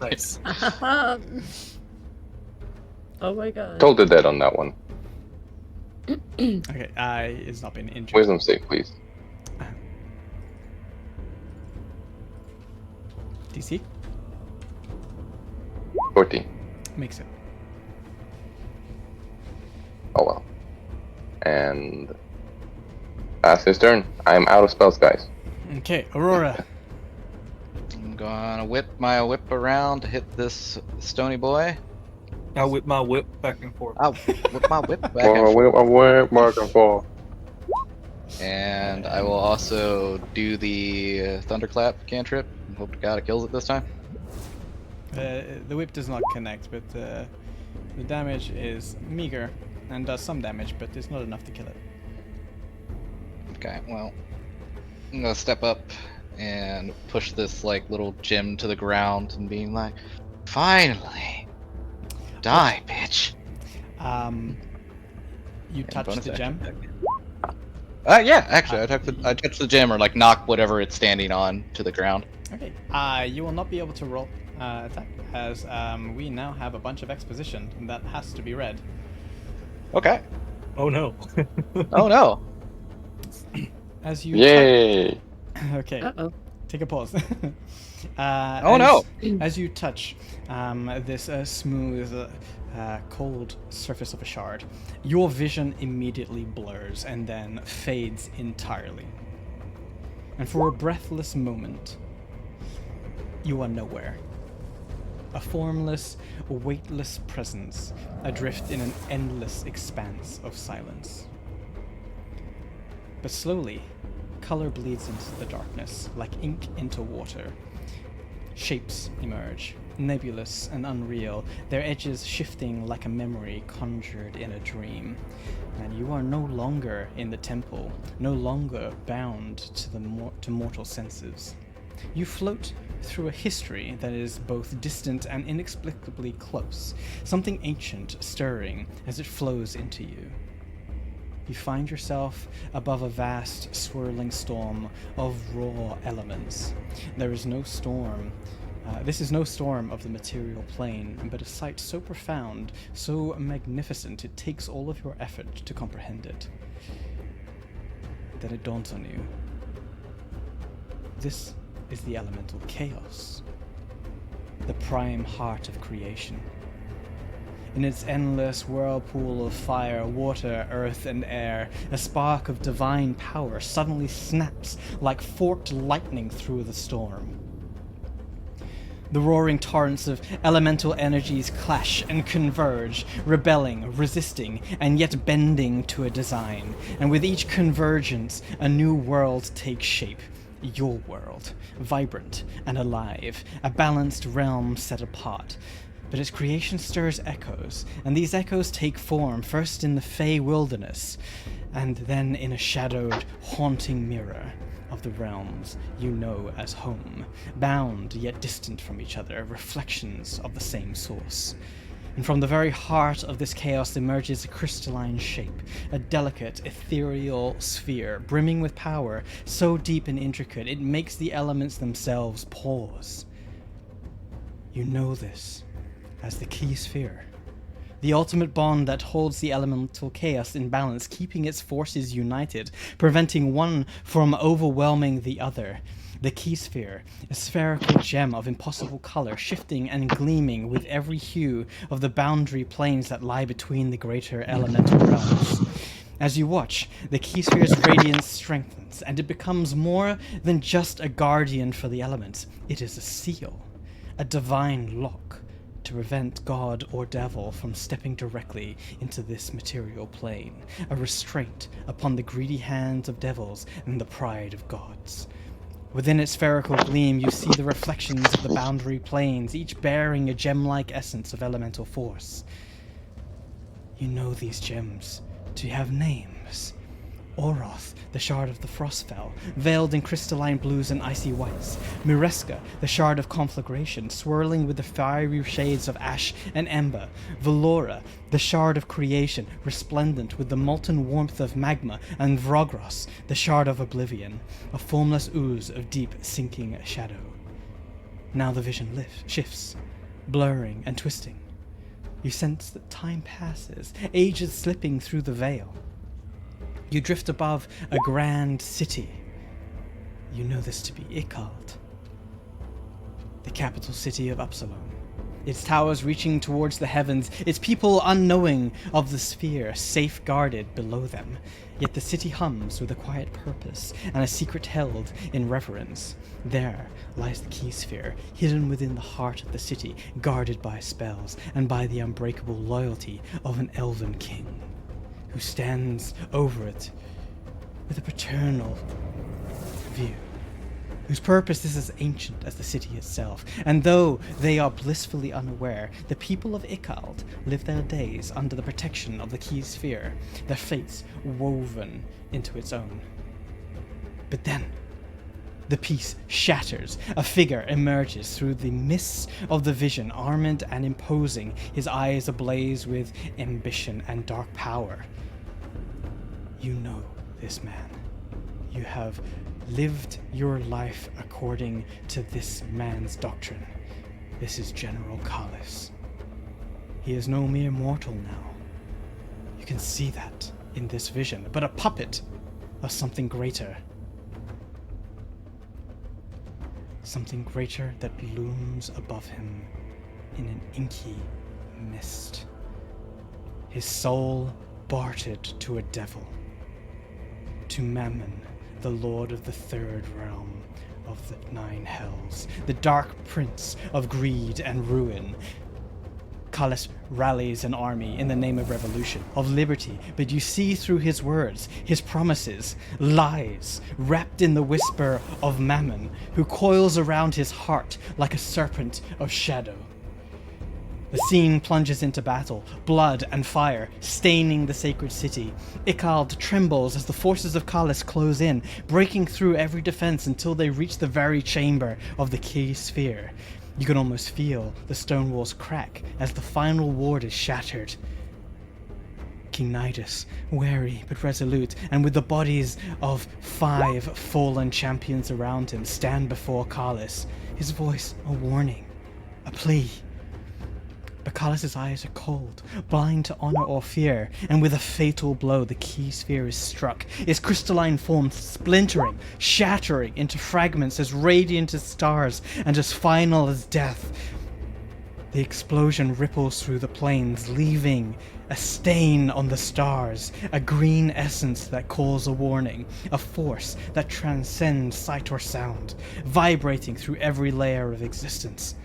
Nice. Oh my god. Told the dead on that one. Okay, it's not been injured. Wisdom save, please. DC 14. makes it. Oh well. And pass his turn. I'm out of spells, guys. Okay, Aurora. I'm gonna whip my whip around to hit this stony boy. I whip my whip back and forth. I'll whip my whip back and We're marking for. And I will also do the thunderclap cantrip. Hope to God it kills it this time. The whip does not connect, but the damage is meager and does some damage, but it's not enough to kill it. Okay, well, I'm gonna step up and push this little gem to the ground and being like, "Finally, die, bitch!" You And touch bonus the action gem. attack. Yeah, actually, I touch the gem or knock whatever it's standing on to the ground. Okay. You will not be able to roll attack as we now have a bunch of exposition that has to be read. Okay. Oh no. Oh no. As you Yay! okay. Uh-oh. Take a pause. Oh no. As you touch this smooth, cold surface of a shard, your vision immediately blurs and then fades entirely. And for a breathless moment, you are nowhere. A formless, weightless presence adrift in an endless expanse of silence. But slowly, color bleeds into the darkness, like ink into water. Shapes emerge, nebulous and unreal, their edges shifting like a memory conjured in a dream. And you are no longer in the temple, no longer bound to mortal senses. You float through a history that is both distant and inexplicably close, something ancient stirring as it flows into you. You find yourself above a vast, swirling storm of raw elements. There is no storm. This is no storm of the material plane, but a sight so profound, so magnificent, it takes all of your effort to comprehend it. Then it dawns on you. This is the elemental chaos, the prime heart of creation. In its endless whirlpool of fire, water, earth, and air, a spark of divine power suddenly snaps like forked lightning through the storm. The roaring torrents of elemental energies clash and converge, rebelling, resisting, and yet bending to a design. And with each convergence, a new world takes shape. Your world, vibrant and alive, a balanced realm set apart. But its creation stirs echoes, and these echoes take form first in the Fey wilderness, and then in a shadowed, haunting mirror of the realms you know as home, bound yet distant from each other, reflections of the same source. And from the very heart of this chaos emerges a crystalline shape, a delicate, ethereal sphere, brimming with power, so deep and intricate it makes the elements themselves pause. You know this as the key sphere, the ultimate bond that holds the elemental chaos in balance, keeping its forces united, preventing one from overwhelming the other. The key sphere, a spherical gem of impossible color, shifting and gleaming with every hue of the boundary planes that lie between the greater elemental realms. As you watch, the key sphere's radiance strengthens, and it becomes more than just a guardian for the elements. It is a seal, a divine lock, to prevent God or devil from stepping directly into this material plane, a restraint upon the greedy hands of devils and the pride of gods. Within its spherical gleam, you see the reflections of the boundary planes, each bearing a gem-like essence of elemental force. You know these gems to have names. Oroth, the shard of the Frostfell, veiled in crystalline blues and icy whites. Mureska, the shard of conflagration, swirling with the fiery shades of ash and ember. Valora, the shard of creation, resplendent with the molten warmth of magma. And Vrogros, the shard of oblivion, a formless ooze of deep sinking shadow. Now the vision shifts, blurring and twisting. You sense that time passes, ages slipping through the veil. You drift above a grand city. You know this to be Ikald, the capital city of Upsilon. Its towers reaching towards the heavens, its people unknowing of the sphere, safeguarded below them. Yet the city hums with a quiet purpose and a secret held in reverence. There lies the key sphere, hidden within the heart of the city, guarded by spells and by the unbreakable loyalty of an elven king, who stands over it with a paternal view, whose purpose is as ancient as the city itself. And though they are blissfully unaware, the people of Ikald live their days under the protection of the key sphere, their fates woven into its own. But then, the peace shatters. A figure emerges through the mists of the vision, armored and imposing, his eyes ablaze with ambition and dark power. You know this man. You have lived your life according to this man's doctrine. This is General Kalis. He is no mere mortal now. You can see that in this vision, but a puppet of something greater. Something greater that looms above him in an inky mist. His soul bartered to a devil, to Mammon, the lord of the third realm of the 9 hells, the dark prince of greed and ruin. Kalis rallies an army in the name of revolution, of liberty, but you see through his words, his promises, lies, wrapped in the whisper of Mammon, who coils around his heart like a serpent of shadow. The scene plunges into battle, blood and fire staining the sacred city. Icald trembles as the forces of Kalis close in, breaking through every defense until they reach the very chamber of the key sphere. You can almost feel the stone walls crack as the final ward is shattered. King Nidus, wary but resolute, and with the bodies of 5 fallen champions around him, stand before Kalis, his voice a warning, a plea. But Kalis' eyes are cold, blind to honor or fear, and with a fatal blow the key sphere is struck, its crystalline form splintering, shattering into fragments as radiant as stars and as final as death. The explosion ripples through the plains, leaving a stain on the stars, a green essence that calls a warning, a force that transcends sight or sound, vibrating through every layer of existence.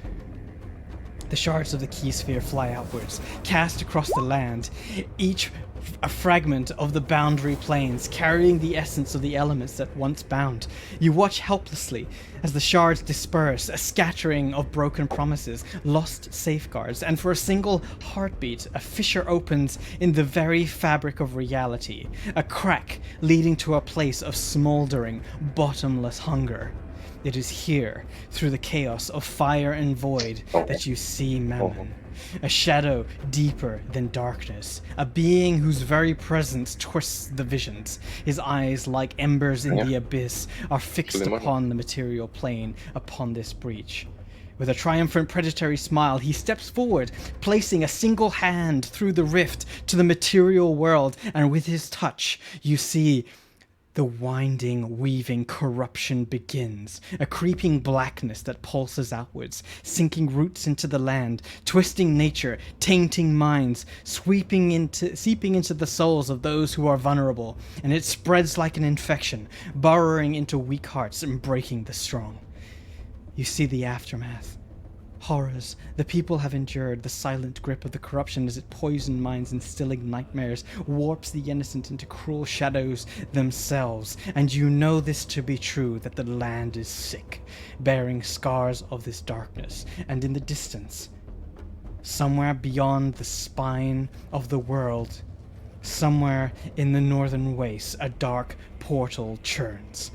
The shards of the key sphere fly outwards, cast across the land, each a fragment of the boundary planes, carrying the essence of the elements that once bound. You watch helplessly as the shards disperse, a scattering of broken promises, lost safeguards, and for a single heartbeat, a fissure opens in the very fabric of reality, a crack leading to a place of smoldering, bottomless hunger. It is here, through the chaos of fire and void, that you see Mammon. A shadow deeper than darkness, a being whose very presence twists the visions. His eyes, like embers in the abyss, are fixed upon the material plane, upon this breach. With a triumphant predatory smile, he steps forward, placing a single hand through the rift to the material world, and with his touch, you see the winding, weaving corruption begins, a creeping blackness that pulses outwards, sinking roots into the land, twisting nature, tainting minds, seeping into the souls of those who are vulnerable, and it spreads like an infection, burrowing into weak hearts and breaking the strong. You see the aftermath. Horrors the people have endured, the silent grip of the corruption as it poisons minds, instilling nightmares, warps the innocent into cruel shadows themselves. And you know this to be true, that the land is sick, bearing scars of this darkness. And in the distance, somewhere beyond the spine of the world, somewhere in the northern wastes, a dark portal churns.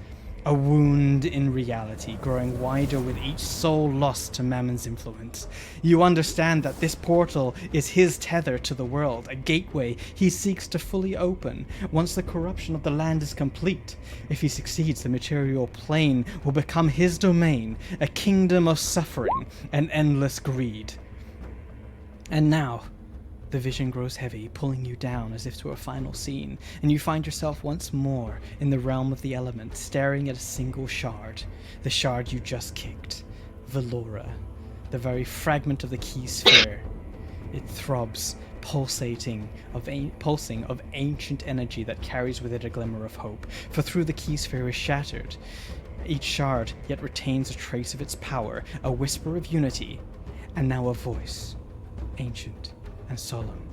A wound in reality, growing wider with each soul lost to Mammon's influence. You understand that this portal is his tether to the world, a gateway he seeks to fully open once the corruption of the land is complete. If he succeeds, the material plane will become his domain, a kingdom of suffering and endless greed. And now, the vision grows heavy, pulling you down as if to a final scene, and you find yourself once more in the realm of the elements, staring at a single shard, the shard you just kicked, Velora, the very fragment of the key sphere. It throbs, pulsing of ancient energy that carries with it a glimmer of hope, for through the key sphere is shattered. Each shard yet retains a trace of its power, a whisper of unity, and now a voice, ancient and solemn,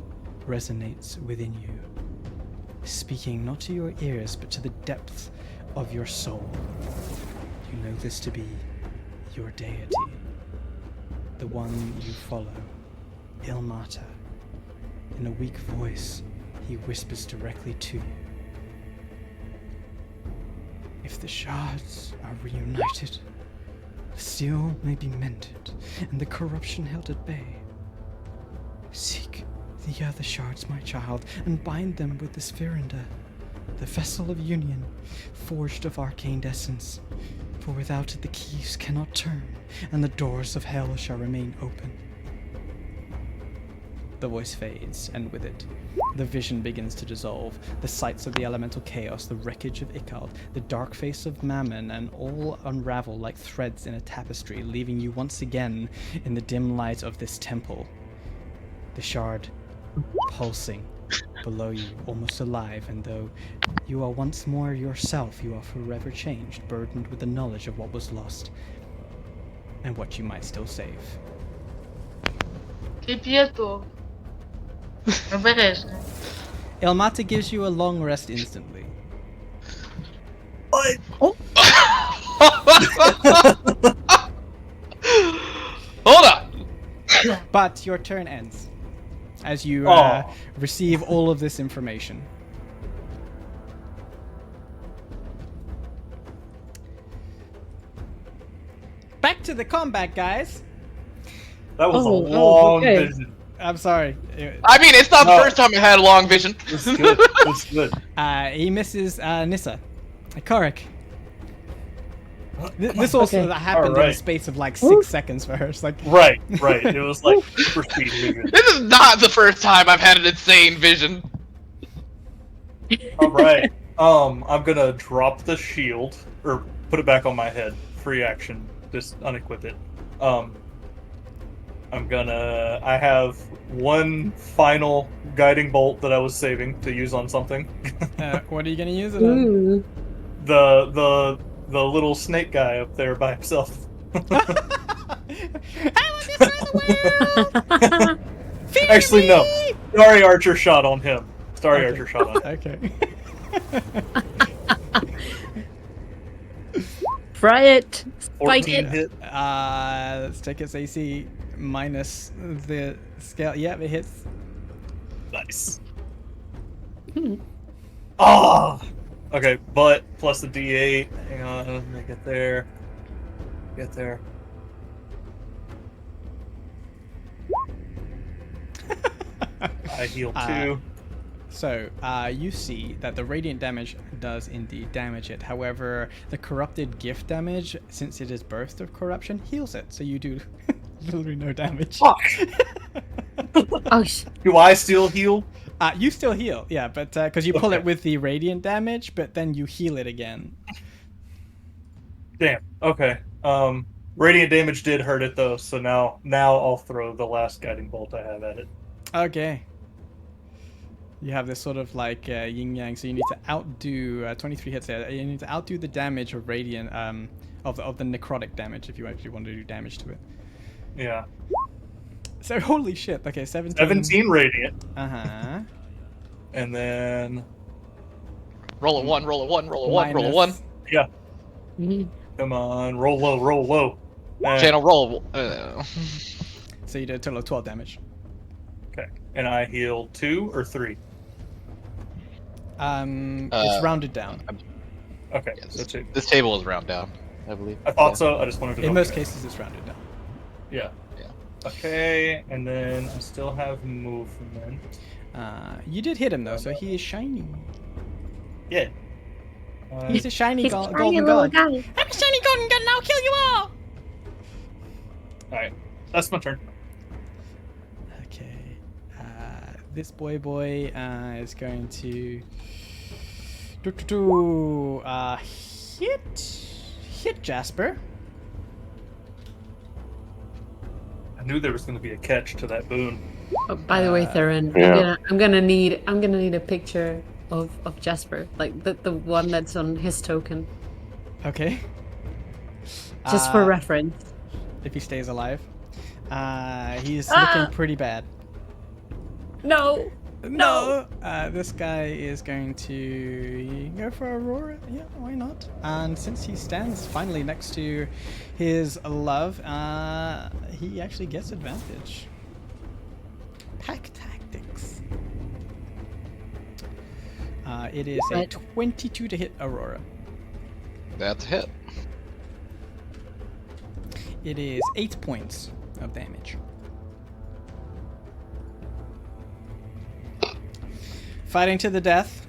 resonates within you, speaking not to your ears but to the depths of your soul. You know this to be your deity, the one you follow, Ilmata. In a weak voice, he whispers directly to you. If the shards are reunited, the seal may be mended and the corruption held at bay. Seek the other shards, my child, and bind them with the Spherunda, the vessel of union, forged of arcane essence. For without it the keys cannot turn, and the doors of hell shall remain open. The voice fades, and with it, the vision begins to dissolve. The sights of the elemental chaos, the wreckage of Icald, the dark face of Mammon, and all unravel like threads in a tapestry, leaving you once again in the dim light of this temple. The shard pulsing below you, almost alive, and though you are once more yourself, you are forever changed, burdened with the knowledge of what was lost, and what you might still save. Che quieto. Non merece. Ilmata gives you a long rest instantly. Hold on! But your turn ends as you Oh. receive all of this information. Back to the combat, guys. That was a Oh, long okay. vision. I'm sorry. I mean, it's not the No. first time I had a long vision. It's good. It's good. He misses Nissa. Korik. This also Okay. happened in the Alright. space of like Woo. 6 seconds for her. It's like, Right. It was like super speed vision. This is not the first time I've had an insane vision. All right. I'm gonna drop the shield or put it back on my head. Free action. Just unequip it. I have one final guiding bolt that I was saving to use on something. what are you gonna use it on? Ooh. The little snake guy up there by himself. I will destroy the world! Fear Actually, no. me! Starry Archer shot on him. Starry Okay. Archer shot on him. Okay. Fry it. Spike 14 it. hit. Let's take its AC minus the scale. Yeah, it hits. Nice. Hmm. Ah. Okay, but plus the D8. Hang on, let me get there. Get there. I heal 2. So, you see that the radiant damage does indeed damage it. However, the corrupted gift damage, since it is burst of corruption, heals it. So you do literally no damage. Fuck. Oh, Do I still heal? You still heal, yeah, but because you pull Okay. it with the radiant damage, but then you heal it again. Damn. Okay. Radiant damage did hurt it though, so now I'll throw the last guiding bolt I have at it. Okay. You have this sort of like yin yang, so you need to outdo 23 hits there. You need to outdo the damage of radiant of the necrotic damage if you actually want to do damage to it. Yeah. So holy shit. Okay, 17. 17 radiant, Uh-huh. and then Roll a 1, roll a 1, roll a 1, roll a 1. Minus- yeah. Mhm. Come on, roll low, roll low. Channel roll. So you did a total of 12 damage. Okay. And I heal 2 or 3. It's rounded down. Okay. Yeah, So 2. this table is round down, I believe. I thought so. I just wanted to. In double most check. cases, it's rounded down. Yeah. Yeah. Okay, and then I still have movement. You did hit him though, so he is shiny. Yeah. He's a shiny He's a golden tiny little god. guy. I'm a shiny golden gun and I'll kill you all! Alright. That's my turn. Okay. This boy is going to hit Jasper. I knew there was going to be a catch to that boon. Oh, by the way, Theron, Yeah. I'm gonna need a picture of Jasper, like the one that's on his token, Okay. just for reference. If he stays alive. He's Ah! looking pretty bad. No. No! This guy is going to go for Aurora. Yeah, why not? And since he stands finally next to his love, he actually gets advantage. Pack tactics. It is a Right. 22 to hit Aurora. That's a hit. It is 8 points of damage. Fighting to the death.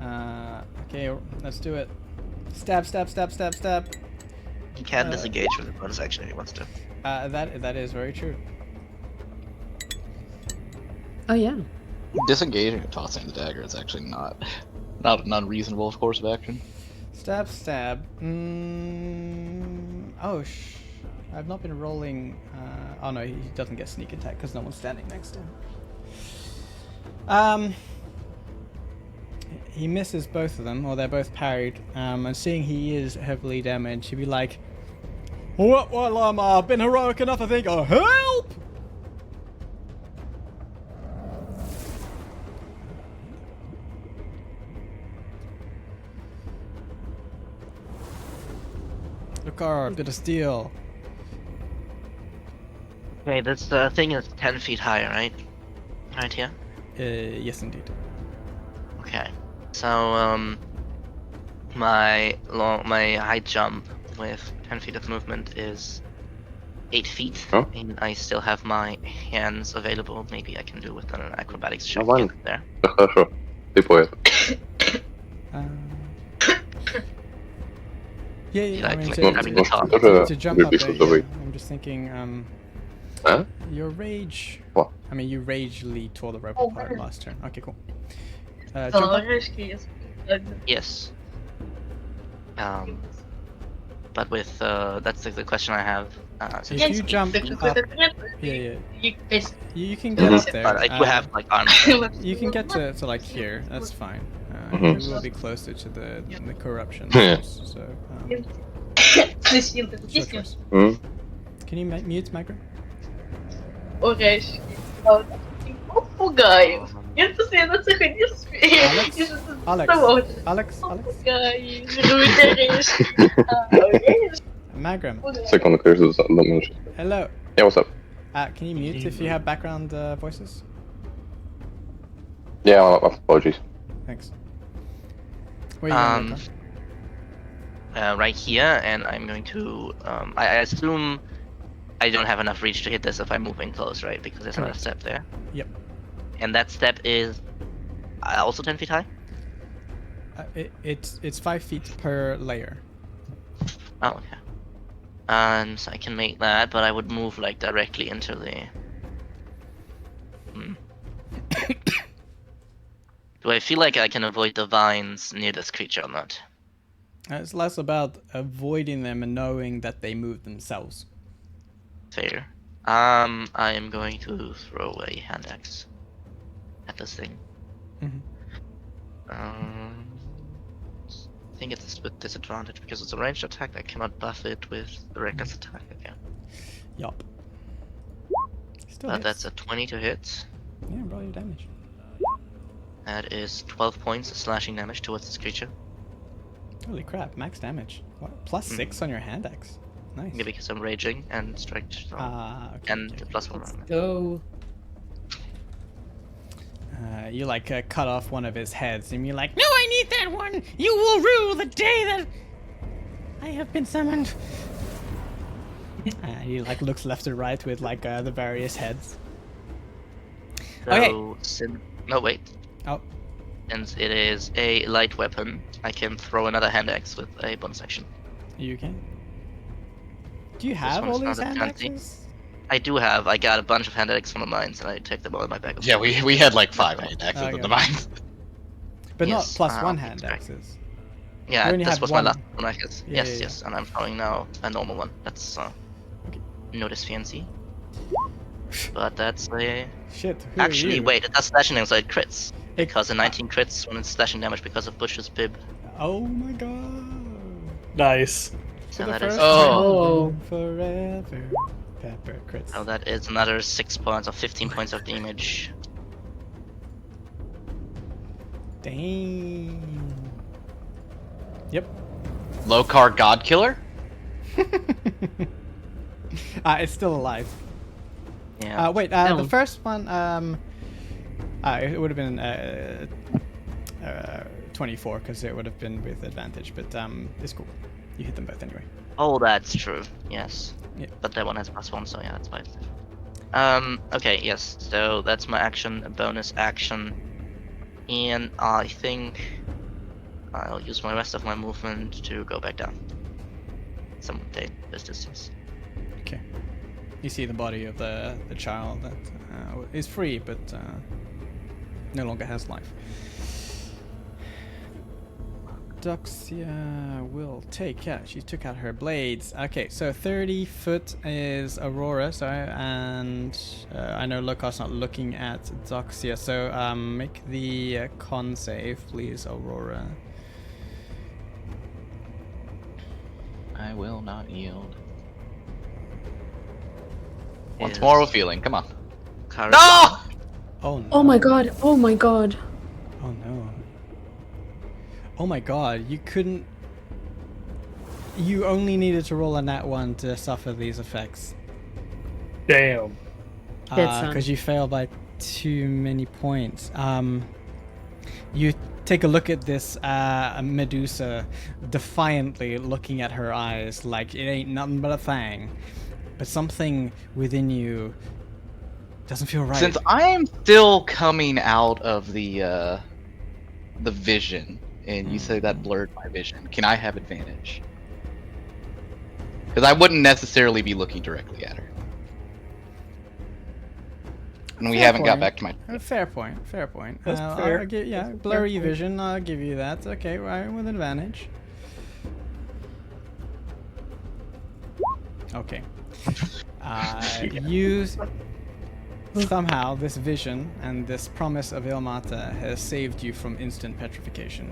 Okay, let's do it. Stab, stab, stab, stab, stab. He can disengage with a bonus action if he wants to. That is very true. Oh yeah. Disengaging and tossing the dagger is actually not an unreasonable course of action. Stab, stab. Oh, I've not been rolling. Oh no, he doesn't get sneak attack because no one's standing next to him. He misses both of them, or they're both parried. And seeing he is heavily damaged, he'd be like, "Well, I've been heroic enough, I think. Oh, help!" Lucar, bit of steel. Okay, this thing is 10 feet high, right? Right here? Yes, indeed. Okay. So, my height jump with 10 feet of movement is 8 feet, Oh. and I still have my hands available. Maybe I can do with an acrobatics check to Нормально. get there. Да хорошо. Ты поэт. Yeah, You yeah. I like, mean, like grabbing the top. to jump up Любишь there, добрый. yeah, I'm just thinking, А? your rage. What? I mean, you ragely tore the rope Oh, apart man. last turn. Okay, cool. Jump up. Заложишки, если... Yes. But with that's the question I have. Since If you jump Так up, какой-то предмет, yeah, yeah, и пес- you can get up there. but I do have like arms. You can get to like here. That's fine. Mhm. It will be closer to the corruption. Yeah. source, so Носил эту it's your песню. choice. М? Can you mute Magra? Орешки. А вот такие попугаи. Я постоянно заходил в Alex? Alex? Alex? Попугаи, жрут орешки. А, орешки. Magram, Секунду, кажется, думаю, что... hello. Yeah, what's up? Can you mute if you have background voices? Yeah, apologies. Thanks. Where are you going, Magra? Right here, and I'm going to. I assume I don't have enough reach to hit this if I move in close, right? Because there's another Correct. step there. Yep. And that step is also 10 feet high. It's 5 feet per layer. Oh, okay. So I can make that, but I would move like directly into the. Do I feel like I can avoid the vines near this creature or not? It's less about avoiding them and knowing that they move themselves. Fair. I am going to throw a hand axe at this thing. Mhm. I think it's with disadvantage because it's a ranged attack. I cannot buff it with the reckless attack again. Yup. Still But hits. that's a 20 to hit. Yeah, roll your damage. That is 12 points of slashing damage towards this creature. Holy crap, max damage. What? Plus 6 on your hand axe. Nice. Yeah, because I'm raging and strike Okay, and okay. plus 1 Let's armor. go. You like cut off one of his heads and you're like, No, I need that one. You will rue the day that I have been summoned. he like looks left and right with like the various heads. So, Okay. no, wait. Oh, Since it is a light weapon, I can throw another hand axe with a bonus action. you can. Do you have one's all these not a hand fancy. axes? I do have. I got a bunch of hand axes from the mines, and I take them all in my bag. Of Yeah, holding. we had like 5 hand axes Okay. in the mines. But not Yes, plus I'll one keep hand track. axes. Yeah, You only this have was one. my last one, I guess. Yeah, Yes, yeah, yes, and I'm throwing now a normal one. That's Okay. notice fancy. But that's a. Shit, who Actually, are you? wait, it does slashing damage, so it crits. It- Because a 19 crits when it's slashing damage because of Bush's bib. Oh my god. Nice. So For the that is. first Oh. time forever. Pepper crits. So that is another 6 points or 15 points of damage. Dang. Yep. Low card god killer? It's still alive. Yeah. Wait, Still. the first one, it would have been 24 because it would have been with advantage, but it's cool. You hit them both anyway. Oh, that's true. Yes. Yeah. But that one has +1, so yeah, that's why. Okay, yes. So that's my action, a bonus action, and I think I'll use my rest of my movement to go back down. Some this distance. Okay. You see the body of the child that is free, but no longer has life. Doxia will take, yeah, she took out her blades. Okay, so 30 foot is Aurora, so, and I know Lokar's not looking at Doxia, so make the con save, please, Aurora. I will not yield. Once Yes. more with feeling, come on. Courage. No! Oh no. Oh my god, oh my god. Oh no. Oh my god, you couldn't... You only needed to roll a nat 1 to suffer these effects. Damn. Dead son. Because you failed by too many points. You take a look at this Medusa, defiantly looking at her eyes like it ain't nothing but a thing. But something within you doesn't feel right. Since I am still coming out of the vision, and you say that blurred my vision, can I have advantage? Because I wouldn't necessarily be looking directly at her. And we Fair haven't got point. back to my. Fair point. Fair point. That's fair. Blurry vision. I'll give you that. Okay, right, with advantage. Okay. Use somehow this vision and this promise of Ilmata has saved you from instant petrification.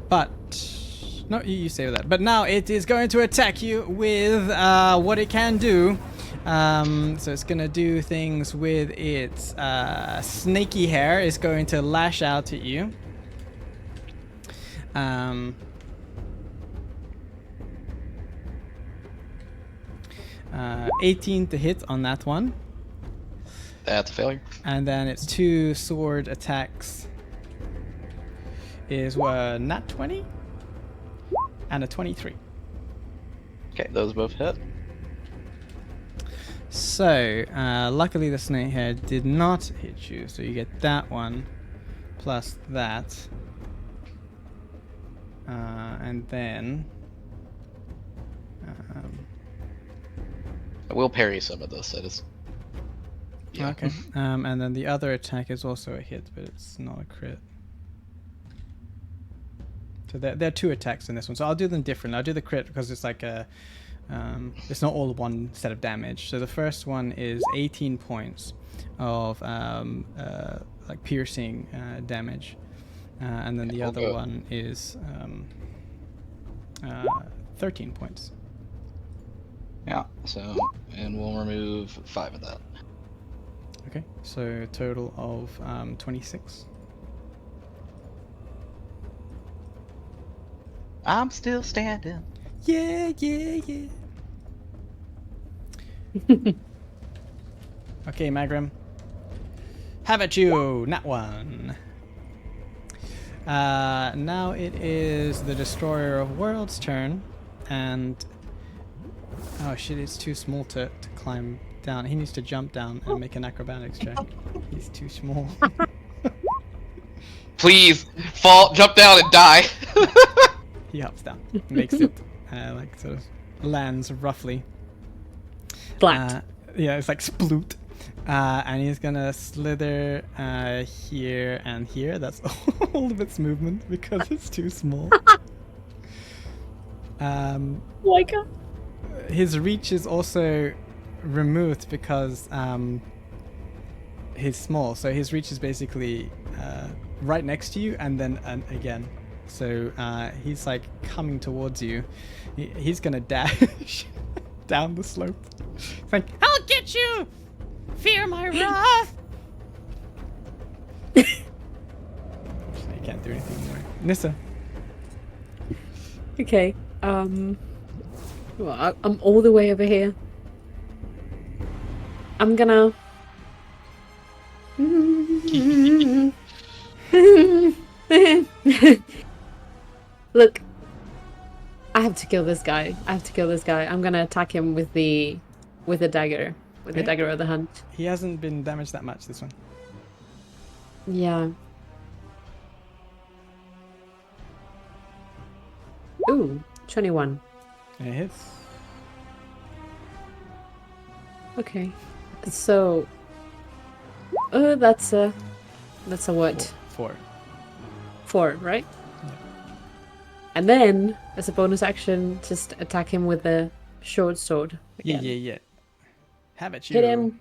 But no, you save that. But now it is going to attack you with what it can do. So it's gonna do things with its snaky hair. It's going to lash out at you. 18 to hit on that one. That's a failure. And then its 2 sword attacks is nat 20 and a 23. Okay, those both hit. So, luckily the snake head did not hit you, so you get that one plus that. And then I will parry some of those. That is. Yeah. okay. And then the other attack is also a hit, but it's not a crit. So there are 2 attacks in this one. So I'll do them different. I'll do the crit because it's like a it's not all one set of damage. So the first one is 18 points of like piercing damage, and then the other one is 13 points. Yeah. So, and we'll remove 5 of that. Okay, so a total of 26. I'm still standing. Yeah. Okay, Magrim. Have at you, nat 1. Now it is the Destroyer of Worlds' turn, and oh shit, it's too small to climb down. He needs to jump down and make an acrobatics check. He's too small. Please fall, jump down, and die. He hops down, makes it like sort of lands roughly. Flat. Yeah, it's like sploot. And he's gonna slither here and here. That's all of its movement because it's too small. Oh my god. His reach is also removed because he's small. So his reach is basically right next to you and then again. So he's like coming towards you. He's gonna dash down the slope. It's like, I'll get you! Fear my wrath! you can't do anything more. Nissa. Okay. Well, I'm all the way over here. I'm gonna. Look, I have to kill this guy. I'm gonna attack him with the dagger, with the Okay. dagger of the hunt. He hasn't been damaged that much this one. Yeah. Ooh, 21. It hits. Okay. So, that's a what? 4. 4, right? Yeah. And then, as a bonus action, just attack him with the short sword. Again. Yeah. Have it, you. Hit him.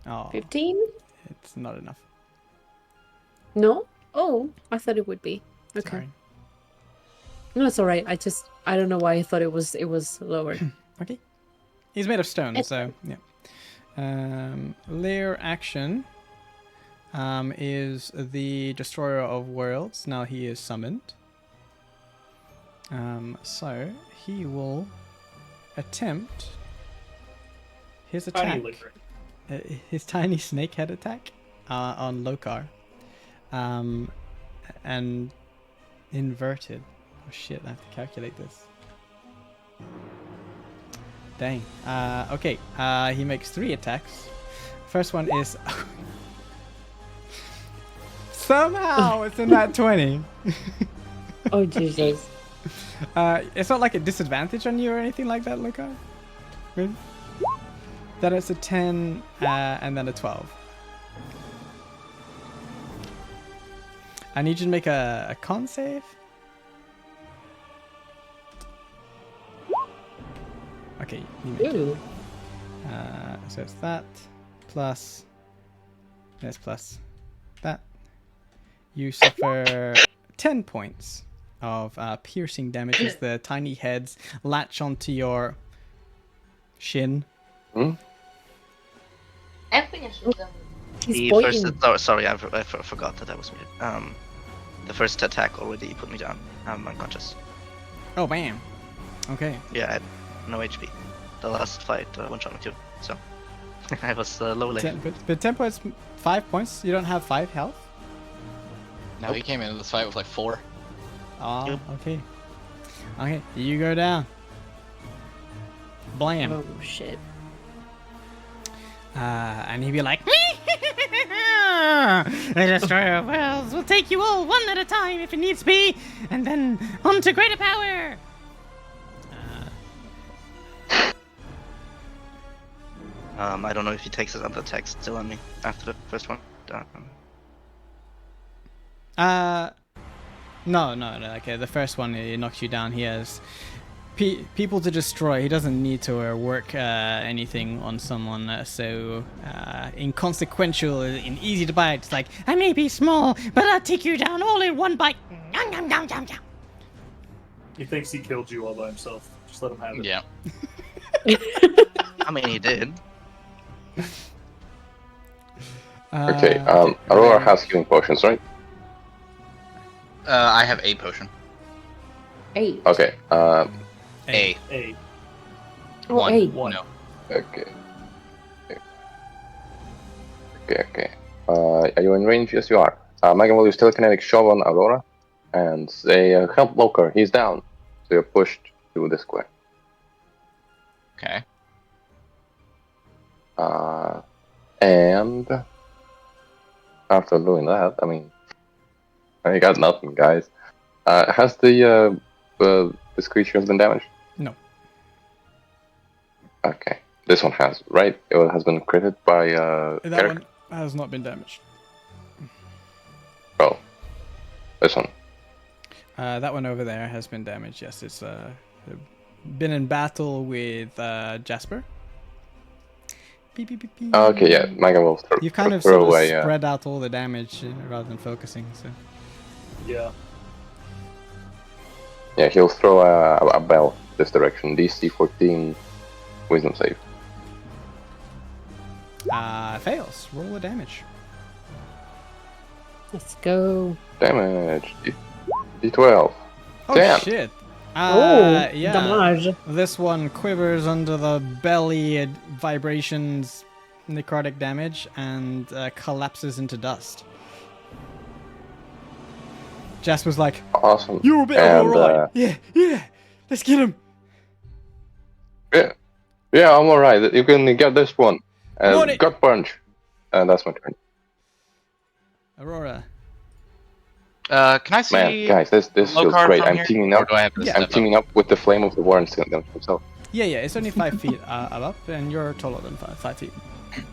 Oh, 15? it's not enough. No? Oh, I thought it would be. Okay. Sorry. No, it's alright. I don't know why I thought it was lower. Okay. He's made of stone, It's- so yeah. Lair action is the Destroyer of Worlds. Now he is summoned. So he will attempt his Tiny attack, licker. his tiny snake head attack on Lokar, and inverted. Oh shit! I have to calculate this. Dang. Okay. He makes 3 attacks. First one is somehow it's in that 20. Oh Jesus. It's not like a disadvantage on you or anything like that, Luca. Really? Then it's a 10 and then a 12. I need you to make a con save. Okay, you make it. Ooh. So it's that plus this plus that. You suffer 10 points of piercing damage as the tiny heads latch onto your shin. I finished them. He's The pointing. first, sorry, I forgot that was me. The first attack already put me down. I'm unconscious. Oh, bam. Okay. Yeah, I had no HP. The last fight one-shot me too, so I was low level. But 10 points, 5 points. You don't have 5 health? No, he came into this fight with like 4. Oh, Yep. okay. Okay, you go down. Blam. Oh shit. And he'd be like, The Destroyer of Worlds will take you all one at a time if it needs be, and then on to greater power! I don't know if he takes another attack still on me after the first one. no. Okay, the first one, he knocks you down. He has people to destroy. He doesn't need to work anything on someone, so inconsequential and easy to bite. It's like, I may be small, but I'll take you down all in one bite. Yum, yum, yum, yum, yum. He thinks he killed you all by himself. Just let him have it. Yeah. I mean, he did. Okay, Aurora has healing potions, right? I have a potion. 8. Okay, A. Hey, Oh, One. 8. one. No. okay. Are you in range? Yes, you are. Megan will use telekinetic shove on Aurora and say, help Loker, he's down. So you're pushed to the square. Okay. And after doing that, I mean, I got nothing, guys. Has this creature has been damaged? No. Okay, this one has, right? It has been critted by that Garrick? one has not been damaged. Oh, this one. That one over there has been damaged. Yes, it's been in battle with Jasper. Beep, beep, beep, beep. Okay, yeah, Megan will You've kind of throw sort of away. spread out all the damage rather than focusing. So Yeah. Yeah, he'll throw a bell this direction. DC 14, Wisdom save. fails. Roll the damage. Let's go. Damage. D12. Oh 10. shit! Oh, Yeah. damage. This one quivers under the belly vibrations, necrotic damage, and collapses into dust. Jasper's like, Awesome. "You're a bit And, alright. Yeah. Let's get him." Yeah, I'm alright. You can get this one. Want it. Gut punch. And that's my turn. Aurora. Can I see? Man, guys, this feels Lokar great. from I'm here? teaming Or up. do I have to Yeah. step I'm teaming up with the flame of the Warren himself. Yeah. It's only 5 feet up, and you're taller than 5 feet. up?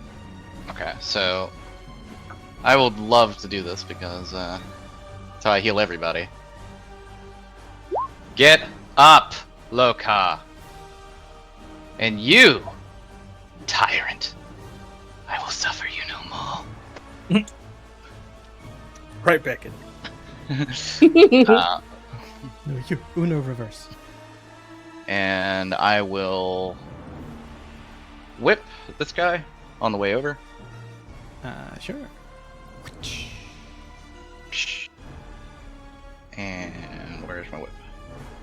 Okay, so I would love to do this because that's how I heal everybody. Get up, Loka. And you, tyrant, I will suffer you no more. Right back in. No, you Uno reverse. And I will whip this guy on the way over. Sure. And where's my whip?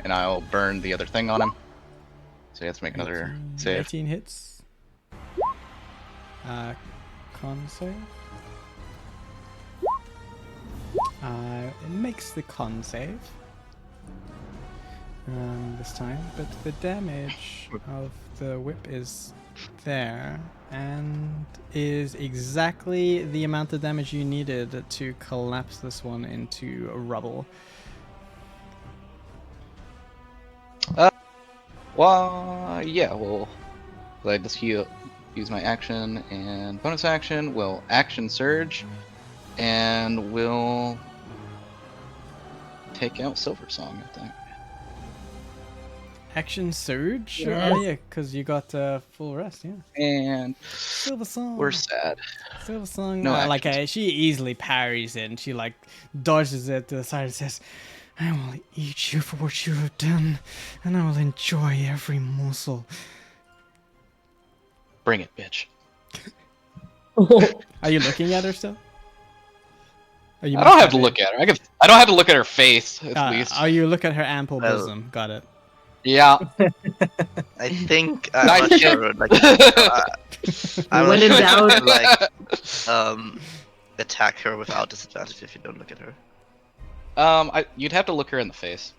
and I'll burn the other thing on him. So he has to make another 18, save. 18 hits. Con save. It makes the con save. This time, but the damage of the whip is there and is exactly the amount of damage you needed to collapse this one into rubble. Well, yeah, well, I just use my action and bonus action. Will action surge, and will take out Silver Song, I think. Action surge? Yes. Oh yeah, because you got full rest, yeah. And Silver Song. we're sad. Silver Song, No like actions. she easily parries it and she like dodges it to the side and says, I will eat you for what you have done, and I will enjoy every morsel. Bring it, bitch. Are you looking at her still? Are you I don't have to making look at her. I don't have to look at her face, at least. Oh, you look at her ample Well- bosom. Got it. Yeah. I think Nice I'm not kick. sure. Like, I'm When not in sure doubt- if you, like attack her without disadvantage if you don't look at her. You'd have to look her in the face.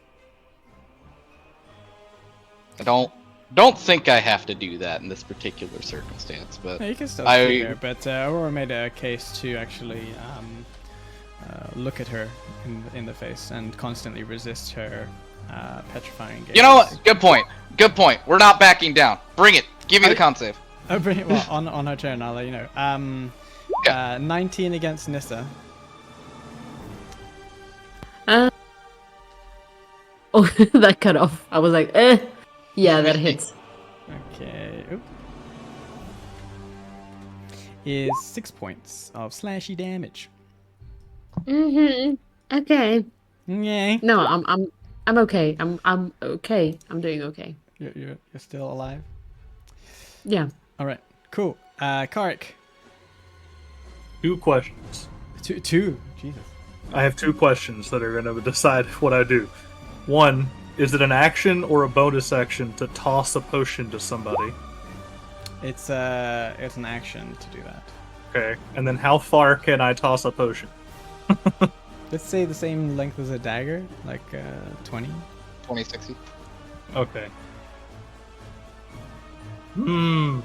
I don't think I have to do that in this particular circumstance, but No, you can still I- see her, but Aurora made a case to actually look at her in the face and constantly resist her petrifying gaze. you know what? Good point. Good point. We're not backing down. Bring it. Give me the I- con save. Oh, bring it. Well, on her turn, I'll let you know. 19 against Nissa. Oh, that cut off. I was like, eh. Yeah, that hits. Okay. Oop. Is 6 points of slashy damage. Okay. Yeah. No, I'm okay. I'm okay. I'm doing okay. You're still alive. Yeah. All right. Cool. Karik. 2 questions. Two. Jesus. I have 2 questions that are going to decide what I do. One, is it an action or a bonus action to toss a potion to somebody? It's an action to do that. Okay. And then how far can I toss a potion? Let's say the same length as a dagger, like 20. 2060. Okay. Hmm.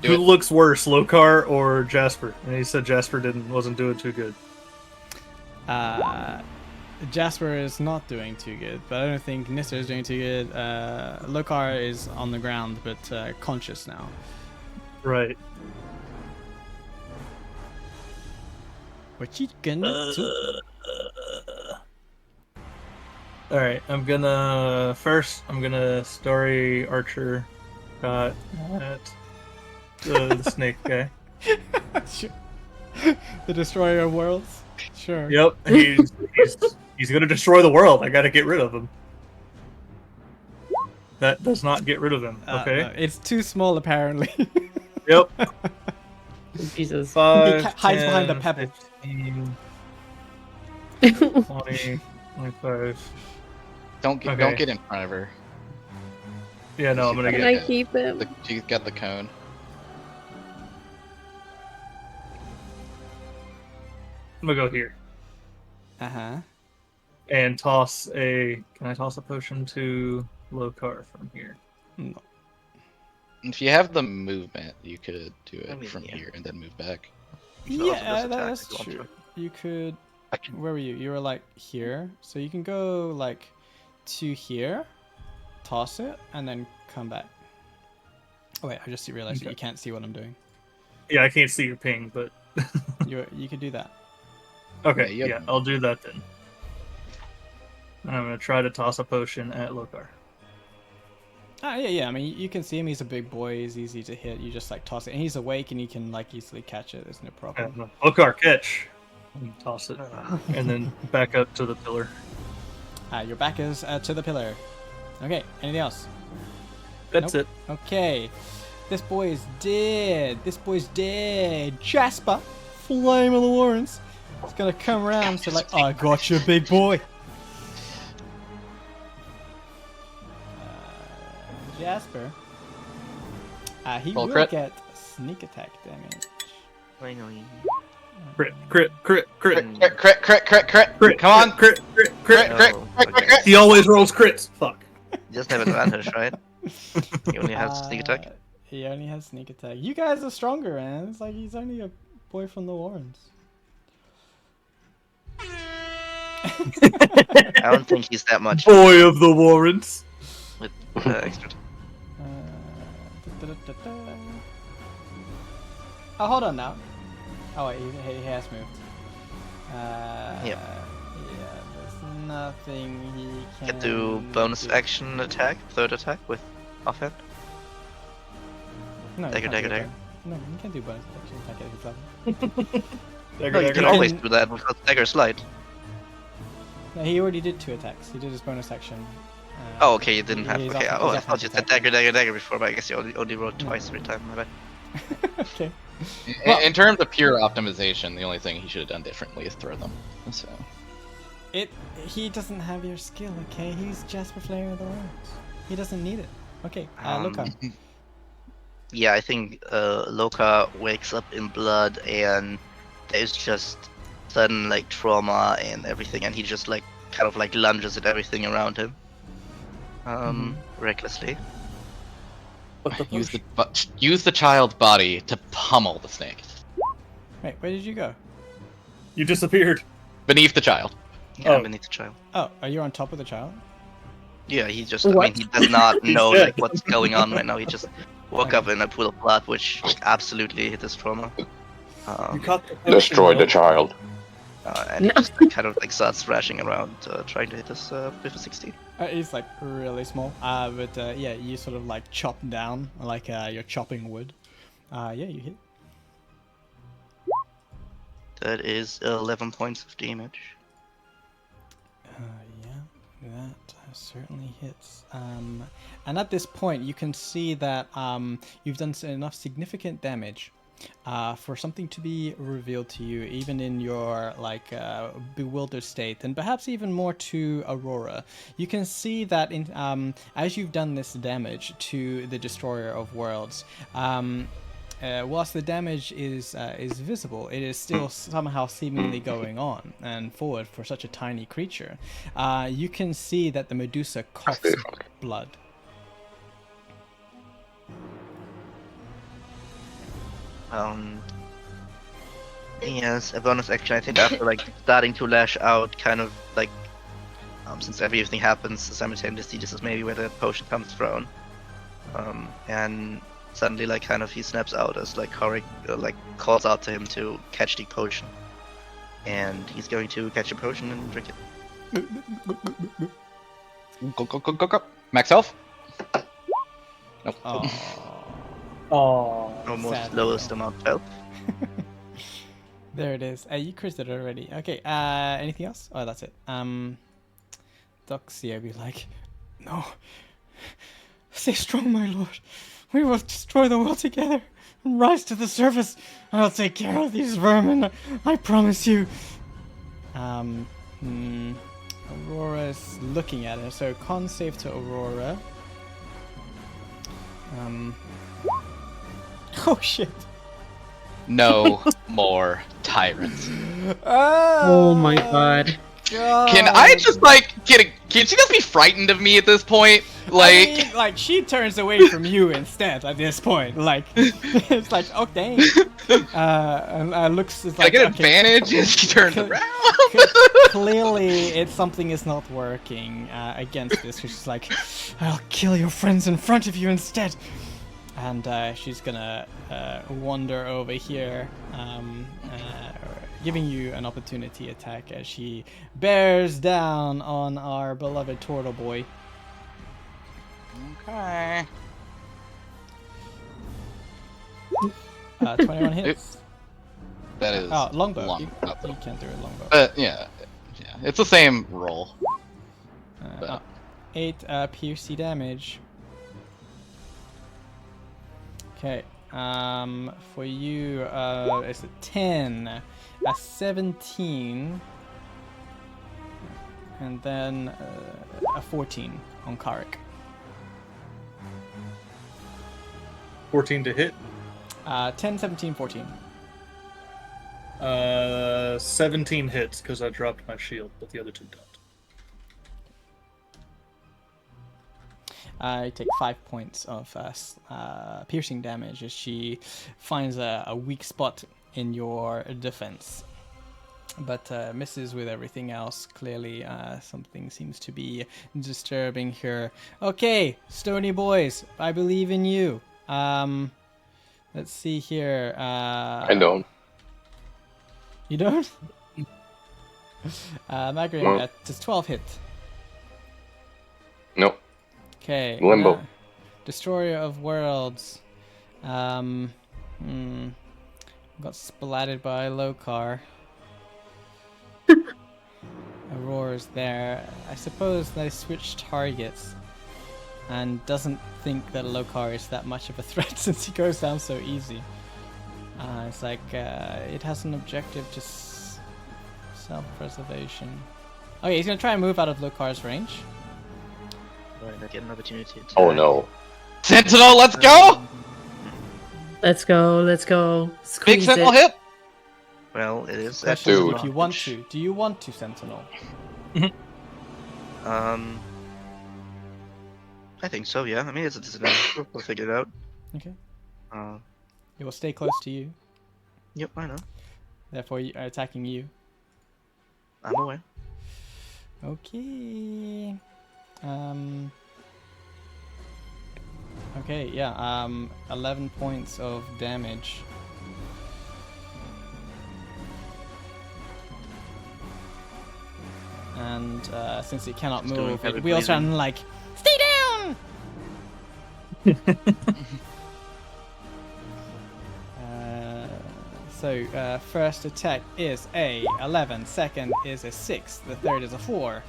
Do Who it. looks worse, Lokar or Jasper? And he said Jasper wasn't doing too good. Jasper is not doing too good, but I don't think Nissa is doing too good. Lokar is on the ground, but conscious now. Right. What you gonna do? Alright, I'm gonna story archer at the snake guy. Sure. The destroyer of worlds. Sure. Yep, he's gonna destroy the world. I gotta get rid of him. That does not get rid of him. Okay. No, it's too small, apparently. Yep. Jesus. 5, hides behind the 10, pebble. 15, 20, 25. Don't Okay. get in front of her. Yeah, no, I'm gonna Can get. I keep him? She's got the cone. I'm gonna go here Uh-huh. and toss a. Can I toss a potion to Lokar from here? No. If you have the movement, you could do it I mean, from yeah. here and then move back. You can also Yeah, just attack that's if you want true. to. You could. I can. Where were you? You were like here, so you can go like to here, toss it, and then come back. Oh wait, I just realized that Okay. you can't see what I'm doing. Yeah, I can't see your ping, but You could do that. okay, Yeah, you yeah, have- I'll do that then. And I'm gonna try to toss a potion at Lokar. Ah, yeah. I mean, you can see him. He's a big boy. He's easy to hit. You just like toss it, and he's awake, and you can like easily catch it. There's no problem. Lokar, catch! And toss it, and then back up to the pillar. Your back is to the pillar. Okay. Anything else? That's Nope. Okay. This boy is dead. This boy's dead. Jasper, Flame of the Warrens, is gonna come around and say like, "I got you, big boy." Jasper. He Roll will crit. get sneak attack damage. Crit, crit, crit, crit, Crit, crit, crit, crit, crit. crit. Come on. Crit, crit, crit, Crit, crit. crit, Oh, crit, crit, okay. crit. He always rolls crits. Fuck. He doesn't have advantage, right? He only has sneak attack. He only has sneak attack. You guys are stronger, man. It's like he's only a boy from the Warrens. I don't think he's that much Boy of the Warrens. with extra. Oh, hold on now. Oh, wait, he has moved. Yep. Yeah, there's nothing he can Can do bonus do. action attack, third attack with offhand. No, you Dagger, can't dagger, do dagger. that. No, you can't do bonus action attack at his level. Dagger, No, you dagger, can dagger. always do that because dagger slide. No, he already did 2 attacks. He did his bonus action. Oh, okay, you didn't have. he's Okay, off- oh, he's I off thought you said attack. dagger, dagger, dagger before, but I guess you only rolled No. twice every time. My bad. Okay. In terms of pure optimization, the only thing he should have done differently is throw them. So He doesn't have your skill, okay? He's Jasper Flair of the Worlds. He doesn't need it. Okay, Luca. Yeah, I think Loka wakes up in blood and there's just sudden like trauma and everything, and he just like kind of like lunges at everything around him, recklessly. use the child's body to pummel the snake Wait, where did you go? You disappeared. beneath the child. Yeah, Oh. beneath the child. Oh, are you on top of the child? Yeah, he just. I mean, What? he does not He's know dead. like what's going on right now. He just woke up in a pool of blood, which absolutely hit his trauma. You Um, cut the potion, Destroy the though. child. and he just like, kind of like starts thrashing around, trying to hit us with a 16. He's like really small. But yeah, you sort of like chop down, like you're chopping wood. Yeah, you hit. That is 11 points of damage. Yeah, that certainly hits. And at this point, you can see that you've done enough significant damage for something to be revealed to you, even in your like bewildered state, and perhaps even more to Aurora. You can see that in as you've done this damage to the Destroyer of Worlds. Whilst the damage is visible, it is still somehow seemingly going on and forward for such a tiny creature. You can see that the Medusa coughs blood. Yes, a bonus action. I think after like starting to lash out, kind of like since everything happens simultaneously, this is maybe where the potion comes from. And suddenly, like, kind of he snaps out as like Horik like calls out to him to catch the potion, and he's going to catch a potion and drink it. Go. Max health? Nope. Oh. Almost Sad. lowest amount of health. There it is. You critted it already. Okay. Anything else? Oh, that's it. Doxia be like, no. Stay strong, my lord. We will destroy the world together and rise to the surface. I'll take care of these vermin. I promise you. Aurora's looking at her. So con save to Aurora. Oh shit. No more tyrants. Oh my god. Can I just like can she just be frightened of me at this point? Like, I mean, like she turns away from you instead at this point. Like it's like, oh dang. And looks it's I like get okay, advantage and she turns Cl- around. clearly something is not working against this. She's like, I'll kill your friends in front of you instead. And she's gonna wander over here, giving you an opportunity attack as she bears down on our beloved turtle boy. Okay. 21 hits. That is Oh, longbow. long. You can't do a longbow. But yeah, it's the same roll. 8 piercy damage. Okay. For you, it's a 10, a 17, and then a 14 on Karik. 14 to hit. 10, 17, 14. 17 hits because I dropped my shield, but the other two don't. I take 5 points of piercing damage as she finds a weak spot in your defense. But misses with everything else. Clearly, something seems to be disturbing her. Okay, Stony Boys, I believe in you. Let's see here. I don't. You don't? Magrin, No. does 12 hit? No. Okay. Limbo. Destroyer of Worlds. Got splattered by Lokar. Aurora's there. I suppose they switch targets. And doesn't think that Lokar is that much of a threat since he goes down so easy. It's like it has an objective to self-preservation. Okay, he's gonna try and move out of Lokar's range. Right, I get an opportunity to Oh attack. no. Sentinel, let's go! Let's go. Let's go. Big Squeeze Sentinel it. hit! Well, it is Question is Dude. if you want to. Do you want to, Sentinel? I think so, yeah. I mean, it's a disadvantage. We'll figure it out. Okay. Uh, It will stay close to you. yep, I know. Therefore, attacking you. I'm aware. Okay. Okay, yeah. 11 points of damage. And since it cannot It's doing move, heavy it wheels breathing. around like, stay down! So first attack is a 11, second is a 6, the third is a 4.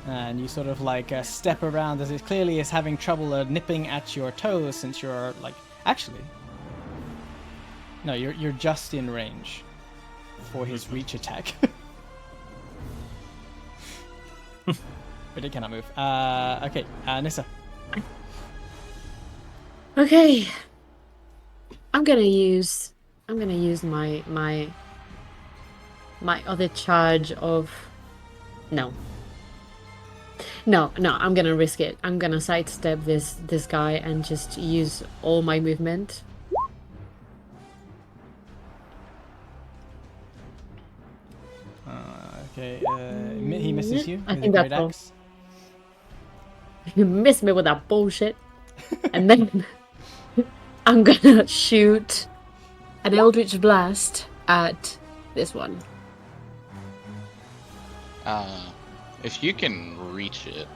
And you sort of like step around as it clearly is having trouble nipping at your toes since you're like, actually, no, you're just in range for his reach attack. But it cannot move. Okay, Nissa. Okay. I'm gonna use my other charge of no, I'm gonna risk it. I'm gonna sidestep this guy and just use all my movement. Okay, he misses you I with think a great that's all. axe. You missed me with that bullshit. And then I'm gonna shoot an Eldritch Blast at this one. If you can reach it,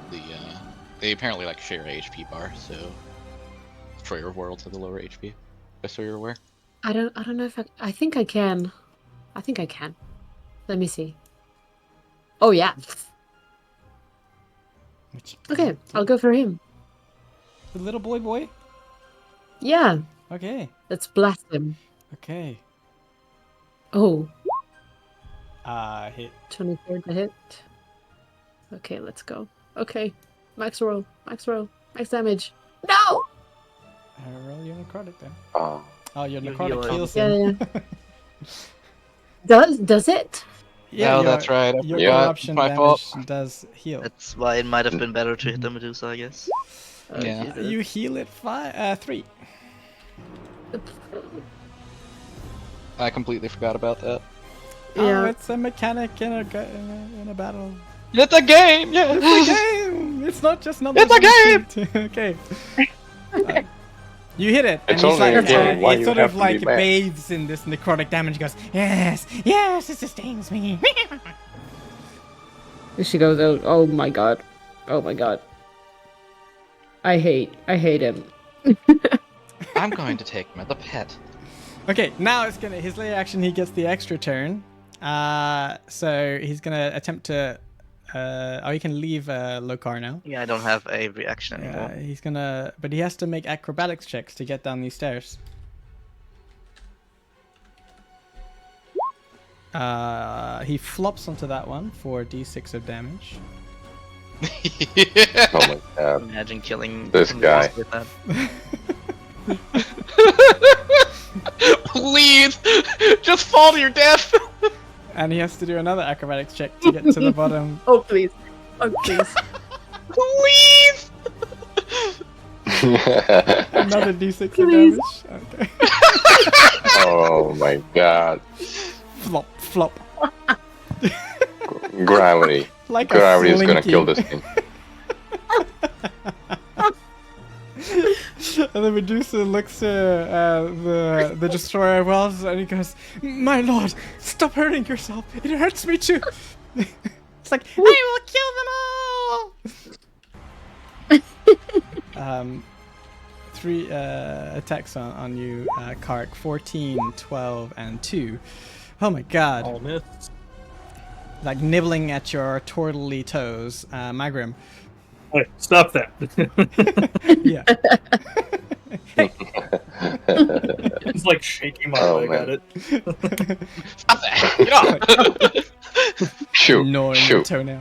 they apparently like share a HP bar, so Destroyer of Worlds have the lower HP. Just so you're aware. I don't know if I think I can. I think I can. Let me see. Oh yeah. Okay, I'll go for him. The little boy? Yeah, Okay, let's blast him. okay. Oh, Hit. 24 to hit. Okay, let's go. Okay, max roll, max damage. No! Roll your necrotic then. Ah. Oh, your You necrotic heal him. heals Yeah, him. yeah. Does it? Yeah, Oh, your- that's right. I Your forgot. corruption My damage fault. does heal. That's why it might have been better to hit the Medusa, I guess. Oh, Yeah. Jesus. You heal it 3. I completely forgot about that. Oh, Yeah. it's a mechanic in a battle. It's a game, yeah. It's a game. It's not just another. It's a game. Okay. You hit it, and It's he's only like, a game, why he you sort have of to like be mad? bathes in this necrotic damage. He goes, yes, it sustains me. She goes, oh my god. Oh my god. I hate him. I'm going to take him as a pet. Okay, now it's gonna his layer action. He gets the extra turn. So he's gonna attempt to. He can leave Lokar now. Yeah, I don't have a reaction anymore. He's gonna, but he has to make acrobatics checks to get down these stairs. He flops onto that one for d6 of damage. Oh my god. Imagine killing This some guy. boss with that. fall to your death. And he has to do another acrobatics check to get to the bottom. Oh please. Oh please. Please. Another d6 of damage. Okay. Oh my god. Flop, flop. Gravity. Like Gravity a is gonna slinky. kill this thing. And the Medusa looks at the Destroyer Wells and he goes, "My lord, stop hurting yourself. It hurts me too." It's like, I will kill them all! 3 attacks on you, Kark. 14, 12, and 2. Oh my god. All missed. Like nibbling at your turtly toes. Magrim. Wait, stop that. Yeah. It's like shaking my Oh, leg man. at it. Stop that. Get off. Shoot. Gnawing your Shoot. toenail.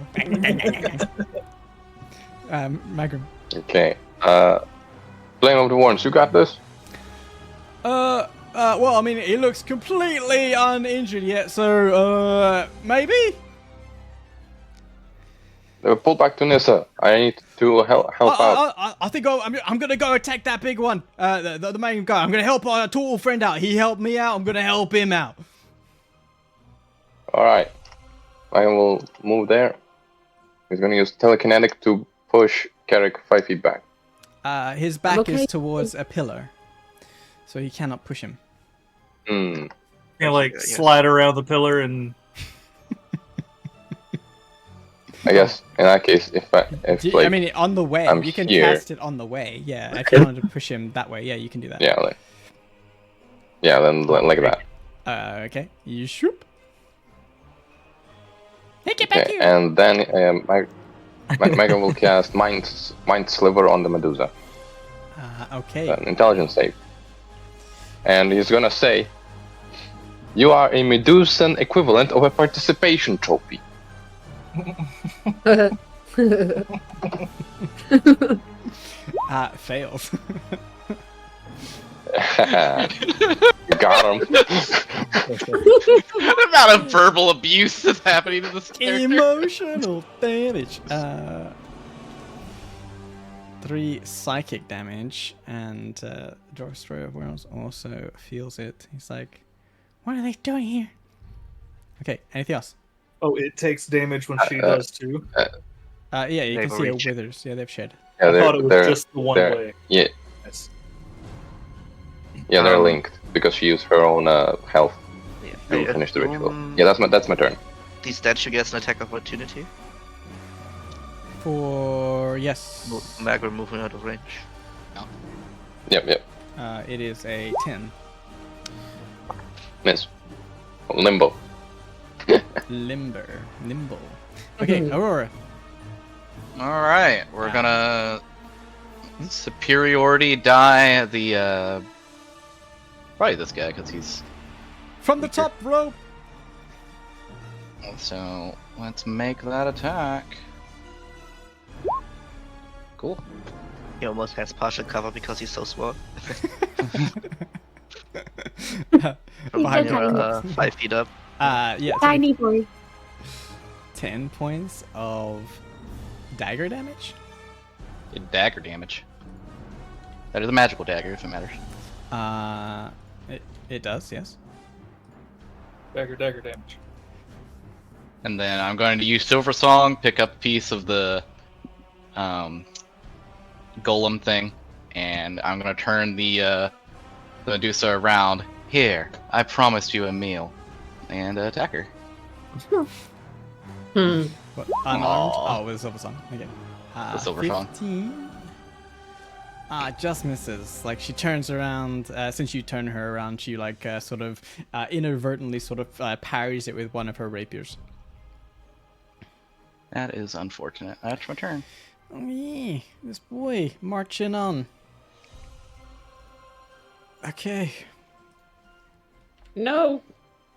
Magrim. Okay. Flame of the Warrens, you got this? Well, I mean, he looks completely uninjured yet, so, maybe? Pull back to Nissa. I need to help out. I think I'm gonna go attack that big one, the main guy. I'm gonna help our tall friend out. He helped me out. I'm gonna help him out. Alright. I will move there. He's gonna use telekinetic to push Carrick 5 feet back. His back Okay. is towards a pillar, so he cannot push him. Hmm. You like Yeah. slide around the pillar and I guess in that case, if like, I mean, on the way, I'm you can here. cast it on the way. Yeah, if you wanted to push him that way, yeah, you can do that. then like that. Okay. You shoop. Hey, get back Okay, here! and then Megan will cast Mind Sliver on the Medusa. Okay. An intelligence save. And he's gonna say, "You are a Medusan equivalent of a participation trophy." Fails. Got him. The amount of verbal abuse that's happening to this character. Emotional damage. 3 psychic damage, and Destroyer of Worlds also feels it. He's like, "What are they doing here?" Okay, anything else? oh, it takes damage when she does too. Yeah, you They've can see it reached. withers. Yeah, they've shed. Yeah, I thought it was they're- just the one they're- way. Yeah, Yes. yeah, they're linked because she used her own health Yeah. to Yeah. finish the ritual. Yeah, that's my turn. The statue gets an attack of opportunity. For yes, Magra moving out of range. Yep. it is a 10. Miss. Limbo. Nimble. Okay, Aurora. All right, we're gonna superiority die the probably this guy because he's From the top rope. so. Let's make that attack. Cool. He almost has partial cover because he's so small. Behind He's your a 5 feet up. yeah, so Tiny boy. 10 points of dagger damage. Dagger damage. That is a magical dagger, if it matters. It does, yes. Dagger damage. And then I'm going to use Silver Song, pick up a piece of the golem thing, and I'm going to turn the Medusa around. Here, I promised you a meal. And attack her. What, unarmed? Aw. Oh, with a silver song. Okay. The silver song. 15. Just misses. Like she turns around. Since you turn her around, she like sort of inadvertently sort of parries it with one of her rapiers. That is unfortunate. That's my turn. Oh yeah, this boy marching on. Okay. No,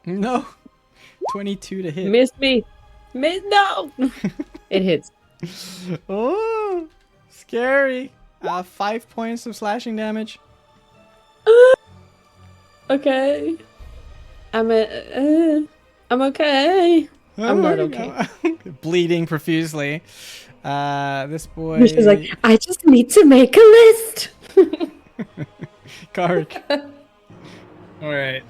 No. 22 to hit. miss me. No. It hits. Oh, scary. 5 points of slashing damage. Okay. I'm okay. I'm not okay. Bleeding profusely. This boy. She's like, I just need to make a list. Kark. Alright.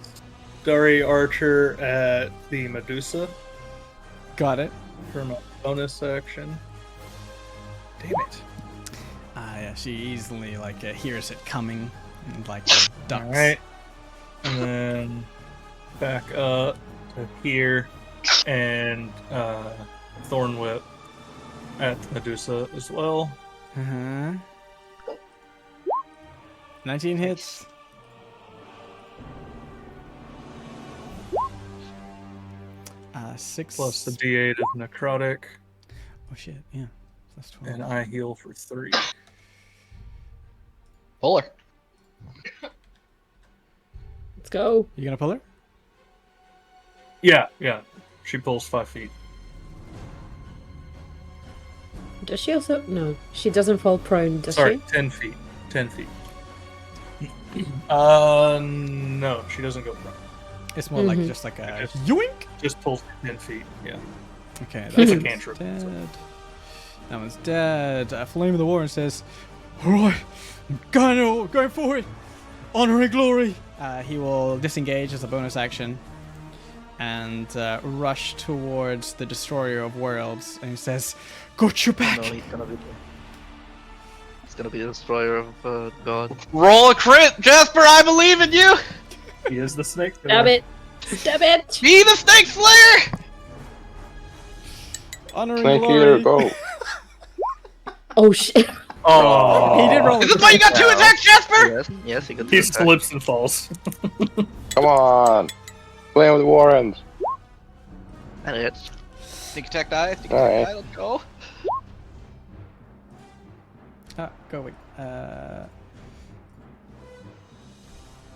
Dari Archer at the Medusa Got it. for my bonus action. Damn it. Yeah, she easily hears it coming and ducks. Alright. And then back up to here and Thorn Whip at Medusa as well. Uh-huh. 19 hits. Six Plus the D8 of necrotic. Oh shit! Yeah, that's 12. And I heal for 3. Pull her. Let's go. You gonna pull her? Yeah. She pulls 5 feet. Does she also? No, she doesn't fall prone, does Sorry, she? 10 feet. 10 feet. No, she doesn't go front. It's more like just a yoink. Just pulls 10 feet. Yeah. Okay, It's a one's cantrip. dead. That one's dead. Flame of the Warren says, "Alright, I'm going for it. Honor and glory." He will disengage as a bonus action and rush towards the Destroyer of Worlds. And he says, "Got your back." No, he's gonna be the destroyer of God. Roll a crit, Jasper. I believe in you. He is the snake. Stab it! Stab it! Be the snake slayer. Honor and Snake glory. Eater, go. Oh shit! Oh, He did roll. Is this why you got 2 attacks, Jasper? Yes, he got He 2 attacks. slips and falls. Come on. Play with the Warrens. And it. Sneak attack die. Sneak All attack right. die. Let's go. Go away.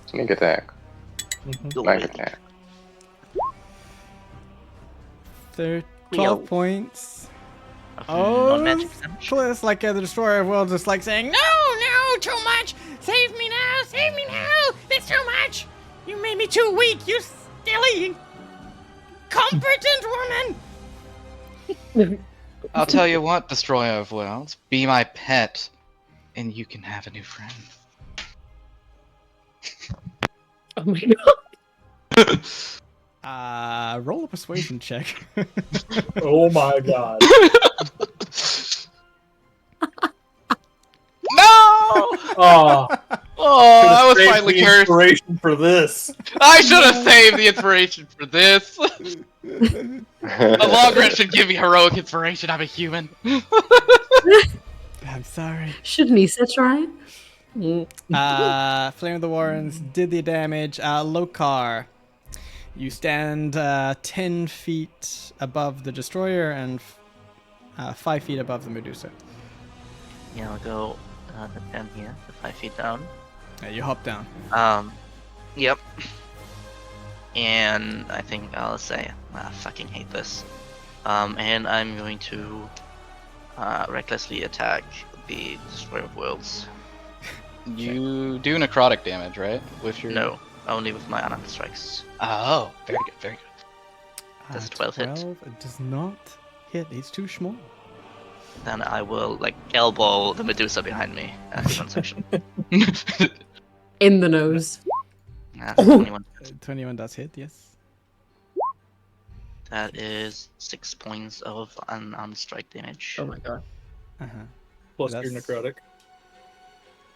Sneak attack. Go Sneak away. attack. 12 Yo. points. Oh, non-magic damage. So it's like the Destroyer of Worlds is saying, No, too much. Save me now. Save me now. That's too much. You made me too weak. You silly, incompetent woman. I'll tell you what, Destroyer of Worlds, be my pet, and you can have a new friend. Oh my god! roll a persuasion check. Oh my god. No! Oh, Oh, I was finally cursed. inspiration for this. I should have saved the inspiration for this. A long rest should give me heroic inspiration. I'm a human. I'm sorry. Shouldn't he say try? Flame of the Warrens did the damage. Lokar, you stand 10 feet above the Destroyer and 5 feet above the Medusa. Yeah, I'll go down here, 5 feet down. You hop down. Yep. And I think I'll say, I fucking hate this. And I'm going to recklessly attack the Destroyer of Worlds. You do necrotic damage, right? With your No, only with my unarmed strikes. Oh, very good, very good. Does 12 hit? 12 it does not hit. It's too small. Then I will elbow the Medusa behind me as a one section. In the nose. That's 21. 21 does hit, yes. That is 6 points of unarmed strike damage. Oh my god! Uh-huh. Plus That's- your necrotic.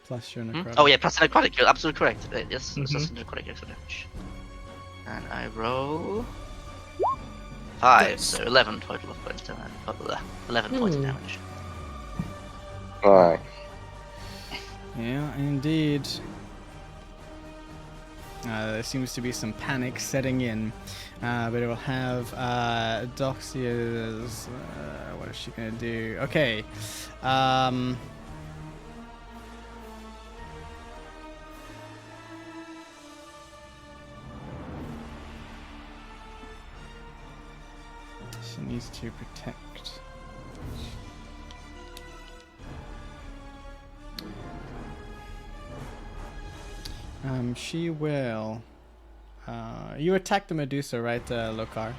Plus your Hmm? necrotic. Oh yeah, plus necrotic. You're absolutely correct. Yes, it's Mhm. just necrotic extra damage. And I roll 5, so 11 total of points of 11 points of damage. Nice. Yeah, indeed. There seems to be some panic setting in, but it will have Doxia's. What is she gonna do? Okay. She needs to protect. She will You attacked the Medusa, right, Lokar?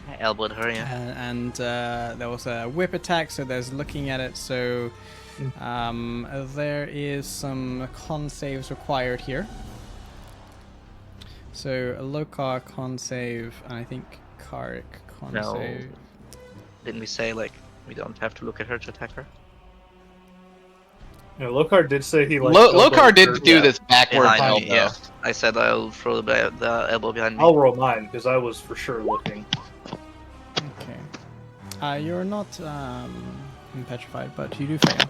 I elbowed her, yeah. And there was a whip attack, so there's looking at it. So there is some con saves required here. So a Lokar con save, and I think Karik con No. save. Didn't we say, like, we don't have to look at her to attack her? No, Lokar did say he like. Lokar did do Yeah. this backward Behind elbow. me, yeah. I said I'll throw the elbow behind me. I'll roll mine because I was for sure looking. Okay. You're not petrified, but you do fail.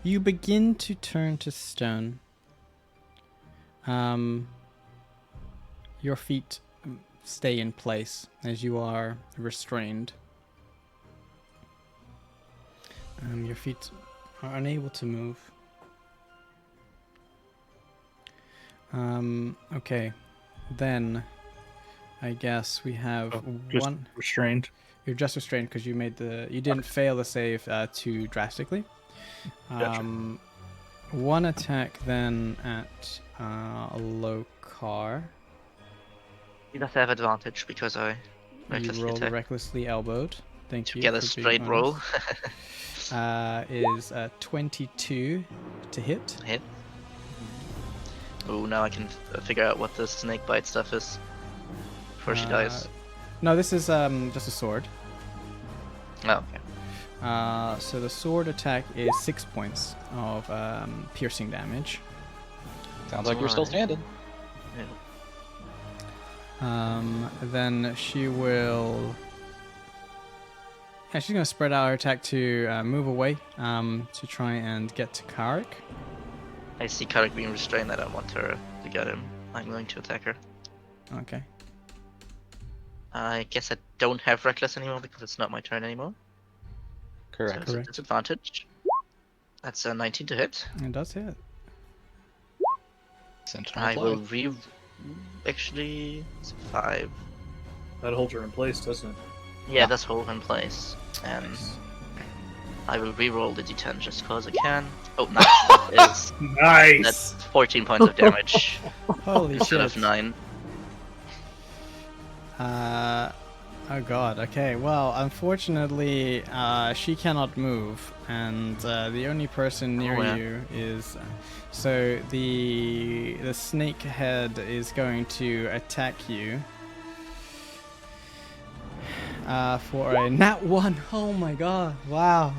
You begin to turn to stone. Your feet stay in place as you are restrained. Your feet are unable to move. Okay. Then I guess we have Just one. restrained. You're just restrained because you didn't fail the save too drastically. Gotcha. One attack then at Lokar. He does have advantage because I You recklessly rolled attacked. recklessly elbowed. Thank To you. get a for being straight roll. honest. Is 22 to hit. Hit. Oh, now I can figure out what the snake bite stuff is. Before she dies. No, this is just a sword. Oh, okay. So the sword attack is 6 points of piercing damage. Sounds like you're still Alright. standing. Then she will. Yeah, she's gonna spread out her attack to move away to try and get to Karik. I see Karik being restrained. I don't want her to get him. I'm going to attack her. Okay. I guess I don't have reckless anymore because it's not my turn anymore. Correct. So it's a Correct. disadvantage. That's a 19 to hit. It does hit. Sentinel I play. will actually, it's 5. That holds her in place, doesn't it? Yeah, that's hold in place. And I will re-roll the d10 just cause I can. Oh, nice. Nice. That's 14 points of damage Holy instead shit. of 9. Oh god. Okay. Well, unfortunately, she cannot move, and the only person near Oh, yeah. you is. So the snake head is going to attack you. For a nat 1. Oh my god. Wow.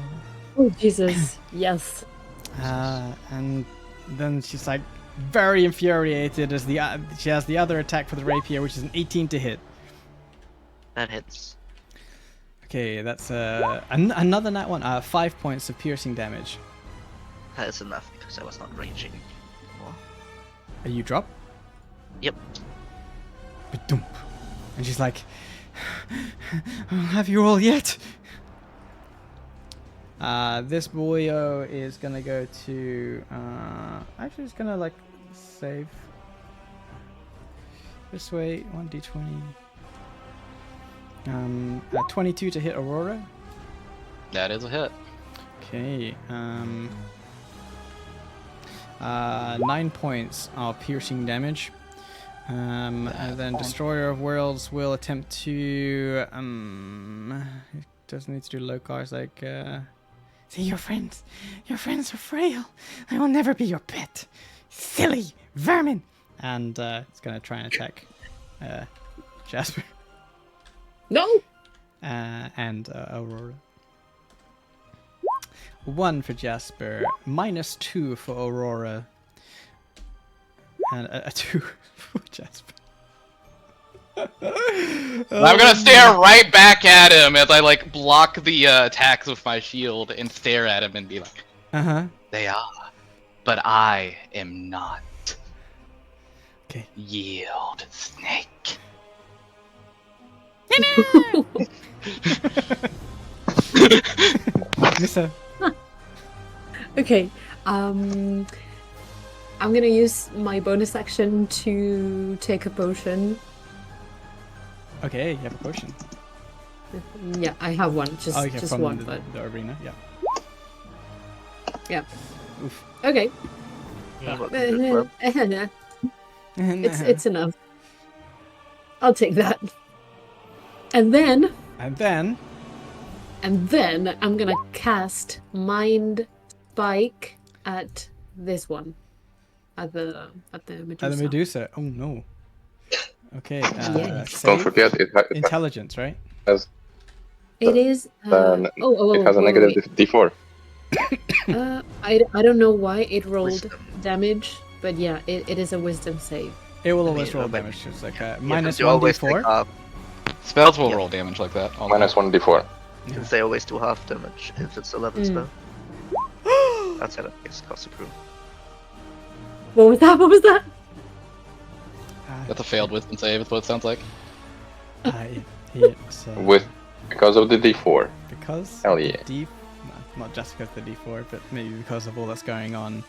Oh Jesus. Yes. And then she's like very infuriated as she has the other attack for the rapier, which is an 18 to hit. That hits. Okay, that's another nat 1. 5 points of piercing damage. That is enough because I was not raging anymore. You drop. Yep. Ba-dum. And she's like, have you all yet? This boyo is gonna go to. Actually, it's gonna like save. This way, 1d20. 22 to hit Aurora. That is a hit. Okay. 9 points of piercing damage. And then Destroyer of Worlds will attempt to. It doesn't need to do Lokars like. See, your friends are frail. I will never be your pet. Silly vermin. And it's gonna try and attack Jasper. No. And Aurora. 1 for Jasper, -2 for Aurora, and a 2 for Jasper. I'm gonna stare right back at him as I like block the attacks with my shield and stare at him and be like, "They are, but I am not." Okay. Yield, snake. Nissa. Okay. I'm gonna use my bonus action to take a potion. Okay, you have a potion. Yeah, I have one. Just Okay, just from one, the, but the arena. Yeah. yeah. Oof. Okay. Welcome to the club. It's enough. I'll take that. And then And then I'm gonna cast Mind Spike at this one. At the Medusa. the Medusa. Oh no. Okay. Yes. Don't save. forget it Intelligence, right? has It is it has a wait. negative d4. I don't know why it rolled Wisdom. damage, but yeah, it is a wisdom save. It will I always mean, roll but- damage. It's like Yeah, minus 'cause you always 1d4. take half, Spells will Yeah. roll damage like that. all Minus the 1d4. since they always do half damage if it's a level Mm. spell. Outside of case, Caustic Brew. What was that? What was that? time. That's a failed wisdom save, is what it sounds like. It's, Because of the d4. because Hell of the yeah. not just because of the d4, but maybe because of all that's going on.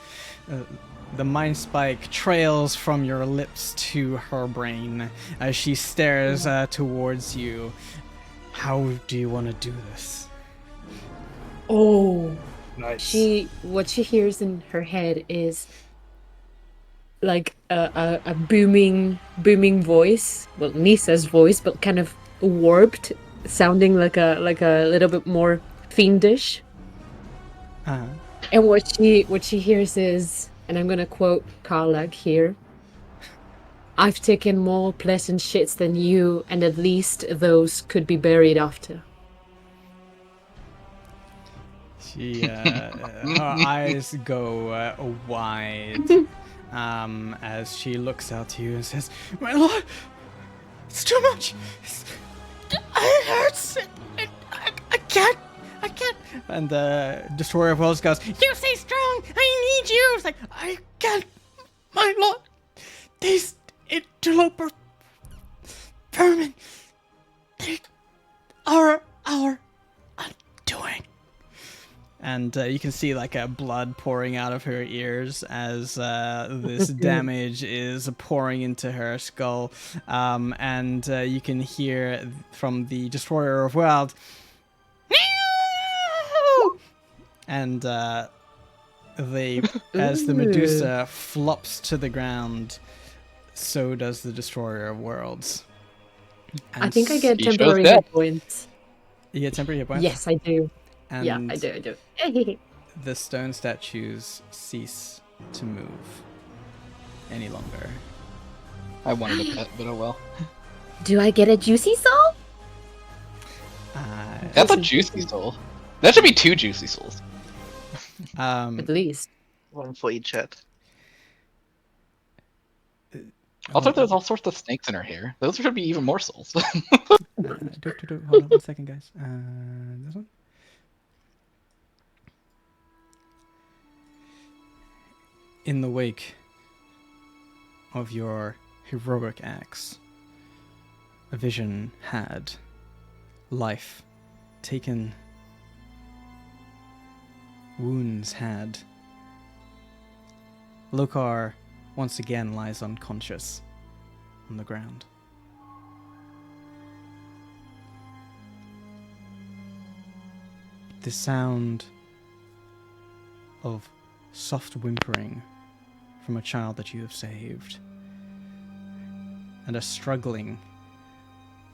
The mind spike trails from your lips to her brain as she stares towards you. How do you want to do this? Oh, Nice. what she hears in her head is like a booming voice. Well, Nisa's voice, but kind of warped, sounding like a little bit more fiendish. Uh, And what she hears is, and I'm gonna quote Karlach here. I've taken more pleasant shits than you, and at least those could be buried after. she, her eyes go wide as she looks out to you and says, "My lord, it's too much. It hurts. I can't. And the Destroyer of Worlds goes, You stay strong. I need you. It's like I can't, my lord. These interloper vermin. They are our undoing. and you can see like blood pouring out of her ears as this damage is pouring into her skull, and you can hear from the Destroyer of Worlds, and as the Medusa flops to the ground, so does the Destroyer of Worlds. I think I get Each of us temporary dead. hit points. You get temporary hit points. Yes, I do. And Yeah, I do. the stone statues cease to move any longer. I wanted a pet, but oh well. Do I get a juicy soul? That's a juicy soul. That should be 2 juicy souls. At least. One for each head. Also, there's all sorts of snakes in her hair. Those should be even more souls. Hold on 1 second, guys. This one. In the wake of your heroic acts, a vision had life taken, wounds had. Lokar once again lies unconscious on the ground. The sound of soft whimpering from a child that you have saved, and a struggling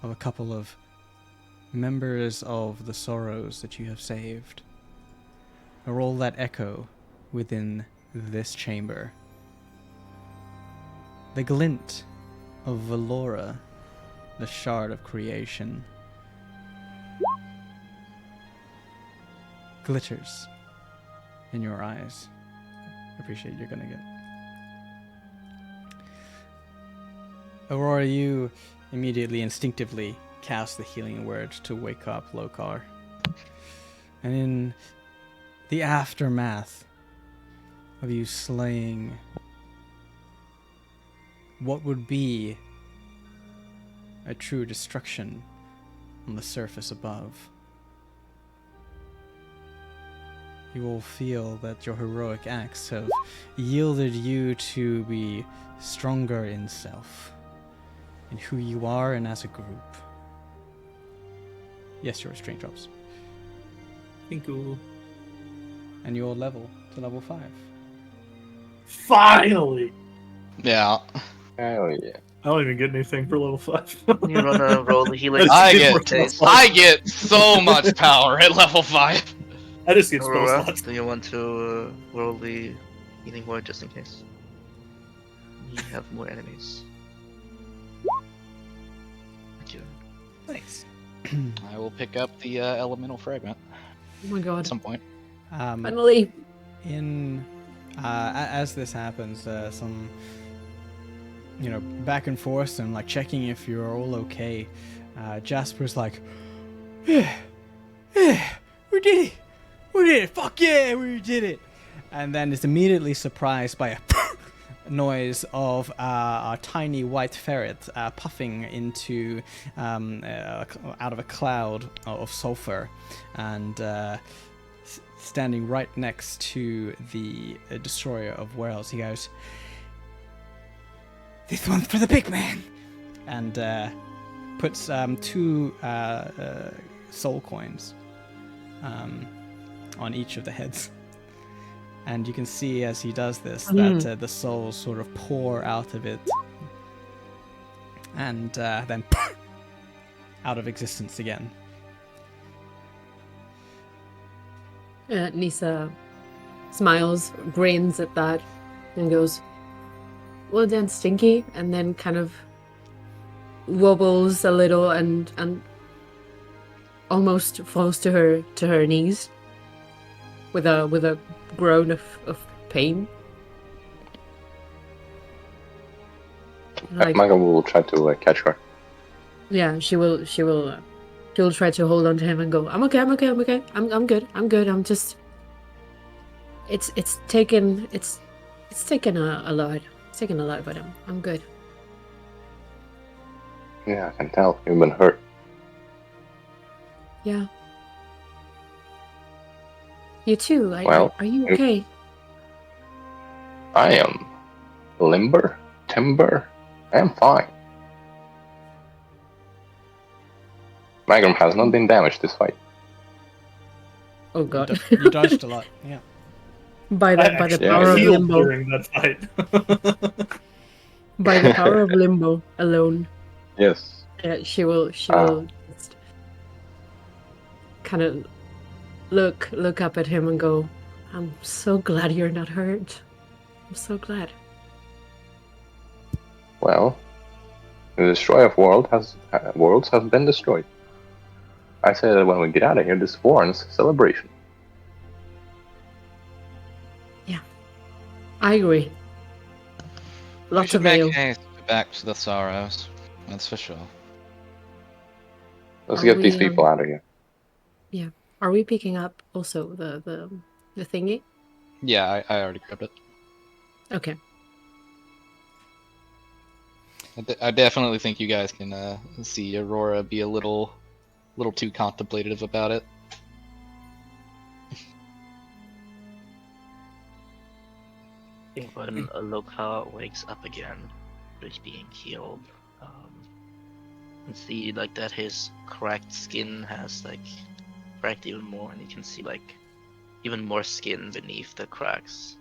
of a couple of members of the sorrows that you have saved, are all that echo within this chamber. The glint of Valora, the shard of creation, glitters in your eyes. I appreciate you're gonna get. Aurora, you immediately, instinctively cast the healing word to wake up Lokar. And in the aftermath of you slaying what would be a true destruction on the surface above, you will feel that your heroic acts have yielded you to be stronger in self, in who you are and as a group. Yes, your restraint drops. Thank you. and your level to level 5. Finally! Yeah. Hell yeah. I don't even get anything for level 5. You wanna roll the healing? I I just get, get more spell I slots. get so much power at level 5. I just get spell Aurora, slots. do you want to roll the healing word just in case? You have more enemies. Thank you. Nice. I will pick up the elemental fragment Oh my at god. some point. Finally. As this happens, some back and forth and like checking if you're all okay. Jasper's like, yeah, we did it, fuck yeah, we did it, and then is immediately surprised by a noise of a tiny white ferret puffing into out of a cloud of sulfur, and standing right next to the destroyer of worlds. He goes, "This one's for the big man," and puts 2 soul coins on each of the heads. And you can see as he does this that the souls sort of pour out of it and then out of existence again. Nisa smiles, grins at that, and goes, "Well done, Stinky," and then kind of wobbles a little and almost falls to her knees with a groan of pain. Like, Michael will try to catch her. yeah, she'll try to hold on to him and go, I'm okay, I'm good, I'm just, it's taken a lot. It's taken a lot, but I'm good. Yeah, I can tell. You've been hurt. Yeah. You too. Well, are you okay? I am limber, timber. I am fine. Magnum has not been damaged this fight. Oh god. You dodged a lot. Yeah. by the actually power of healed limbo. during that fight. By the power of limbo alone. Yes. She will just kind of look up at him and go, I'm so glad you're not hurt. I'm so glad. Well, the destroyer of worlds has been destroyed. I say that when we get out of here, this warrants celebration. I agree. We Lots should of make ale. haste back to the Sorrows. That's for sure. Let's Are get these we, people out of here. Are we picking up also the thingy? Yeah, I already grabbed it. Okay. I definitely think you guys can see Aurora be a little too contemplative about it. When Aloka wakes up again, he's being healed, and see like that his cracked skin has like cracked even more, and you can see like even more skin beneath the cracks.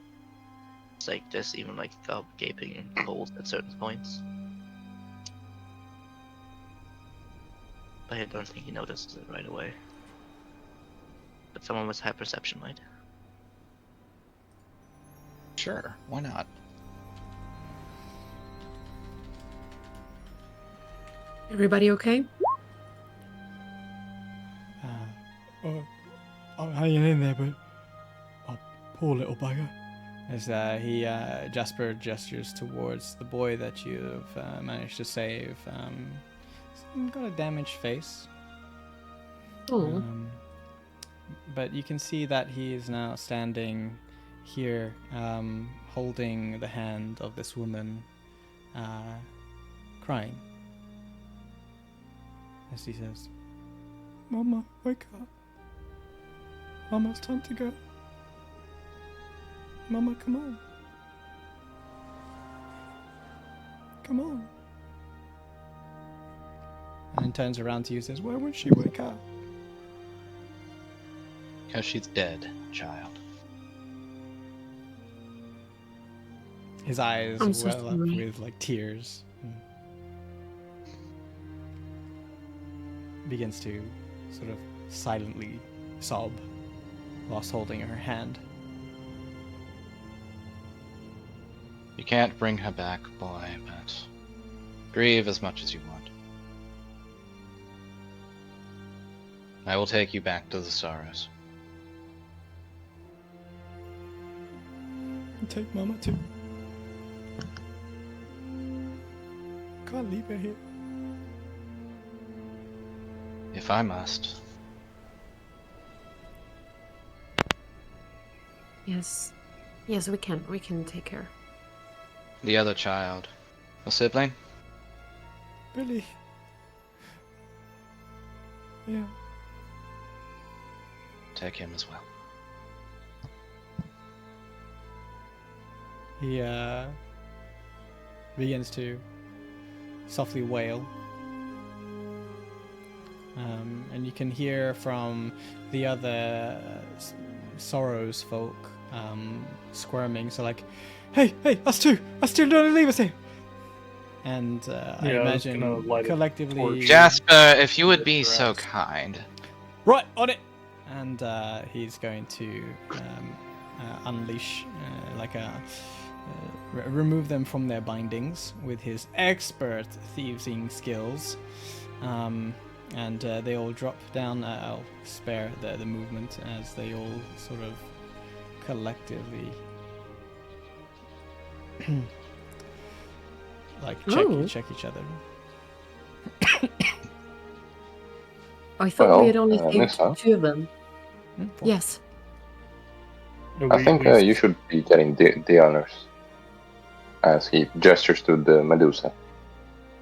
It's like there's even like gaping holes at certain points. But I don't think he notices it right away. But someone with high perception might. Sure, why not? Everybody okay? I'm hanging in there, but oh, poor little bugger. As Jasper gestures towards the boy that you've managed to save. He's got a damaged face. Oh. But you can see that he is now standing here, holding the hand of this woman, crying. As he says, Mama, wake up. Mama, it's time to go. Mama, come on. Come on. And then turns around to you and says, why won't she wake up? Because she's dead, child. His eyes I'm so well up sorry. with like tears. Begins to sort of silently sob whilst holding her hand. You can't bring her back, boy, but grieve as much as you want. I will take you back to the Sorrows. And take Mama too. Can't leave her here. If I must. Yes. Yes, we can. We can take her. The other child. A sibling? Billy. Yeah. Take him as well. He begins to softly wail. And you can hear from the other Sorrows folk squirming. So like, hey, us two, don't leave us here. And I Yeah, I was gonna imagine light a collectively, torch. Jasper, if you would be Grass. so kind. right on it. And he's going to unleash remove them from their bindings with his expert thieving skills. And they all drop down. I'll spare the movement as they all sort of collectively like Ooh. check each other. I thought Well, we had only saved Nissa? 2 of them. Four. Yes. I think you should be getting the honors. As he gestures to the Medusa.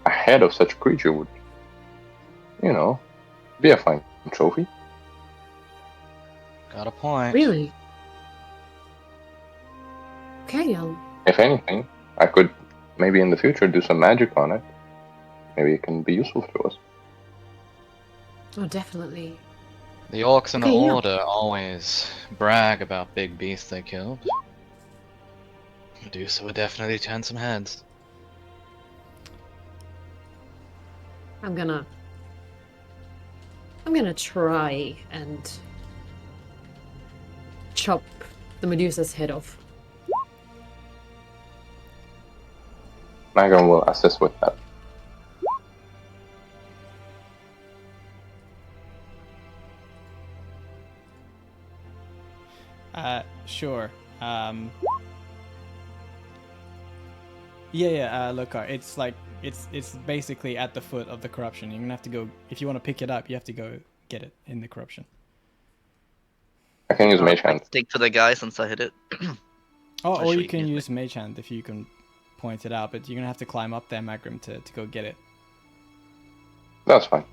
A head of such a creature would, be a fine trophy. Got a point. Really? Okay, If anything, I could maybe in the future do some magic on it. Maybe it can be useful to us. Oh, definitely. The orcs in the Okay, yeah. Order always brag about big beasts they killed. Medusa would definitely turn some heads. I'm gonna try and chop the Medusa's head off. Magam will assist with that. Sure. Look, it's like it's basically at the foot of the corruption. You're gonna have to go if you want to pick it up. You have to go get it in the corruption. I can use Mage Hand. Stick to the guy since I hit it. Oh, I'll or show you you can guys use Mage Hand if you can point it out. But you're gonna have to climb up there, Magrim, to go get it. That's fine.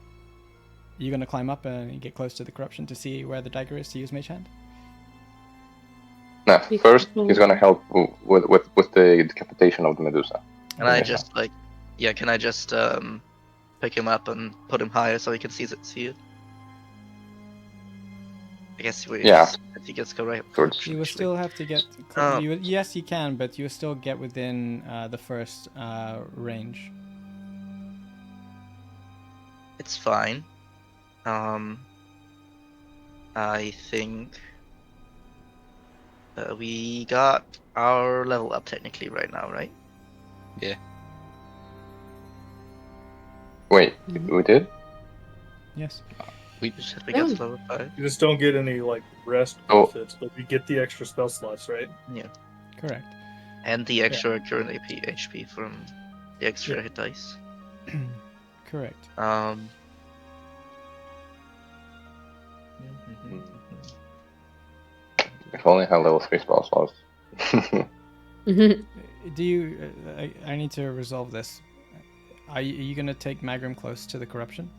You're gonna climb up and get close to the corruption to see where the dagger is to use Mage Hand. Nah, Be first careful. he's gonna help with the decapitation of the Medusa. Can I Yeah. just can I just pick him up and put him higher so he can see it? I guess he gets go right. Towards- You will still have to get. Yes, you can, but you will still get within the first range. It's fine. I think we got our level up technically right now, right? Wait, we did? Yes. We said we got Oh. level 5. You just don't get any rest Oh. benefits, but you get the extra spell slots, right? Correct. And the extra current HP from the extra hit dice. Correct. If only I had level 3 spell slots. Do you? I need to resolve this. Are you gonna take Magrim close to the corruption?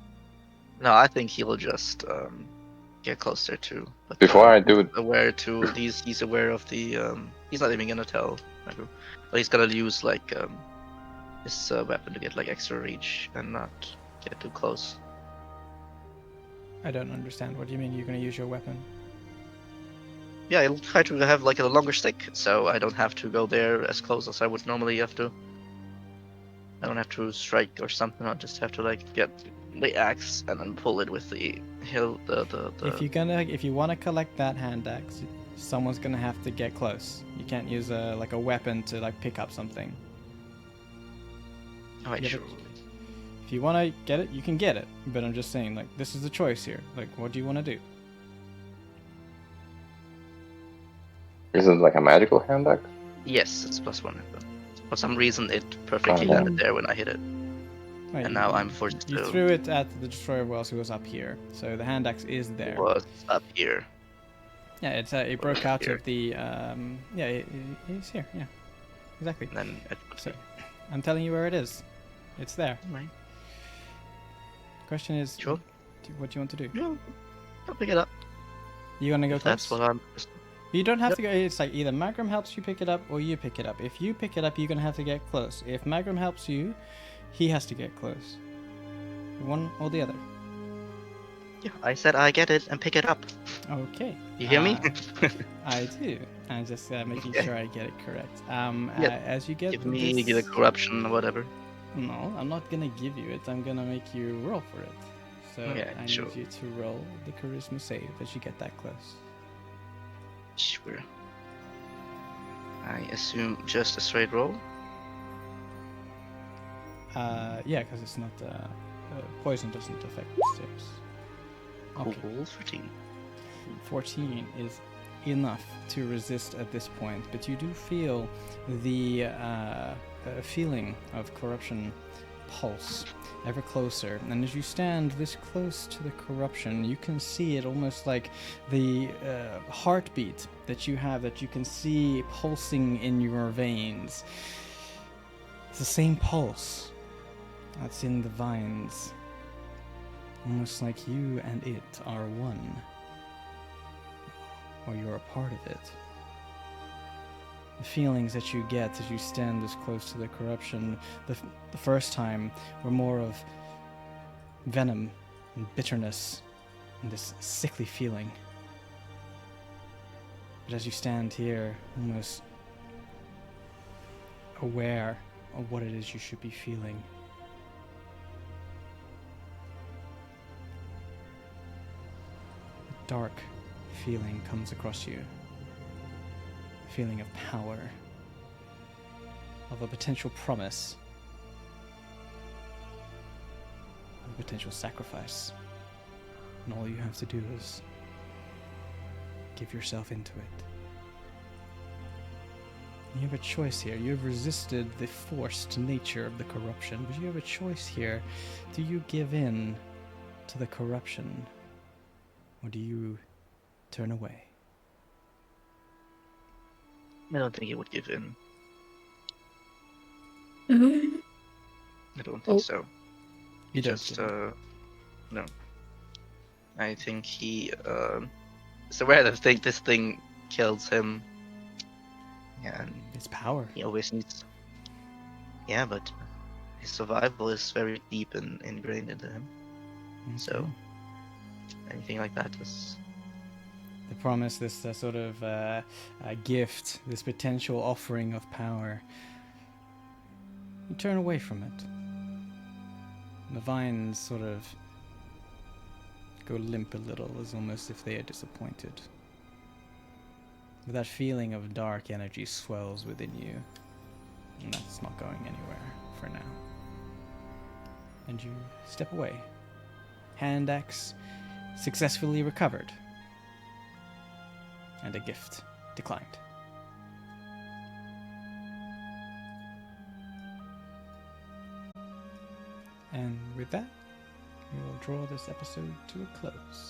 No, I think he'll just get closer to. But, Before I do it, aware to these, he's aware of the. He's not even gonna tell, but he's gonna use his weapon to get extra reach and not get too close. I don't understand. What do you mean you're gonna use your weapon? yeah, I'll try to have like a longer stick, so I don't have to go there as close as I would normally have to. I don't have to strike or something. I'll just have to like get the axe and then pull it with the hill. If you want to collect that hand axe, someone's gonna have to get close. You can't use a weapon to like pick up something. Alright, Yeah, sure. If you want to get it, you can get it. But I'm just saying, like, this is the choice here. Like, what do you want to do? Is it like a magical hand axe? Yes, it's +1. But for some reason, it perfectly Oh, landed there when I hit it. Right, And now I'm forced You to. threw it at the Destroyer of Worlds, who was up here. So the hand axe is there. Was up here. Yeah, it broke out Here. of the. It's here. Yeah, exactly. And then it So, I'm telling you where it is. It's there. Right. Question is, Sure. what do you want to do? Yeah, I'll pick it up. You gonna go If close? that's what I'm. You don't have Yep. to go. It's like either Magram helps you pick it up or you pick it up. If you pick it up, you're gonna have to get close. If Magram helps you, he has to get close. One or the other. Yeah, I said I get it and pick it up. Okay. You hear me? I do. I'm just making Okay. sure I get it correct. Yeah. As you get Give me this... the corruption or whatever. No, I'm not gonna give you it. I'm gonna make you roll for it. So Yeah, I sure. need you to roll the charisma save as you get that close. Sure. I assume just a straight roll. Yeah, because it's not poison doesn't affect saves. Okay. Cool, 13. 14 is enough to resist at this point, but you do feel the feeling of corruption pulse ever closer. And as you stand this close to the corruption, you can see it almost like the heartbeat that you have, that you can see pulsing in your veins. It's the same pulse that's in the vines. Almost like you and it are one. Or you're a part of it. The feelings that you get as you stand this close to the corruption, the first time, were more of venom and bitterness and this sickly feeling. But as you stand here, almost aware of what it is you should be feeling, a dark feeling comes across you. A feeling of power, of a potential promise, of a potential sacrifice. And all you have to do is give yourself into it. You have a choice here. You have resisted the forced nature of the corruption, but you have a choice here. Do you give in to the corruption, or do you turn away? I don't think he would give in. Mhm. I don't Oh. think so. You don't Just, give in. no. I think he, is aware that this thing kills him. Yeah, and It's power. he always needs. Yeah, but his survival is very deep and ingrained into him. So, Okay. anything like that is. The promise, this sort of gift, this potential offering of power, you turn away from it. The vines sort of go limp a little, as almost if they are disappointed. But that feeling of dark energy swells within you, and that's not going anywhere for now. And you step away. Hand axe successfully recovered. And a gift declined. And with that, we will draw this episode to a close.